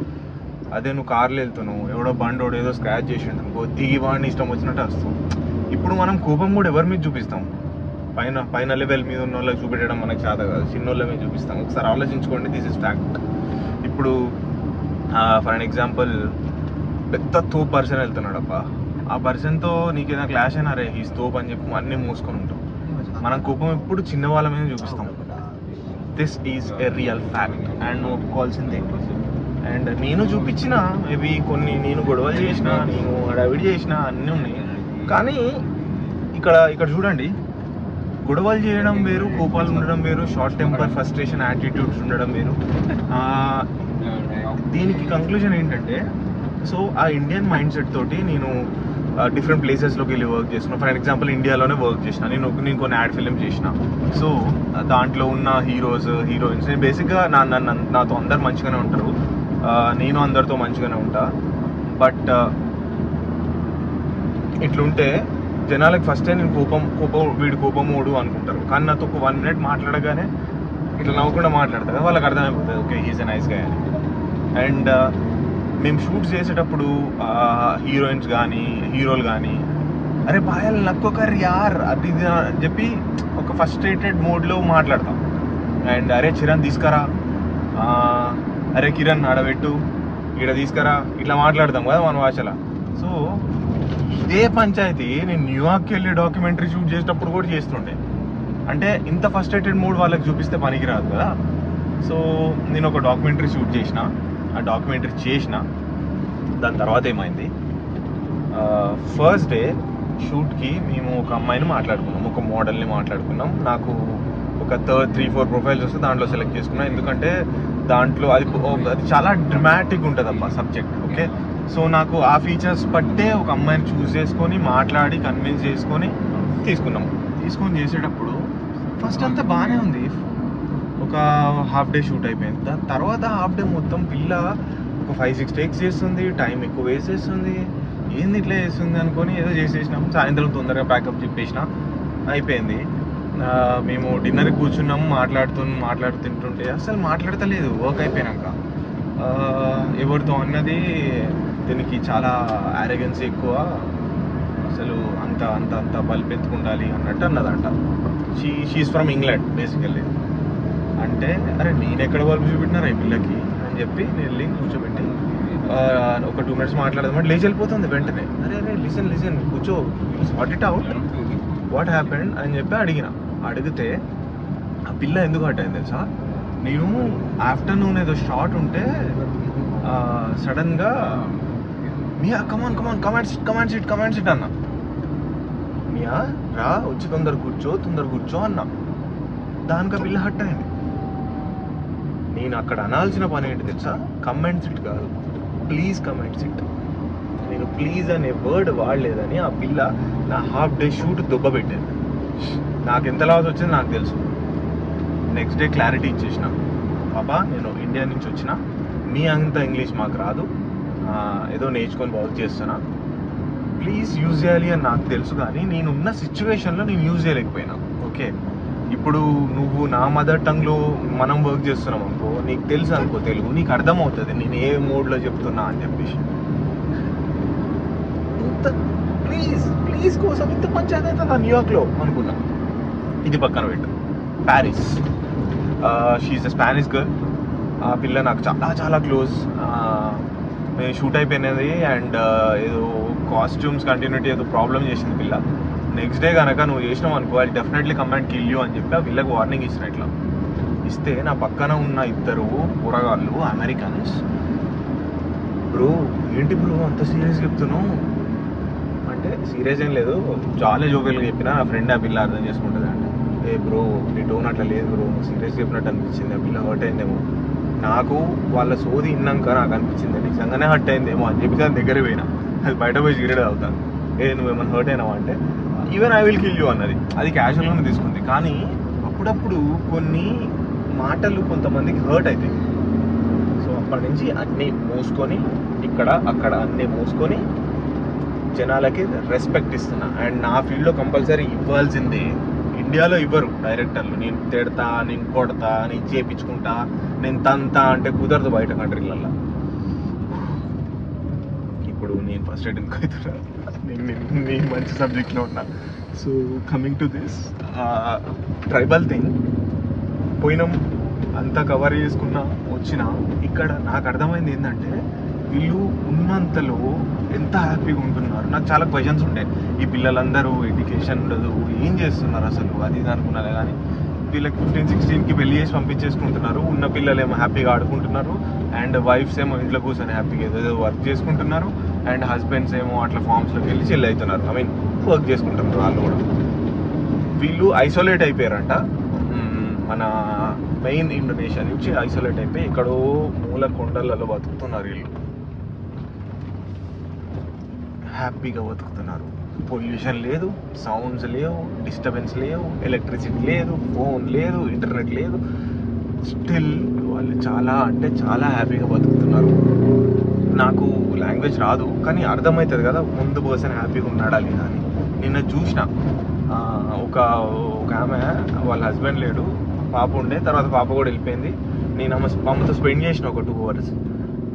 అదే నువ్వు కార్లో వెళ్తున్నావు, ఎవడో బండోడు ఏదో స్క్రాచ్ చేసిండు అనుకో, దిగి వాడిని ఇష్టం వచ్చినట్టు వస్తావు. ఇప్పుడు మనం కోపం కూడా ఎవరి మీద చూపిస్తాం? పైన లెవెల్ మీద ఉన్న వాళ్ళకి చూపెట్టడం మనకు చేత కాదు, చిన్నోళ్ళ మీద చూపిస్తాం. ఒకసారి ఆలోచించుకోండి, దిస్ ఇస్ ఫ్యాక్ట్. ఇప్పుడు ఫర్ అన్ ఎగ్జాంపుల్, పెద్ద తోపు పర్సన్ వెళ్తున్నాడు అబ్బా, ఆ పర్సన్తో నీకు ఏదైనా క్లాష్ అయినా రే ఈ తోపు అని చెప్పి అన్నీ మూసుకొని ఉంటాం. మనం కోపం ఎప్పుడు చిన్న వాళ్ళ మీద చూపిస్తాం. This is a real fact and నువ్వు ఒప్పుకోవాల్సిందే. అండ్ నేను చూపించిన మేబీ కొన్ని, నేను గొడవలు చేసిన, నేను అడవిడి చేసిన అన్నీ ఉన్నాయి. కానీ ఇక్కడ చూడండి, గొడవలు చేయడం వేరు, కోపాలు ఉండడం వేరు, షార్ట్ టెంపర్, ఫ్రస్ట్రేషన్, యాటిట్యూడ్స్ ఉండడం వేరు. దీనికి కంక్లూజన్ ఏంటంటే, సో ఆ ఇండియన్ మైండ్ సెట్ తోటి నేను డిఫరెంట్ ప్లేసెస్లోకి వెళ్ళి వర్క్ చేసిన. ఫర్ ఎగ్జాంపుల్ ఇండియాలోనే వర్క్ చేసిన నేను కొన్ని యాడ్ ఫిల్మ్ చేసిన. సో దాంట్లో ఉన్న హీరోస్, హీరోయిన్స్, నేను బేసిక్గా నాతో అందరు మంచిగానే ఉంటారు, నేను అందరితో మంచిగానే ఉంటా. బట్ ఇట్లుంటే జనాలకు ఫస్ట్ టైం నేను వీడు కోపమోడు అనుకుంటారు. కానీ నాతో ఒక 1 minute మాట్లాడగానే ఇట్లా నవ్వకుండా మాట్లాడతారు, వాళ్ళకి అర్థమైపోతుంది okay he's a nice guy అని. అండ్ మేము షూట్స్ చేసేటప్పుడు హీరోయిన్స్ కానీ హీరోలు కానీ, అరే పాయల్ నక్కొకరు యార్ అది ఇది అని చెప్పి ఒక ఫస్ట్రేటెడ్ మోడ్లో మాట్లాడతాం. అండ్ అరే చిరణ్ తీసుకురా, అరే కిరణ్ ఆడబెట్టు, ఇక్కడ తీసుకురా, ఇట్లా మాట్లాడతాం కదా మన భాషలో. సో ఇదే పంచాయతీ నేను న్యూయార్క్కి వెళ్ళి డాక్యుమెంటరీ షూట్ చేసేటప్పుడు కూడా చేస్తుండే. అంటే ఇంత ఫస్ట్రేటెడ్ మూడ్ వాళ్ళకి చూపిస్తే పనికి రాదు కదా. సో నేను ఒక డాక్యుమెంటరీ షూట్ చేసిన, ఆ డాక్యుమెంటరీ చేసిన దాని తర్వాత ఏమైంది, ఫస్ట్ డే షూట్కి మేము ఒక అమ్మాయిని మాట్లాడుకున్నాం, ఒక మోడల్ని మాట్లాడుకున్నాం. నాకు ఒక 3-4 ప్రొఫైల్స్ వస్తే దాంట్లో సెలెక్ట్ చేసుకున్నాం, ఎందుకంటే దాంట్లో అది చాలా డ్రమాటిక్ ఉంటుంది అబ్బా సబ్జెక్ట్. ఓకే, సో నాకు ఆ ఫీచర్స్ బట్టే ఒక అమ్మాయిని చూస్ చేసుకొని మాట్లాడి కన్విన్స్ చేసుకొని తీసుకొని చేసేటప్పుడు ఫస్ట్ అంతా బాగానే ఉంది. ఒక హాఫ్ డే షూట్ అయిపోయింది. దాని తర్వాత హాఫ్ డే మొత్తం పిల్ల ఒక 5-6 టేక్స్ చేస్తుంది, టైం ఎక్కువ వేసేస్తుంది, ఏంది ఇట్లా చేస్తుంది అనుకొని ఏదో చేసేసినాం. సాయంత్రం తొందరగా ప్యాకప్ చెప్పేసిన, అయిపోయింది. మేము డిన్నర్కి కూర్చున్నాము, మాట్లాడుతుంటే అసలు మాట్లాడతలేదు. వర్క్ అయిపోయినాక ఎవరితో అన్నది దీనికి చాలా ఆరోగెన్సీ ఎక్కువ, అసలు అంత బలిపెత్తుకుండాలి అన్నట్టు అన్నదంట. She is from England basically. అంటే అరే నేను ఎక్కడ బల్బు చూపెట్టినారా ఈ పిల్లకి, అని చెప్పి నేను వెళ్ళి కూర్చోబెట్టి ఒక 2 minutes మాట్లాడదామంటే లేచి వెళ్ళిపోతుంది వెంటనే. అరే లిసన్ కూర్చో, sort it out, what happened అని చెప్పి అడిగితే ఆ పిల్ల ఎందుకు హర్ట్ అయింది తెలుసా? నేను ఆఫ్టర్నూన్ ఏదో షార్ట్ ఉంటే సడన్గా మియా కమాండ్ సిట్ అన్నా. మియా రా వచ్చి తొందర కూర్చో అన్నా. దానికి ఆ పిల్ల హర్ట్ అయింది. నేను అక్కడ అనాల్సిన పని ఏంటి తెలుసా? కమెంట్ సిట్ కాదు, ప్లీజ్ కమెంట్ సిట్. నేను ప్లీజ్ అనే వర్డ్ వాడలేదని ఆ పిల్ల నా హాఫ్ డే షూట్ దుబ్బ పెట్టింది. నాకు ఎంత లాస్ వచ్చింది నాకు తెలుసు. నెక్స్ట్ డే క్లారిటీ ఇచ్చేసిన, పాపా నేను ఇండియా నుంచి వచ్చిన, మీ అంత ఇంగ్లీష్ మాకు రాదు, ఏదో నేర్చుకొని వర్క్ చేస్తున్నా, ప్లీజ్ యూజ్ చేయాలి అని నాకు తెలుసు, కానీ నేనున్న సిచ్యువేషన్లో నేను యూజ్ చేయలేకపోయినా. ఓకే, ఇప్పుడు నువ్వు నా మదర్ టంగ్లో మనం వర్క్ చేస్తున్నాం అనుకో, నీకు తెలుసు అనుకో తెలుగు, నీకు అర్థమవుతుంది నేను ఏ మోడ్లో చెప్తున్నా అని చెప్పేసి. ఇంత ప్లీజ్ కోసం ఇంత పంచాయతీ అవుతుందా న్యూయార్క్లో అనుకున్నా. ఇది పక్కన పెట్టు. ప్యారిస్, షీఈస్ అ స్పానిష్ గర్ల్. ఆ పిల్ల నాకు చాలా క్లోజ్. మేము షూట్ అయిపోయినది అండ్ ఏదో కాస్ట్యూమ్స్ కంటిన్యూటీ ఏదో ప్రాబ్లం చేసింది పిల్ల. నెక్స్ట్ డే కనుక నువ్వు చేసినావు అనుకో, అది definitely come and kill you అని చెప్పి ఆ పిల్లకి వార్నింగ్ ఇచ్చిన. ఇట్లా ఇస్తే నా పక్కన ఉన్న 2 కూరగాళ్ళు అమెరికన్స్, బ్రో ఏంటి బ్రో అంత సీరియస్ చెప్తున్నావు అంటే, సీరియస్ ఏం లేదు చాలా జోకులుగా చెప్పినా నా ఫ్రెండ్ ఆ పిల్ల అర్థం చేసుకుంటుంది అంటే, ఏ బ్రో నీ టోన్ అట్లా లేదు బ్రో, సీరియస్ చెప్పినట్టు అనిపించింది, ఆ పిల్ల హర్ట్ అయిందేమో. నాకు వాళ్ళ సోది విన్నాక నాకు అనిపించింది నిజంగానే హర్ట్ అయిందేమో అని చెప్పి దాని దగ్గర పోయినా. అది బయట పోయి సిగరెట్ అవుతాను, నువ్వేమన్నా హర్ట్ అయినావా అంటే, even I will kill you అన్నది. అది క్యాజువల్గానే తీసుకుంది. కానీ అప్పుడప్పుడు కొన్ని మాటలు కొంతమందికి హర్ట్ అవుతాయి. సో అప్పటి నుంచి అన్నీ మూసుకొని అక్కడ అన్నీ మూసుకొని జనాలకి రెస్పెక్ట్ ఇస్తున్నా. అండ్ నా ఫీల్డ్లో కంపల్సరీ ఇవ్వాల్సిందే. ఇండియాలో ఇవ్వరు డైరెక్టర్లు, నేను తిడతా, నేను కొడతా, నేను చేపించుకుంటా, నేను తంతా అంటే కుదరదు బయట కంట్రీలలో. ఇప్పుడు నేను ఫస్ట్ ఎయిడ్ ఎందుకు అవుతున్నా, నేను మంచి సబ్జెక్ట్లో ఉన్నా. So coming to this tribal thing, పోయినాం అంతా కవర్ చేసుకున్నా వచ్చినా. ఇక్కడ నాకు అర్థమైంది ఏంటంటే, వీళ్ళు ఉన్నంతలో ఎంత హ్యాపీగా ఉంటున్నారు. నాకు చాలా క్వశ్చన్స్ ఉంటాయి, ఈ పిల్లలందరూ ఎడ్యుకేషన్ ఉండదు, ఏం చేస్తున్నారు అసలు అది ఇది అనుకున్నారే. కానీ వీళ్ళకి 15-16కి పెళ్లి చేసి పంపించేసుకుంటున్నారు. ఉన్న పిల్లలేమో హ్యాపీగా ఆడుకుంటున్నారు, అండ్ వైఫ్స్ ఏమో ఇంట్లో కూర్చొని హ్యాపీగా ఏదో వర్క్ చేసుకుంటున్నారు, అండ్ హస్బెండ్స్ ఏమో అట్లా ఫామ్స్లోకి వెళ్ళి చెల్లి అవుతున్నారు. ఐ మీన్ వర్క్ చేసుకుంటున్నారు వాళ్ళు కూడా. వీళ్ళు ఐసోలేట్ అయిపోయారంట. మన మెయిన్ ఇండోనేషియా నుంచి ఐసోలేట్ అయిపోయి ఎక్కడో మూల కొండలలో బతుకుతున్నారు వీళ్ళు. హ్యాపీగా బతుకుతున్నారు. పొల్యూషన్ లేదు, సౌండ్స్ లేవు, డిస్టర్బెన్స్ లేవు, ఎలక్ట్రిసిటీ లేదు, ఫోన్ లేదు, ఇంటర్నెట్ లేదు. స్టిల్ వాళ్ళు చాలా అంటే చాలా హ్యాపీగా బతుకుతున్నారు. నాకు లాంగ్వేజ్ రాదు, కానీ అర్థమవుతుంది కదా ముందు పర్సన్ హ్యాపీగా ఉన్నాడా లేదా అని. నిన్న చూసిన ఒక ఆమె వాళ్ళ హస్బెండ్ లేడు, పాప ఉండే, తర్వాత పాప కూడా వెళ్ళిపోయింది. నేను అమ్మతో స్పెండ్ చేసిన ఒక 2 hours.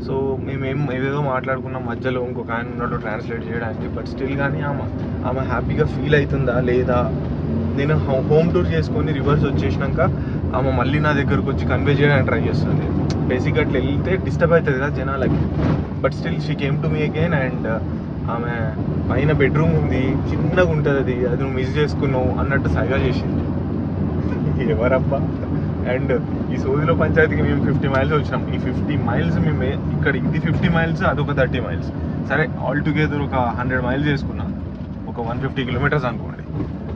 సో మేమేం ఏదేదో మాట్లాడుకున్నాం, మధ్యలో ఇంకొక ఆయన ఉన్నాడు ట్రాన్స్లేట్ చేయడానికి. బట్ స్టిల్ కానీ ఆమె హ్యాపీగా ఫీల్ అవుతుందా లేదా. నేను హోమ్ టూర్ చేసుకొని రివర్స్ వచ్చేసినాక ఆమె మళ్ళీ నా దగ్గరకు వచ్చి కన్వే చేయడానికి ట్రై చేస్తుంది. బేసిక్గా అట్లా వెళ్తే డిస్టర్బ్ అవుతుంది కదా జనాలకి. But still she came to me again. And ఆమె పైన బెడ్రూమ్ ఉంది, చిన్నగా ఉంటుంది, అది నువ్వు మిస్ చేసుకున్నావు అన్నట్టు సైగా చేసింది. ఎవరబ్బా. అండ్ ఈ సోదిలో పంచాయతీకి మేము 50 miles వచ్చినాం. ఈ 50 miles మేము ఇక్కడ ఇది 50 miles, అదొక 30 miles. సరే ఆల్ టుగెదర్ ఒక 100 miles చేసుకున్నాం. ఒక 150 kilometers అనుకోండి.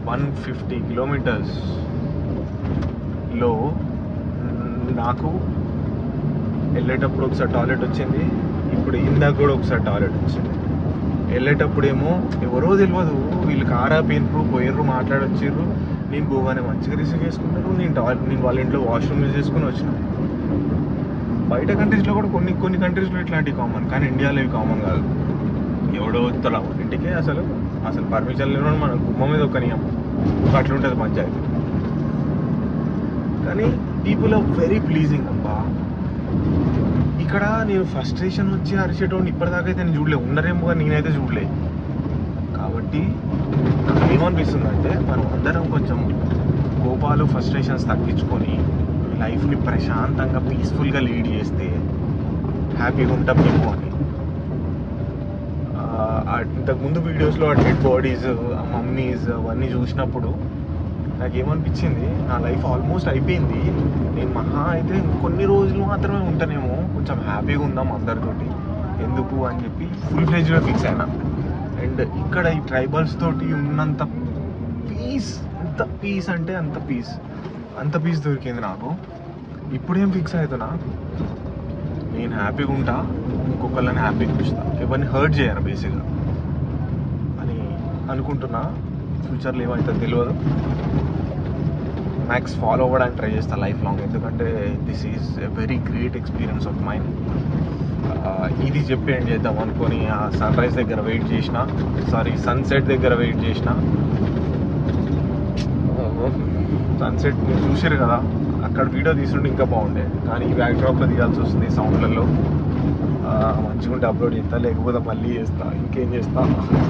150 kilometersలో నాకు వెళ్ళేటప్పుడు ఒకసారి టాయిలెట్ వచ్చింది, ఇప్పుడు ఇందాక కూడా ఒకసారి టాయిలెట్ వచ్చింది. వెళ్ళేటప్పుడేమో ఎవరో తెలియదు, వీళ్ళు కారా పెయిన్రు పోయిర్రు మాట్లాడొచ్చిర్రు. నేను గోవానే మంచిగా రిసీవ్ చేసుకున్నాను. నేను వాళ్ళ ఇంట్లో వాష్రూమ్ యూజ్ చేసుకుని వచ్చినాను. బయట కంట్రీస్లో కూడా కొన్ని కంట్రీస్లో ఇట్లాంటివి కామన్, కానీ ఇండియాలో ఇవి కామన్ కాదు. ఎవడో వస్తారా ఇంటికి అసలు పర్మిషన్ లేని మన గుమ్మ మీద ఒక నియమం అట్లుంటుంది పంచాయతీ. కానీ పీపుల్ ఆర్ వెరీ ప్లీజింగ్ అబ్బా. ఇక్కడ నేను ఫ్రస్ట్రేషన్ వచ్చి అరిచేటోడిని ఇప్పటిదాకా అయితే నేను చూడలే, ఉన్నారేమో కానీ నేనైతే చూడలే. కాబట్టి నాకు ఏమనిపిస్తుంది అంటే, మనం అందరం కొంచెం కోపాలు ఫ్రస్ట్రేషన్స్ తగ్గించుకొని లైఫ్ని ప్రశాంతంగా పీస్ఫుల్గా లీడ్ చేస్తే హ్యాపీగా ఉంటామేమో అని. ఇంతకుముందు వీడియోస్లో ఆ డెడ్ బాడీస్, ఆ మమ్మీస్ అవన్నీ చూసినప్పుడు నాకు ఏమనిపించింది, నా లైఫ్ ఆల్మోస్ట్ అయిపోయింది, నేను మహా అయితే ఇంకొన్ని రోజులు మాత్రమే ఉంటానేమో, కొంచెం హ్యాపీగా ఉందాం అందరితోటి ఎందుకు అని చెప్పి ఫుల్ ఫ్లెజ్డ్గా ఫిక్స్ అయినా. అండ్ ఇక్కడ ఈ ట్రైబల్స్ తోటి ఉన్నంత పీస్, ఎంత పీస్ అంటే అంత పీస్ దొరికింది నాకు. ఇప్పుడేం ఫిక్స్ అవుతున్నా, నేను హ్యాపీగా ఉంటా, ఇంకొకళ్ళని హ్యాపీగా చూస్తా, ఎవరిని హర్ట్ చేయను బేసిక్గా అని అనుకుంటున్నా. ఫ్యూచర్లో ఏమవుతుందో తెలియదు. మ్యాక్స్ ఫాలో అవ్వడానికి ట్రై చేస్తా లైఫ్ లాంగ్, ఎందుకంటే this is a very great experience of mind. ఇది చెప్పి ఏం చేద్దాం అనుకొని ఆ సన్ రైజ్ దగ్గర వెయిట్ చేసిన, సన్సెట్ దగ్గర వెయిట్ చేసిన. సన్సెట్ మీరు చూసారు కదా, అక్కడ వీడియో తీసుకుంటే ఇంకా బాగుండే, కానీ ఈ బ్యాక్డ్రాప్లో తీయాల్సి వస్తుంది సౌండ్లలో. మంచిగా ఉంటే అప్లోడ్ చేస్తా, లేకపోతే మళ్ళీ చేస్తా, ఇంకేం చేస్తా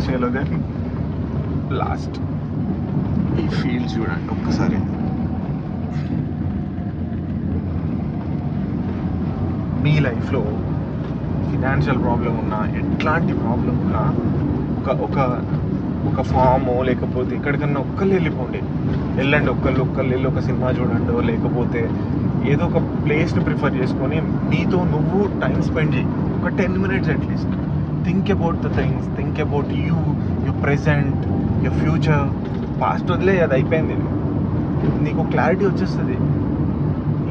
చేయలో. కానీ లాస్ట్ ఈ ఫీల్ చూడండి ఒక్కసారి. మీ లైఫ్లో ఫినాన్షియల్ ప్రాబ్లం ఉన్నా, ఎట్లాంటి ప్రాబ్లం ఉన్నా, ఒక ఫామో లేకపోతే ఎక్కడికన్నా ఒక్కళ్ళు వెళ్ళండి, ఒక్కళ్ళు వెళ్ళి ఒక సినిమా చూడండి, లేకపోతే ఏదో ఒక ప్లేస్ని ప్రిఫర్ చేసుకొని నీతో నువ్వు టైం స్పెండ్ చేయి, ఒక 10 minutes at least. Think about the things, think about you present, you future. Past వదిలే, అది అయిపోయింది. నీకు క్లారిటీ వచ్చేస్తుంది.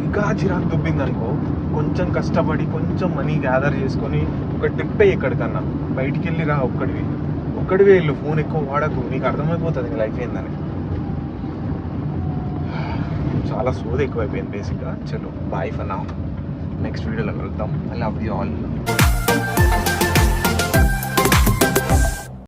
ఇంకా చిరాకు దుబ్బింది అనుకో, కొంచెం కష్టపడి కొంచెం మనీ గ్యాదర్ చేసుకొని ఒక ట్రిప్ ఎక్కడికన్నా బయటికి వెళ్ళి రా, ఒక్కడివే వెళ్ళు, ఫోన్ ఎక్కువ వాడకు, నీకు అర్థమైపోతుంది నీ లైఫ్ ఏందని. చాలా సోది ఎక్కువైపోయింది బేసిక్గా. చలో బాయ్ ఫర్ నౌ, నెక్స్ట్ వీడియోలో కలుద్దాం. I love you all.